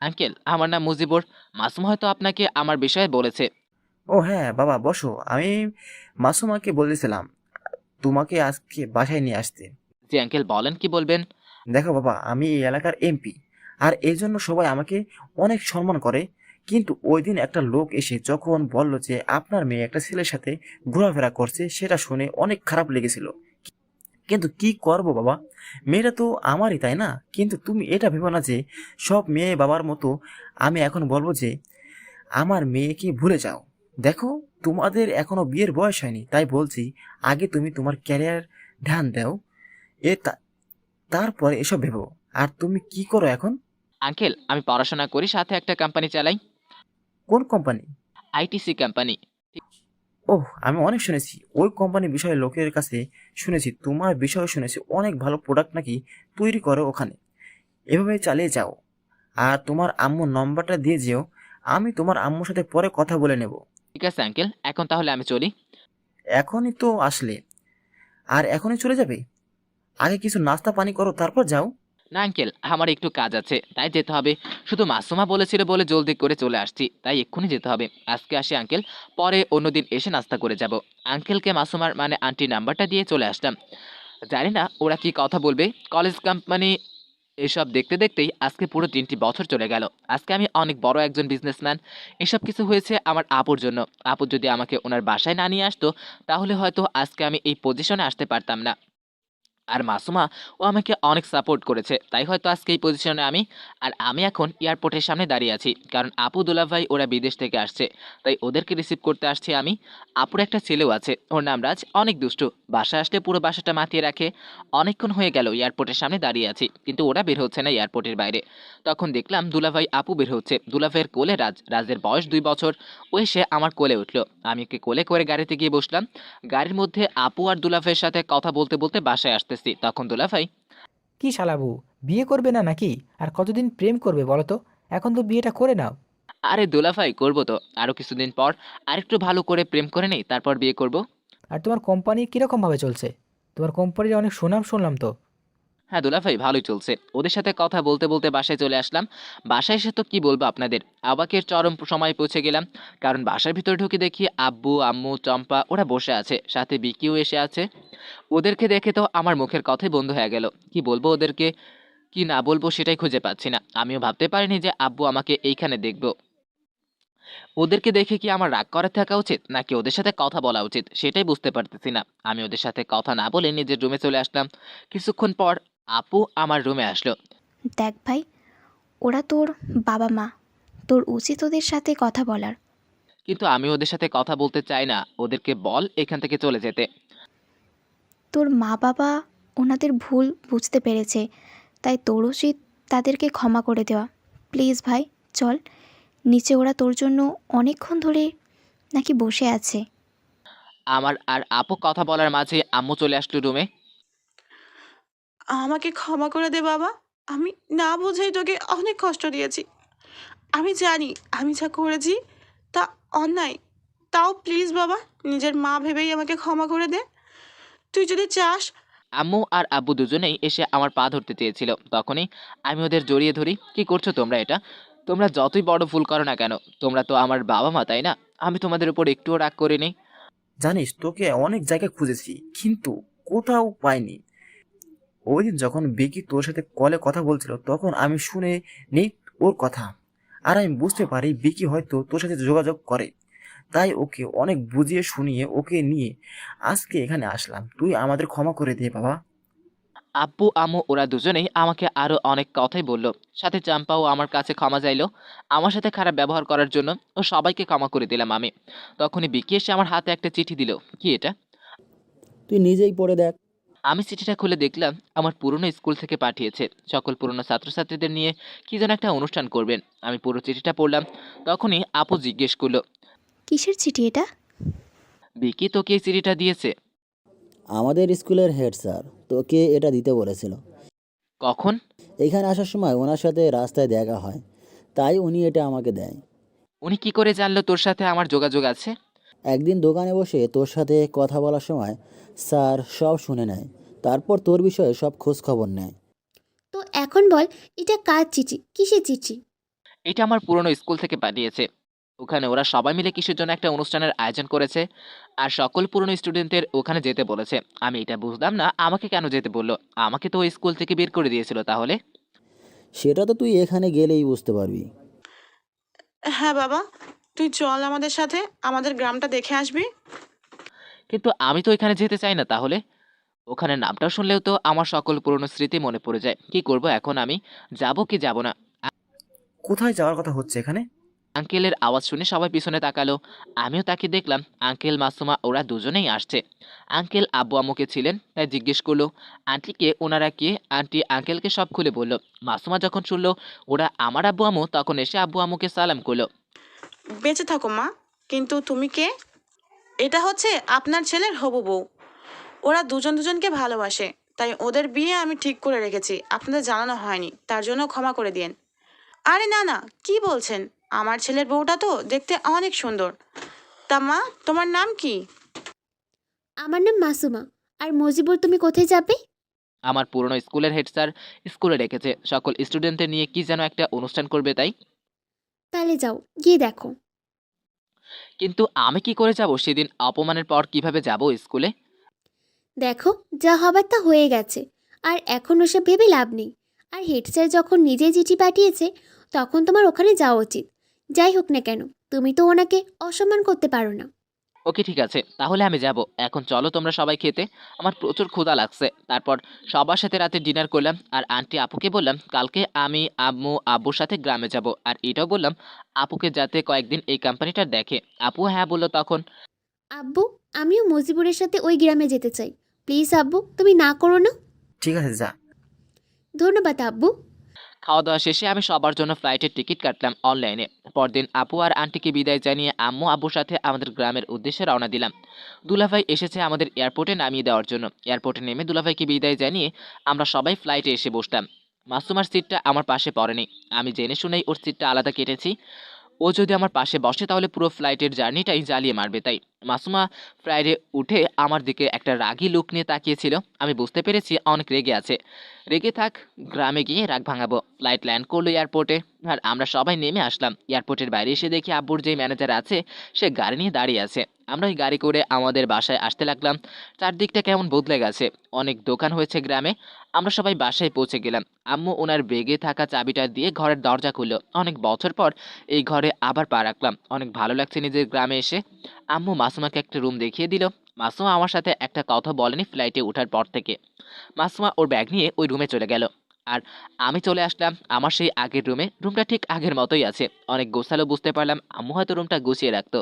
আঙ্কেল, আমার নাম মুজিবুর। মাসুমা হয়তো আপনাকে আমার বিষয়ে বলেছে। ও হ্যাঁ বাবা, বসো। আমি মাসুমাকে বলেছিলাম তোমাকে আজকে বাসায় নিয়ে আসতে। জি আঙ্কেল, বলেন কি বলবেন। দেখো বাবা, আমি এই এলাকার এমপি, আর এই জন্য সবাই আমাকে অনেক সম্মান করে। কিন্তু ওই দিন একটা লোক এসে যখন বলল যে আপনার মেয়ে একটা ছেলের সাথে ঘোরাফেরা করছে, সেটা শুনে অনেক খারাপ লেগেছিল। কিন্তু কি করব বাবা, মেয়েটা তো আমারই, তাই না? কিন্তু তুমি এটা ভেবো না যে সব মেয়ে বাবার মতো আমি এখন বলবো যে আমার মেয়েকে ভুলে যাও। দেখো, তোমাদের এখনো বিয়ের বয়স হয়নি, তাই বলছি আগে তুমি তোমার ক্যারিয়ার ধ্যান দাও, এ তারপরে এসব ভেবো। আর তুমি কি করো এখন? আঙ্কেল, আমি পড়াশোনা করি, সাথে একটা কোম্পানি চালাই। কোন কোম্পানি? ITC company. ওহ, আমি অনেক শুনেছি ওই কোম্পানির বিষয়ে, লোকের কাছে শুনেছি, তোমার বিষয়ে শুনেছি অনেক ভালো প্রোডাক্ট নাকি তৈরি করো ওখানে। এভাবে চালিয়ে যাও। আর তোমার আম্মুর নম্বরটা দিয়ে যেও, আমি তোমার আম্মুর সাথে পরে কথা বলে নেব। ঠিক আছে আঙ্কেল, এখন তাহলে আমি চলি। এখনই তো আসলে, আর এখনই চলে যাবে? আগে কিছু নাস্তা পানি করো, তারপর যাও। না আঙ্কেল, আমার একটু কাজ আছে তাই যেতে হবে। শুধু মাসুমা বলেছিল বলে জলদি করে চলে আসছি, তাই এক্ষুনি যেতে হবে। আজকে আসি আঙ্কেল, পরে অন্যদিন এসে নাস্তা করে যাব। আঙ্কেলকে মাসুমার মানে আন্টির নাম্বারটা দিয়ে চলে আসলাম। জানি না ওরা কি কথা বলবে। কলেজ কোম্পানি এসব দেখতে দেখতেই আজকে পুরো 3টি বছর চলে গেল। আজকে আমি অনেক বড় একজন বিজনেসম্যান। এসব কিছু হয়েছে আমার আপুর জন্য। আপু যদি আমাকে ওনার বাসায় না নিয়ে আসতো তাহলে হয়তো আজকে আমি এই পজিশনে আসতে পারতাম না। আর মাসুমা ও আমাকে অনেক সাপোর্ট করেছে, তাই হয়তো আজকে এই পজিশনে আমি। আর আমি এখন এয়ারপোর্টের সামনে দাঁড়িয়ে আছি, কারণ আপু দুলাভাই ওরা বিদেশ থেকে আসছে, তাই ওদেরকে রিসিভ করতে আসছি আমি। আপুর একটা ছেলেও আছে, ওর নাম রাজ, অনেক দুষ্টু। বাসায় আসলে পুরো বাসাটা মাতিয়ে রাখে। অনেকক্ষণ হয়ে গেল এয়ারপোর্টের সামনে দাঁড়িয়ে আছি, কিন্তু ওরা বের হচ্ছে না এয়ারপোর্টের বাইরে। তখন দেখলাম দুলাভাই আপু বের হচ্ছে। দুলাভাইয়ের কোলে রাজ, রাজের বয়স 2 বছর। ও এসে আমার কোলে উঠলো। আমি ওকে কোলে করে গাড়িতে গিয়ে বসলাম। গাড়ির মধ্যে আপু আর দুলাভাইয়ের সাথে কথা বলতে বলতে বাসায় আসতেছি। তখন দুলাভাই, কি শালাবু, বিয়ে করবে না নাকি? আর কতদিন প্রেম করবে বলো তো? এখন তো বিয়েটা করে নাও। আরে দুলাভাই করবো তো, আরো কিছুদিন পর আরেকটু ভালো করে প্রেম করে নেই, তারপর বিয়ে করব। আর তোমার কোম্পানি কীরকমভাবে চলছে? তোমার কোম্পানির অনেক সুনাম শুনলাম তো। হ্যাঁ দুলাভাই, ভালোই চলছে। ওদের সাথে কথা বলতে বলতে বাসায় চলে আসলাম। বাসায় এসে তো কি বলবো আপনাদের, অবাকের চরম সময় পৌঁছে গেলাম। কারণ বাসার ভিতরে ঢুকে দেখি আব্বু আম্মু চম্পা ওরা বসে আছে, সাথে বিকিও এসে আছে। ওদেরকে দেখে তো আমার মুখের কথাই বন্ধ হয়ে গেল। কি বলবো ওদেরকে, কি না বলবো সেটাই খুঁজে পাচ্ছি না। আমিও ভাবতে পারিনি যে আব্বু আমাকে এইখানে দেখবো। ওদেরকে দেখে কি আমার রাগ করে থাকা উচিত নাকি ওদের সাথে কথা বলা উচিত সেটাই বুঝতে পারতেছি না। আমি ওদের সাথে কথা না বলে নিজের রুমে চলে আসলাম। কিছুক্ষণ পর আপু আমার রুমে আসলো। দেখ ভাই, ওরা তোর বাবা মা, তোর উচিত ওদের সাথে কথা বলার। কিন্তু আমি ওদের সাথে কথা বলতে চাই না। ওদেরকে বল এখান থেকে চলে যেতে। তোর মা বাবা ওনাদের ভুল বুঝতে পেরেছে, তাই তোর উচিত তাদেরকে ক্ষমা করে দেওয়া। প্লিজ ভাই চল, নিচে ওরা তোর জন্য অনেকক্ষণ ধরে নাকি বসে আছে। আমার আর আপু কথা বলার মাঝে আম্মু চলে আসলো রুমে। আমাকে ক্ষমা করে দে বাবা। আমি না বুঝেই তোকে অনেক কষ্ট দিয়েছি। আমি জানি আমি যা করেছি তা অন্যায়। তাও প্লিজ বাবা, নিজের মা ভেবেই আমাকে ক্ষমা করে দে। তুই যদি চাস। আম্মু আর আব্বু দুজনেই এসে আমার পা ধরতে চেয়েছিল, তখনই আমি ওদের জড়িয়ে ধরি। কি করছো তোমরা এটা? তোমরা যতই বড় ভুল করো না কেন, তোমরা তো আমার বাবা মা, তাই না? আমি তোমাদের উপর একটুও রাগ করিনি। জানিস তোকে অনেক জায়গায় খুঁজেছি কিন্তু কোথাও পাইনি। ওই দিন যখন বিকি তোর সাথে কলে কথা বলছিল তখন আমি শুনে নেই ওর কথা, আর আমি বুঝতে পারি বিকি হয়তো তোর সাথে যোগাযোগ করে, তাই ওকে অনেক বুঝিয়ে শুনিয়ে ওকে নিয়ে আজকে এখানে আসলাম। তুই আমাদের ক্ষমা করে দে বাবা। আব্বু আম্মু ওরা দুজনেই আমাকে আরো অনেক কথাই বললো, সাথে চাম্পাও আমার কাছে ক্ষমা চাইলো আমার সাথে খারাপ ব্যবহার করার জন্য। ও সবাইকে ক্ষমা করে দিলাম আমি। তখনই বিকি এসে আমার হাতে একটা চিঠি দিল। কি এটা? তুই নিজেই পড়ে দেখ। আমি চিঠিটা খুলে দেখলাম আমার পুরনো স্কুল থেকে পাঠিয়েছে, সকল পুরনো ছাত্রছাত্রীদের নিয়ে কি যেন একটা অনুষ্ঠান করবেন। আমি পুরো চিঠিটা পড়লাম। তখনই আপু জিজ্ঞেস করলো, কিসের চিঠি এটা? বিকি তোকে এই চিঠিটা দিয়েছে? আমাদের স্কুলের হেড স্যার তোকে এটা দিতে বলেছিল। কখন? এখানে আসার সময় ওনার সাথে রাস্তায় দেখা হয়, তাই উনি এটা আমাকে দেয়। উনি কি করে জানলো তোর সাথে আমার যোগাযোগ আছে? একদিন দোকানে বসে তোর সাথে কথা বলার সময় স্যার সব শুনে নেয়, তারপর তোর বিষয়ে সব খোঁজ খবর নেয়। তো এখন বল, এটা কার চিঠি, কিসের চিঠি? এটা আমার পুরনো স্কুল থেকে পাঠিয়েছে। ওখানে ওরা সবাই মিলে কিসের জন্য একটা অনুষ্ঠানের আয়োজন করেছে, আর সকল পুরনো স্টুডেন্টদের ওখানে যেতে বলেছে। আমি এটা বুঝলাম না আমাকে কেন যেতে বললো। আমাকে তো ওই স্কুল থেকে বের করে দিয়েছিল তাহলে। সেটা তো তুই এখানে গেলেই বুঝতে পারবি। হ্যাঁ বাবা, তুই চল আমাদের সাথে, আমাদের গ্রামটা দেখে আসবি। কিন্তু আমি তো এখানে যেতে চাই না তাহলে। ওখানে নামটা শুনলেও তো আমার সকল পুরনো স্মৃতি মনে পড়ে যায়। কি করব এখন আমি? যাব কি যাব না? কোথায় যাওয়ার কথা হচ্ছে এখানে? আঙ্কেলের আওয়াজ শুনে সবাই পিছনে তাকালো। আমিও তাকে দেখলাম। আঙ্কেল মাসুমা ওরা দুজনেই আসছে। আঙ্কেল আব্বু আম্মুকে ছিলেন, তাই জিজ্ঞেস করলো আন্টিকে ওনারা কে। আন্টি আঙ্কেলকে সব খুলে বলল। মাসুমা যখন শুনলো ওরা আমার আব্বু আম্মু, তখন এসে আব্বু আম্মুকে সালাম করলো। বেঁচে থাকো মা। কিন্তু তুমি কে? এটা হচ্ছে আপনার ছেলের হবু বউ। ওরা দুজন দুজনকে ভালোবাসে, তাই ওদের বিয়ে আমি ঠিক করে রেখেছি। আপনাদের জানানো হয়নি, তার জন্য ক্ষমা করে দিন। আরে না না, কি বলছেন? আমার ছেলের বউটা তো দেখতে অনেক সুন্দর। তা মা, তোমার নাম কি? আমার নাম মাসুমা। আর মজিবুর, তুমি কোথায় যাবে? আমার পুরনো স্কুলের হেড স্যার স্কুলে রেখেছে, সকল স্টুডেন্টদের নিয়ে কি যেন একটা অনুষ্ঠান করবে তাই। তাহলে যাও, গিয়ে দেখো। কিন্তু আমি কি করে যাব? সেদিন অপমানের পর কিভাবে যাব স্কুলে? দেখো, যা হবার তা হয়ে গেছে, আর এখন ওসব ভেবে লাভ নেই। আর হেড স্যার যখন নিজে চিঠি পাঠিয়েছে, তখন তোমার ওখানে যাওয়া উচিত। যাই হোক না কেন, তুমি তো ওনাকে অসম্মান করতে পারো না। ওকে ঠিক আছে, তাহলে আমি যাব। এখন চলো তোমরা সবাই খেতে, আমার প্রচুর ক্ষুধা লাগছে। তারপর সবার সাথে রাতে ডিনার করলাম। আর আন্টি আপুকে বললাম কালকে আমি আম্মু আব্বুর সাথে গ্রামে যাব। আর এটাও বললাম আপুকে যাতে কয়েকদিন এই কোম্পানিটা দেখে। আপু হ্যাঁ বললো তখন। আব্বু, আমিও মজিবুরের সাথে ওই গ্রামে যেতে চাই। প্লিজ আব্বু, তুমি না করো না। ঠিক আছে যা। ধন্যবাদ আব্বু। খাওয়া দাওয়া শেষে আমি সবার জন্য ফ্লাইটের টিকিট কাটলাম অনলাইনে। পরদিন আপু আর আন্টিকে বিদায় জানিয়ে আম্মু আব্বুর সাথে আমাদের গ্রামের উদ্দেশ্যে রওনা দিলাম। দুলাভাই এসেছে আমাদের এয়ারপোর্টে নামিয়ে দেওয়ার জন্য। এয়ারপোর্টে নেমে দুলাভাইকে বিদায় জানিয়ে আমরা সবাই ফ্লাইটে এসে বসলাম। মাসুমার সিটটা আমার পাশে পড়েনি। আমি জেনে শুনেই ওর সিটটা আলাদা কেটেছি। ও যদি আমার পাশে বসে তাহলে পুরো ফ্লাইটের জার্নিটাই জ্বালিয়ে মারবে, তাই। মাসুমা ফ্লাইটে উঠে আমার দিকে একটা রাগী লুক নিয়ে তাকিয়েছিল। আমি বুঝতে পেরেছি অনেক রেগে আছে। রেগে থাক, গ্রামে গিয়ে রাগ ভাঙাবো। ফ্লাইট ল্যান্ড করলো এয়ারপোর্টে, আর আমরা সবাই নেমে আসলাম। এয়ারপোর্টের বাইরে এসে দেখি আব্বুর যে ম্যানেজার আছে সে গাড়ি নিয়ে দাঁড়িয়ে আছে। আমরা ওই গাড়ি করে আমাদের বাসায় আসতে লাগলাম। চারদিকটা কেমন বদলে গেছে, অনেক দোকান হয়েছে গ্রামে। আমরা সবাই বাসায় পৌঁছে গেলাম। আম্মু ওনার বেগে থাকা চাবিটা দিয়ে ঘরের দরজা খুললো। অনেক বছর পর এই ঘরে আবার পা রাখলাম, অনেক ভালো লাগছে নিজের গ্রামে এসে। আম্মু মাসুমাকে একটা রুম দেখিয়ে দিল। মাসুমা আমার সাথে একটা কথা বলেনি ফ্লাইটে ওঠার পর থেকে। মাসুমা ওর ব্যাগ নিয়ে ওই রুমে চলে গেল। আর আমি চলে আসলাম আমার সেই আগের রুমে। রুমটা ঠিক আগের মতোই আছে, অনেক গোছালো। বুঝতে পারলাম আম্মু হয়তো রুমটা গুছিয়ে রাখতো।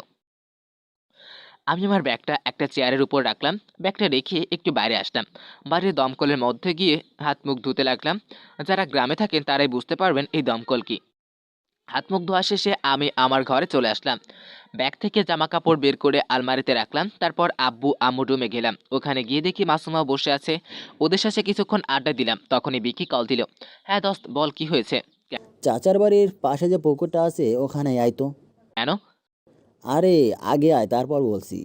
আমি আমার ব্যাগটা একটা চেয়ারের উপর রাখলাম। ব্যাগটা রেখে একটু বাইরে আসলাম। বাইরের দমকলের মধ্যে গিয়ে হাত মুখ ধুতে লাগলাম। যারা গ্রামে থাকেন তারাই বুঝতে পারবেন এই দমকল কি। হাত মুখ ধোয়া শেষে আমি আমার ঘরে চলে আসলাম। ব্যাগ থেকে জামা কাপড় বের করে আলমারিতে রাখলাম। তারপর আব্বু আম্মু রুমে গেলাম। ওখানে গিয়ে দেখি মাসুমা বসে আছে। ওদের সাথে কিছুক্ষণ আড্ডা দিলাম। তখনই বিকি কল দিল। হ্যাঁ দোস্ত, বল কি হয়েছে? চাচার বাড়ির পাশে যে পুকুরটা আছে ওখানে আয় তো। কেন? আরে আগে আয়, তারপর বলছি।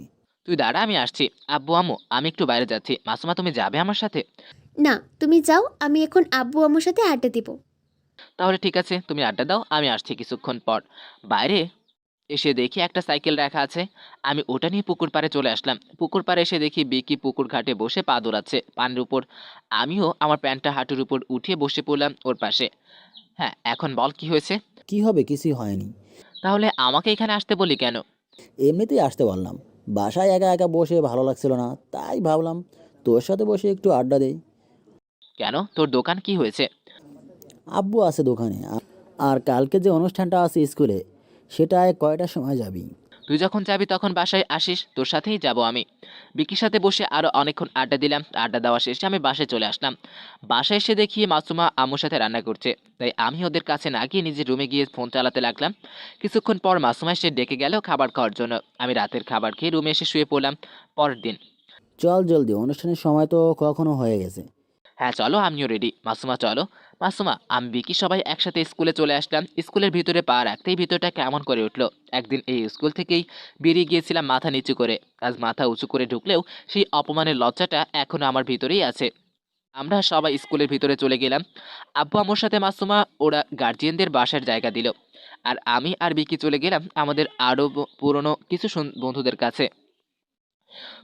তুই দাঁড়া, আমি আসছি। আব্বু আম্মু, আমি একটু বাইরে যাচ্ছি। মাসুমা, তুমি যাবে আমার সাথে? না, তুমি যাও, আমি এখন আব্বু আম্মুর সাথে আড্ডা দিব। তাহলে ঠিক আছে, তুমি আড্ডা দাও, আমি আসছি কিছুক্ষণ পর। বাইরে এসে দেখি একটা সাইকেল রাখা আছে। আমি ওটা নিয়ে পুকুর পাড়ে চলে আসলাম। পুকুর পাড়ে এসে দেখি বিকি পুকুর ঘাটে বসে পা দৌড়াচ্ছে পানির উপর। আমিও আমার প্যান্টটা হাঁটুর উপর উঠিয়ে বসে পড়লাম ওর পাশে। হ্যাঁ, এখন বল কি হয়েছে? কি হবে, কিছুই হয়নি। তাহলে আমাকে এখানে আসতে বলি কেন? এমনিতেই আসতে বললাম। বাসায় একা একা বসে ভালো লাগছিল না, তাই ভাবলাম তোর সাথে বসে একটু আড্ডা দেই। কেন, তোর দোকান কি হয়েছে? আব্বু আছে দোকানে, আর কালকে যে অনুষ্ঠানটা আছে স্কুলে, সেটায় কয়টার সময় যাবি? তুই যখন যাবি তখন বাসায় আসিস, তোর সাথেই যাব আমি। বিকির সাথে বসে আরো অনেকক্ষণ আড্ডা দিলাম। আড্ডা দেওয়া শেষে আমি বাসায় চলে আসলাম। বাসায় এসে দেখি মাসুমা আম্মুর সাথে রান্না করছে। তাই আমি ওদের কাছে না গিয়ে নিজের রুমে গিয়ে ফোন চালাতে লাগলাম। কিছুক্ষণ পর মাসুমা এসে ডেকে গেল খাবার খাওয়ার জন্য। আমি রাতের খাবার খেয়ে রুমে এসে শুয়ে পড়লাম। পরের দিন। চল জলদি, অনুষ্ঠানের সময় তো কখনো হয়ে গেছে। হ্যাঁ চলো, আমিও রেডি। মাসুমা চলো। মাসুমা, আমি বিকি সবাই একসাথে স্কুলে চলে আসলাম। স্কুলের ভিতরে পা রাখতেই ভিতরটা কেমন করে উঠলো। একদিন এই স্কুল থেকেই বেরিয়ে গিয়েছিলাম মাথা নিচু করে। আজ মাথা উঁচু করে ঢুকলেও সেই অপমানের লজ্জাটা এখনো আমার ভিতরেই আছে। আমরা সবাই স্কুলের ভিতরে চলে গেলাম। আব্বু আম্মুর সাথে মাসুমা ওরা গার্জিয়ানদের বাসার জায়গা দিল। আর আমি আর বিকি চলে গেলাম আমাদের আরও পুরনো কিছু বন্ধুদের কাছে।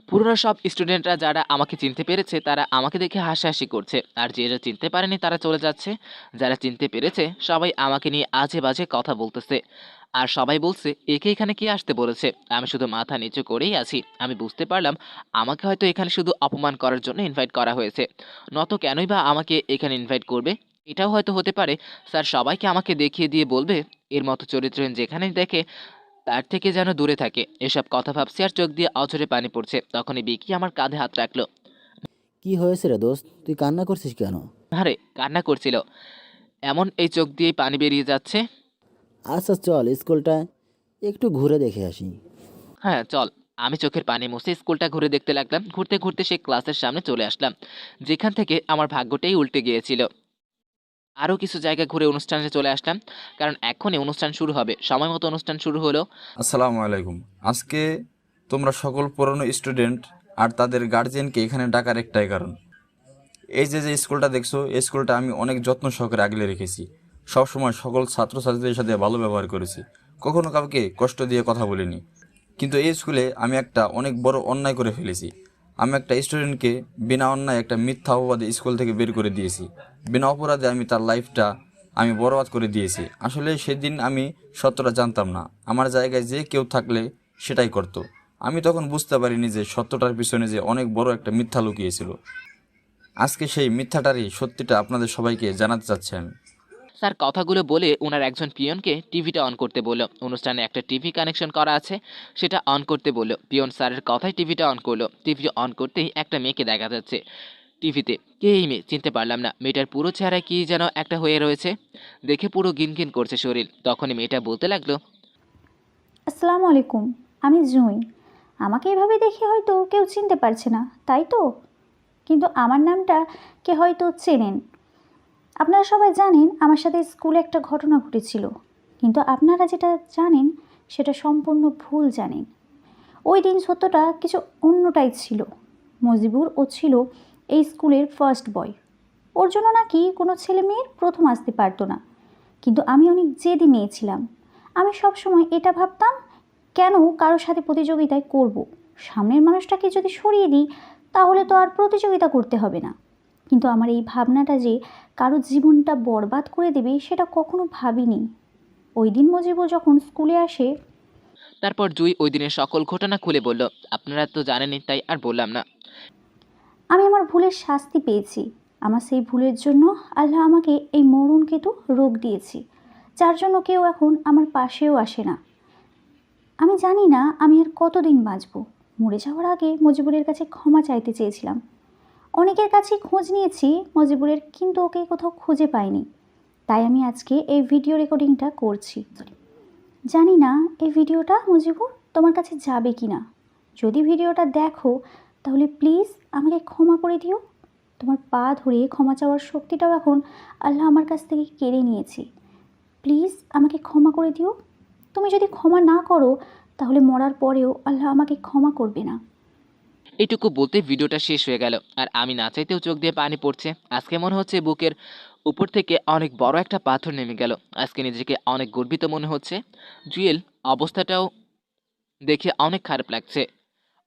পুরনো সব স্টুডেন্টরা যারা আমাকে চিনতে পেরেছে তারা আমাকে দেখে হাসাহাসি করছে, আর যারা চিনতে পারেনি তারা চলে যাচ্ছে। যারা চিনতে পেরেছে সবাই আমাকে নিয়ে আজে বাজে কথা বলতেছে। আর সবাই বলছে একে এখানে কে আসতে বলেছে। আমি শুধু মাথা নিচু করেই আছি। আমি বুঝতে পারলাম আমাকে হয়তো এখানে শুধু অপমান করার জন্য ইনভাইট করা হয়েছে। নত কেনই বা আমাকে এখানে ইনভাইট করবে। এটাও হয়তো হতে পারে স্যার সবাইকে আমাকে দেখিয়ে দিয়ে বলবে এর মতো চরিত্রহীন যেখানেই দেখে তার থেকে যেন দূরে থাকে। এসব কথা ভাবছি আর চোখ দিয়ে অঝরে পানি পড়ছে। তখনই বিকি আমার কাঁধে হাত রাখলো। কি হয়েছে রে দোস্ত, তুই কান্না করছিস কেন? আরে কান্না করছিল, এমন এই চোখ দিয়েই পানি বেরিয়ে যাচ্ছে। আচ্ছা চল স্কুলটা একটু ঘুরে দেখে আসি। হ্যাঁ চল। আমি চোখের পানি মুছে স্কুলটা ঘুরে দেখতে লাগলাম। ঘুরতে ঘুরতে সেই ক্লাসের সামনে চলে আসলাম যেখান থেকে আমার ভাগ্যটাই উল্টে গিয়েছিল। আরও কিছু জায়গা ঘুরে অনুষ্ঠানে চলে আসলাম, কারণ এখনই অনুষ্ঠান শুরু হবে। সময় মতো অনুষ্ঠান শুরু হলো। আসসালামু আলাইকুম। আজকে তোমরা সকল পুরনো স্টুডেন্ট আর তাদের গার্জিয়ানকে এখানে ডাকার একটাই কারণ, এই যে স্কুলটা দেখছো, এই স্কুলটা আমি অনেক যত্ন সহকারে আগলে রেখেছি। সবসময় সকল ছাত্রছাত্রীদের সাথে ভালো ব্যবহার করেছি, কখনো কাউকে কষ্ট দিয়ে কথা বলিনি। কিন্তু এই স্কুলে আমি একটা অনেক বড় অন্যায় করে ফেলেছি। আমি একটা স্টুডেন্টকে বিনা অন্যায় একটা মিথ্যা অপবাদে স্কুল থেকে বের করে দিয়েছি। বিনা অপরাধে আমি তার লাইফটা আমি বরবাদ করে দিয়েছি। আসলে সেদিন আমি সত্যটা জানতাম না। আমার জায়গায় যে কেউ থাকলে সেটাই করতো। আমি তখন বুঝতে পারিনি যে সত্যটার পিছনে যে অনেক বড় একটা মিথ্যা লুকিয়েছিল। আজকে সেই মিথ্যাটারই সত্যিটা আপনাদের সবাইকে জানাতে চাচ্ছি আমি। স্যার কথাগুলো বলে ওনার একজন পিয়নকে টিভিটা অন করতে বলল। অনুষ্ঠানে একটা টিভি কানেকশন করা আছে, সেটা অন করতে বলল। পিয়ন স্যারের কথায় টিভিটা অন করলো। টিভি অন করতেই একটা মেয়েকে দেখা যাচ্ছে টিভিতে। কে এই মেয়ে চিনতে পারলাম না। মেয়েটার পুরো চেহারায় কি যেন একটা হয়ে রয়েছে, দেখে পুরো গিনগিন করছে শরীর। তখনই মেয়েটা বলতে লাগলো, আসসালামু আলাইকুম, আমি জুঁই। আমাকে এভাবে দেখে হয়তো কেউ চিনতে পারছে না, তাই তো? কিন্তু আমার নামটা কে হয়তো চেনেন। আপনারা সবাই জানেন আমার সাথে স্কুলে একটা ঘটনা ঘটেছিল, কিন্তু আপনারা যেটা জানেন সেটা সম্পূর্ণ ভুল জানেন। ওই দিন সত্যটা কিছু অন্যটাই ছিল। মজিবুর ও ছিল এই স্কুলের ফার্স্ট বয়। ওর জন্য নাকি কোনো ছেলে মেয়ের প্রথম আসতে পারতো না। কিন্তু আমি অনেক জেদি মেয়ে ছিলাম। আমি সবসময় এটা ভাবতাম, কেন কারোর সাথে প্রতিযোগিতায় করব? সামনের মানুষটাকে যদি সরিয়ে দিই তাহলে তো আর প্রতিযোগিতা করতে হবে না। কিন্তু আমার এই ভাবনাটা যে কারো জীবনটা বরবাদ করে দেবে সেটা কখনো ভাবিনি। ওই দিন মজিবুর যখন স্কুলে আসে, তারপর জুই ওই দিনের সকল ঘটনা খুলে বলল। আপনারা তো জানেনই, তাই আর বললাম না। আমি আমার ভুলের শাস্তি পেয়েছি। আমার সেই ভুলের জন্য আল্লাহ আমাকে এই মরণকেতু রোগ দিয়েছি, যার জন্য কেউ এখন আমার পাশেও আসে না। আমি জানি না আমি আর কতদিন বাঁচব। মরে যাওয়ার আগে মজিবুরের কাছে ক্ষমা চাইতে চেয়েছিলাম। অনেকের কাছেই খোঁজ নিয়েছি মজিবুরের, কিন্তু ওকে কোথাও খুঁজে পাইনি। তাই আমি আজকে এই ভিডিও রেকর্ডিংটা করছি। জানি না এই ভিডিওটা মুজিবুর তোমার কাছে যাবে কি না। যদি ভিডিওটা দেখো তাহলে প্লিজ আমাকে ক্ষমা করে দিও। তোমার পা ধরে ক্ষমা চাওয়ার শক্তিটাও এখন আল্লাহ আমার কাছ থেকে কেড়ে নিয়েছে। প্লিজ আমাকে ক্ষমা করে দিও। তুমি যদি ক্ষমা না করো তাহলে মরার পরেও আল্লাহ আমাকে ক্ষমা করবে না। এইটুকু বলতে ভিডিওটা শেষ হয়ে গেল, আর আমি না চাইতেও চোখ দিয়ে পানি পড়ছে। আজকে মনে হচ্ছে বুকের উপর থেকে অনেক বড় একটা পাথর নেমে গেল। আজকে নিজেকে অনেক গর্বিত মনে হচ্ছে। জুয়েল অবস্থাটাও দেখে অনেক খারাপ লাগছে।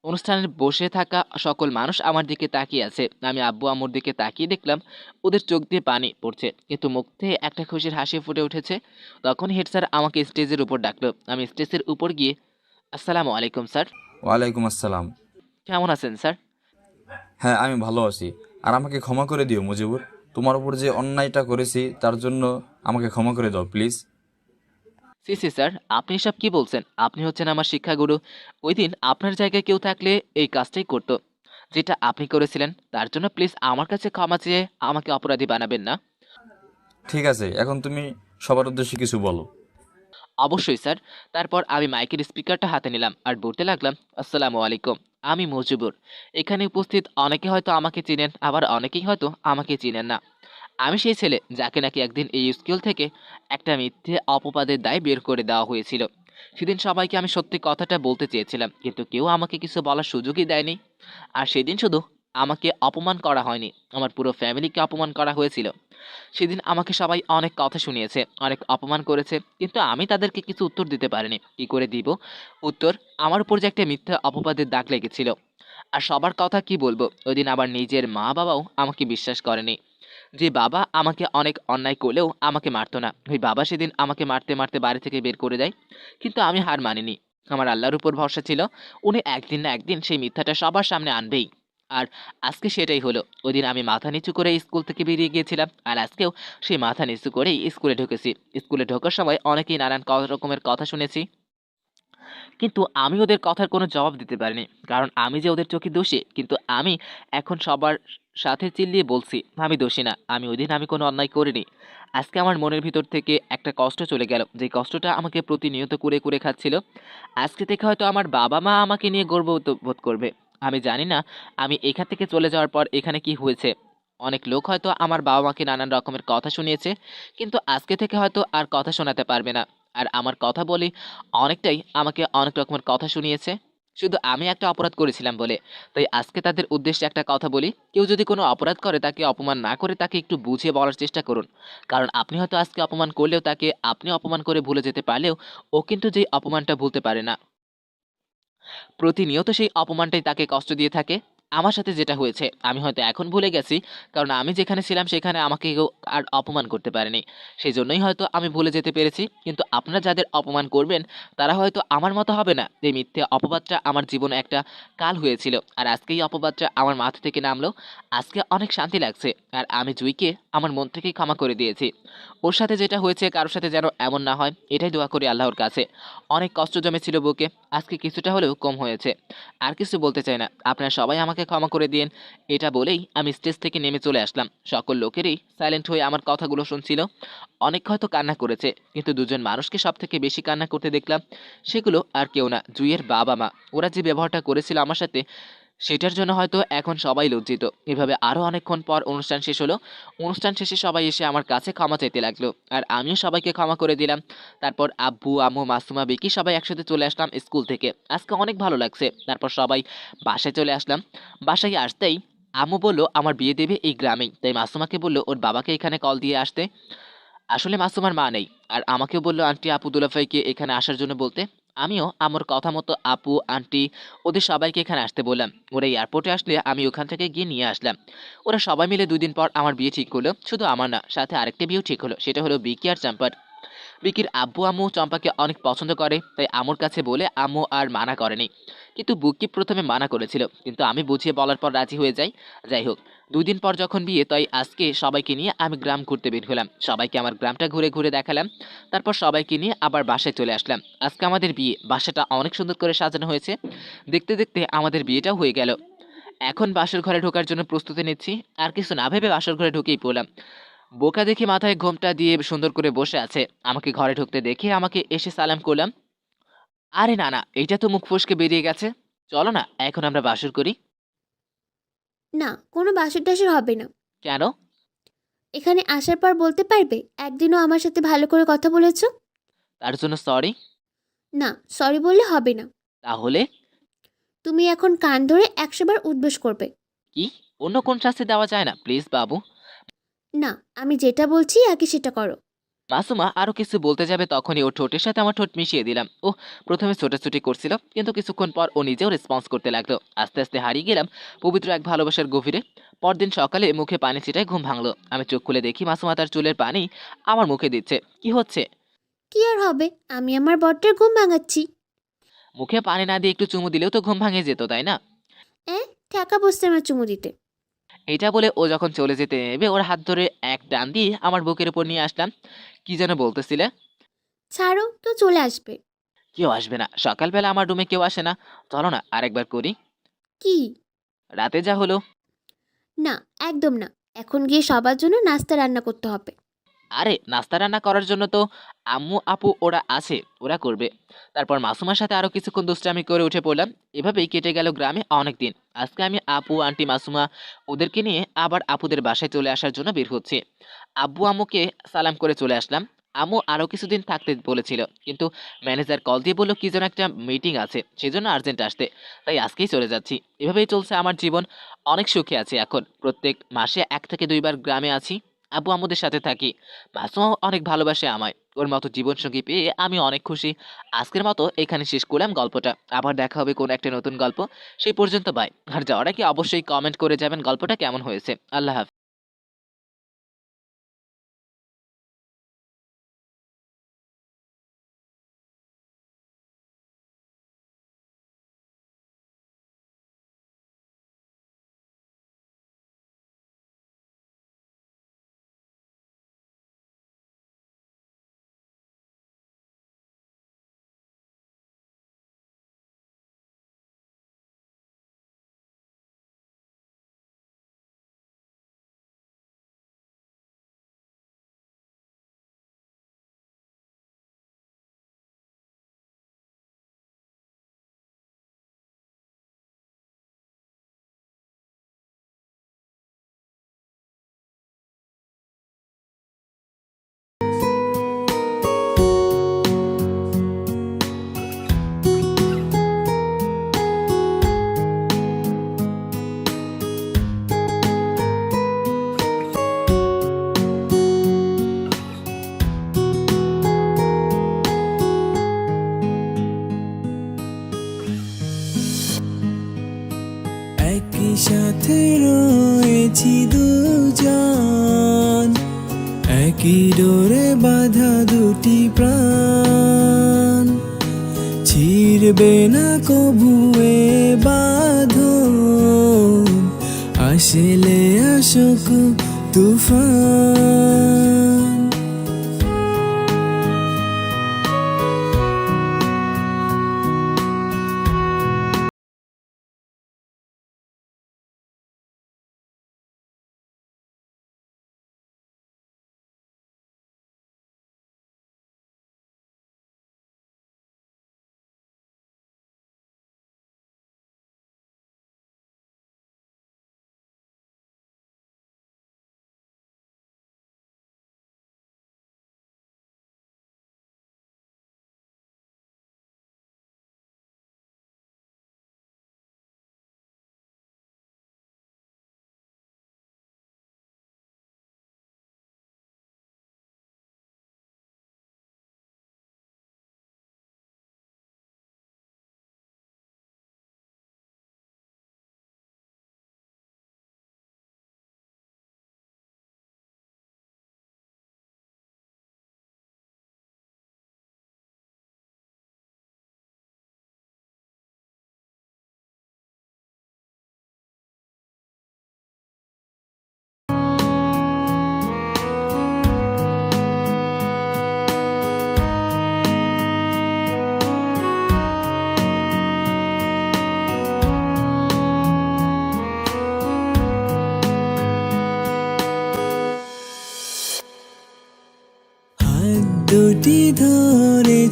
অনুষ্ঠানের বসে থাকা সকল মানুষ আমার দিকে তাকিয়ে আছে। আমি আব্বু আম্মুর দিকে তাকিয়ে দেখলাম ওদের চোখ দিয়ে পানি পড়ছে, কিন্তু মুখ থেকে একটা খুশির হাসি ফুটে উঠেছে। তখন হেড স্যার আমাকে স্টেজের উপর ডাকলো। আমি স্টেজের উপর গিয়ে, আসসালামু আলাইকুম স্যার। ওয়ালাইকুম আসসালাম। কেমন আছেন স্যার? হ্যাঁ, আমি ভালো আছি। আর আমাকে ক্ষমা করে দিও মুজিবুর। তোমার উপর যে অন্যায়টা করেছি তার জন্য আমাকে ক্ষমা করে দাও প্লিজ। সি সি স্যার, আপনি সব কি বলছেন? আপনি হচ্ছেন আমার শিক্ষাগুরু। ওই দিন আপনার জায়গায় কেউ থাকলে এই কাজটাই করতো যেটা আপনি করেছিলেন। তার জন্য প্লিজ আমার কাছে ক্ষমা চেয়ে আমাকে অপরাধী বানাবেন না। ঠিক আছে, এখন তুমি সবার উদ্দেশ্যে কিছু বলো। অবশ্যই স্যার। তারপর আমি মাইকের স্পিকারটা হাতে নিলাম আর বলতে লাগলাম, আসসালামু আলাইকুম, আমি মুজিবুর। এখানে উপস্থিত অনেকে হয়তো আমাকে চিনেন, আবার অনেকেই হয়তো আমাকে চিনেন না। আমি সেই ছেলে যাকে নাকি একদিন এই স্কুল থেকে একটা মিথ্যে অপবাদের দায় বের করে দেওয়া হয়েছিল। সেদিন সবাইকে আমি সত্যি কথাটা বলতে চেয়েছিলাম, কিন্তু কেউ আমাকে কিছু বলার সুযোগই দেয়নি। আর সেদিন শুধু আমাকে অপমান করা হয়নি, আমার পুরো ফ্যামিলিকে অপমান করা হয়েছিল। সেদিন আমাকে সবাই অনেক কথা শুনিয়েছে, অনেক অপমান করেছে, কিন্তু আমি তাদেরকে কিছু উত্তর দিতে পারিনি। কি করে দিব উত্তর? আমার উপর যে একটা মিথ্যা অপবাদের দাগ লেগেছিল। আর সবার কথা কি বলবো, ওই দিন আবার নিজের মা বাবাও আমাকে বিশ্বাস করেনি। যে বাবা আমাকে অনেক অন্যায় করলেও আমাকে মারতো না, ওই বাবা সেদিন আমাকে মারতে মারতে বাড়ি থেকে বের করে দেয়। কিন্তু আমি হার মানিনি। আমার আল্লাহর উপর ভরসা ছিল, উনি একদিন না একদিন সেই মিথ্যাটা সবার সামনে আনবেই। আর আজকে সেটাই হলো। ওই দিন আমি মাথা নিচু করে স্কুল থেকে বেরিয়ে গিয়েছিলাম, আর আজকেও সেই মাথা নিচু করেই স্কুলে ঢুকেছি। স্কুলে ঢোকার সময় অনেকেই নানান রকমের কথা শুনেছি, কিন্তু আমি ওদের কথার কোনো জবাব দিতে পারিনি, কারণ আমি যে ওদের চোখে দোষী। কিন্তু আমি এখন সবার সাথে চিল্লিয়ে বলছি, আমি দোষী না, আমি কোনো অন্যায় করিনি। আজকে আমার মনের ভিতর থেকে একটা কষ্ট চলে গেল, যে কষ্টটা আমাকে প্রতিনিয়ত কুরে কুরে খাচ্ছিল। আজকে থেকে হয়তো আমার বাবা মা আমাকে নিয়ে গর্ববোধ বোধ করবে। আমি জানি না আমি এখান থেকে চলে যাওয়ার পর এখানে কি হয়েছে। অনেক লোক হয়তো আমার বাবা মাকে নানান রকমের কথা শুনিয়েছে, কিন্তু আজকে থেকে হয়তো আর কথা শোনাতে পারবে না। আর আমার কথা বলি অনেকটাই আমাকে অনেক রকমের কথা শুনিয়েছে, শুধু আমি একটা অপরাধ করেছিলাম বলে। তাই আজকে তাদের উদ্দেশ্যে একটা কথা বলি, কেউ যদি কোনো অপরাধ করে তাকে অপমান না করে তাকে একটু বুঝিয়ে বলার চেষ্টা করুন। কারণ আপনি হয়তো আজকে অপমান করলেও তাকে আপনি অপমান করে ভুলে যেতে পারলেও ও কিন্তু যেই অপমানটা ভুলতে পারে না, প্রতিনিয়ত সেই অপমানটাই তাকে কষ্ট দিয়ে থাকে। আমার সাথে যেটা হয়েছে আমি হয়তো এখন ভুলে গেছি, কারণ আমি যেখানে ছিলাম সেখানে আমাকে কেউ আর অপমান করতে পারেনি। সেই জন্যই হয়তো আমি ভুলে যেতে পেরেছি। কিন্তু আপনারা যাদের অপমান করবেন তারা হয়তো আমার মতো হবে না, যে মিথ্যে অপবাদটা আমার জীবনে একটা কাল হয়েছিল, আর আজকে এই অপবাদটা আমার মাথা থেকে নামলো। আজকে অনেক শান্তি লাগছে। আর আমি জুইকে আমার মন থেকেই ক্ষমা করে দিয়েছি। ওর সাথে যেটা হয়েছে কারোর সাথে যেন এমন না হয়, এটাই দোয়া করি আল্লাহর কাছে। অনেক কষ্ট জমেছিল বুকে, আজকে কিছুটা হলেও কম হয়েছে। আর কিছু বলতে চাই না, আপনারা সবাই আমাকে ক্ষমা করে দিন। এটা বলেই আমি স্টেজ থেকে নেমে চলে আসলাম। সকল লোকেরই সাইলেন্ট হয়ে আমার কথাগুলো শুনছিল। অনেক হয়তো কান্না করেছে, কিন্তু দুজন মানুষকে সব থেকে বেশি কান্না করতে দেখলাম। সেগুলো আর কেউ না, জুইয়ের বাবা মা। ওরা যে ব্যবহারটা করেছিল আমার সাথে, সেটার জন্য হয়তো এখন সবাই লজ্জিত। এভাবে আরও অনেকক্ষণ পর অনুষ্ঠান শেষ হলো। অনুষ্ঠান শেষে সবাই এসে আমার কাছে ক্ষমা চাইতে লাগলো, আর আমিও সবাইকে ক্ষমা করে দিলাম। তারপর আব্বু আম্মু মাসুমা বিকি সবাই একসাথে চলে আসলাম স্কুল থেকে। আজকে অনেক ভালো লাগছে। তারপর সবাই বাসায় চলে আসলাম। বাসায় আসতেই আম্মু বলল আমার বিয়ে দেবে এই গ্রামেই, তাই মাসুমাকে বলল ওর বাবাকে এখানে কল দিয়ে আসতে। আসলে মাসুমার মা নেই, আর আমাকেও বললো আন্টি আপু দুলাভাইকে এখানে আসার জন্য বলতে। আমিও আমার কথা মতো আপু আন্টি ওদের সবাইকে এখানে আসতে বললাম। ওরা এয়ারপোর্টে আসলে আমি ওখান থেকে গিয়ে নিয়ে আসলাম। ওরা সবাই মিলে 2 দিন পর আমার বিয়ে ঠিক হলো। শুধু আমার না, সাথে আরেকটা বিয়েও ঠিক হলো, সেটা হলো বিকি আর চাম্পার। বিকির আব্বু আম্মু চম্পাকে অনেক পছন্দ করে, তাই আম্মুর কাছে বলে আম্মু আর মানা করেনি। কিন্তু বুকি প্রথমে মানা করেছিল, কিন্তু আমি বুঝিয়ে বলার পর রাজি হয়ে যাই। যাই হোক, 2 দিন পর যখন বিয়ে, তাই আজকে সবাইকে নিয়ে আমি গ্রাম ঘুরতে বের হলাম। সবাইকে আমার গ্রামটা ঘুরে ঘুরে দেখালাম। তারপর সবাইকে নিয়ে আবার বাসায় চলে আসলাম। আজকে আমাদের বিয়ে, বাসাটা অনেক সুন্দর করে সাজানো হয়েছে। দেখতে দেখতে আমাদের বিয়েটাও হয়ে গেল। এখন বাসর ঘরে ঢোকার জন্য প্রস্তুতি নিচ্ছি। আর কিছু না ভেবে বাসর ঘরে ঢুকেই পড়লাম। বোকা দেখে মাথায় ঘোমটা দিয়ে সুন্দর করে বসে আছে। আমাকে ঘরে ঢুকতে দেখে আমাকে এসে সালাম করলাম। আরে না না, এইটা তো মুখ ফসকে বেরিয়ে গেছে। চলো না এখন আমরা বাসর করি। না, কোনো বাসর টাসর হবে না। কেন? এখানে আসার পর বলতে পারবে একদিনও আমার সাথে ভালো করে কথা বলেছো? তার জন্য সরি। না, সরি বললে হবে না। তাহলে? তুমি এখন কান ধরে 100 বার উঠবোস করবে। কি? অন্য কোন শাস্তি দেওয়া যায় না প্লিজ বাবু? না, আমি যেটা বলছি আগে সেটা করো। মাসুমা আরো কিছু বলতে যাবে তখনই ওর ঠোঁটের সাথে আমার ঠোঁট মিশিয়ে দিলাম। ও প্রথমে ছোটাছুটি করছিল, কিন্তু কিছুক্ষণ পর ও নিজেও রেসপন্স করতে লাগলো। আস্তে আস্তে হারিয়ে গেলাম পবিত্র এক ভালোবাসার গভীরে। পরদিন সকালে মুখে পানি ছিটায় ঘুম ভাঙলো। আমি চোখ খুলে দেখি মাসুমা তার চুলের পানি আমার মুখে দিচ্ছে। কি হচ্ছে? কি আর হবে, আমি আমার বরটার ঘুম ভাঙাচ্ছি। মুখে পানি না দিয়ে একটু চুমু দিলেও তো ঘুম ভাঙে যেত, তাই না? ঠেকা বসছে আমার চুমু দিতে। এটা বলে ও যখন চলে যেতে নেবে ওর হাত ধরে এক টান দিয়ে আমার বুকের উপর নিয়ে আসলাম। কি যেন বলতেছিলে? ছাড়ো তো, চলে আসবে। কেউ আসবে না, সকালবেলা আমার রুমে কেউ আসে না। চলো না আরেকবার করি। কি? রাতে যা হলো। না, একদম না। এখন গিয়ে সবার জন্য নাস্তা রান্না করতে হবে। আরে নাস্তা রান্না করার জন্য তো আম্মু আপু ওরা আছে, ওরা করবে। তারপর মাসুমার সাথে আরো কিছুক্ষণ দুষ্টামি করে উঠে পড়লাম। এভাবেই কেটে গেল গ্রামে অনেক দিন। আজকে আমি আপু আন্টি মাসুমা ওদেরকে নিয়ে আবার আপুদের বাসায় চলে আসার জন্য বের হচ্ছি। আব্বু আম্মুকে সালাম করে চলে আসলাম। আম্মু আরো কিছুদিন থাকতে বলেছিল, কিন্তু ম্যানেজার কল দিয়ে বললো কি যেন একটা মিটিং আছে, সেজন্য আর্জেন্ট আসতে। তাই আজকেই চলে যাচ্ছি। এভাবেই চলছে আমার জীবন। অনেক সুখে আছি এখন। প্রত্যেক মাসে 1 থেকে 2 বার গ্রামে আছি, আব্বু আম্মুদের সাথে থাকি। মাসুমাও অনেক ভালোবাসে আমায়। ওর মতো জীবনসঙ্গী পেয়ে আমি অনেক খুশি। আজকের মতো এখানে শেষ করলাম গল্পটা। আবার দেখা হবে কোনো একটা নতুন গল্প। সেই পর্যন্ত বাই। আর যাওয়ার আগে অবশ্যই কমেন্ট করে যাবেন গল্পটা কেমন হয়েছে। আল্লাহ হাফেজ। একই সাথে রয়েছি দুজন, একই ডোরে বাঁধা দুটি প্রাণ। ছিড়বে না কভু এ বাঁধন, আসলে আসুক তুফান।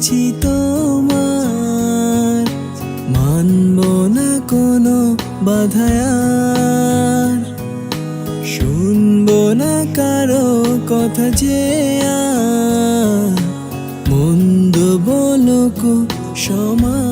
পেয়েছি তোমার, মানব না কোনো বাধায় আর, শুনবো না কারো কথা যে আর, মন্দ বলুক সমাজ।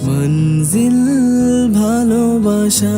মঞ্জিল ভালোবাসা।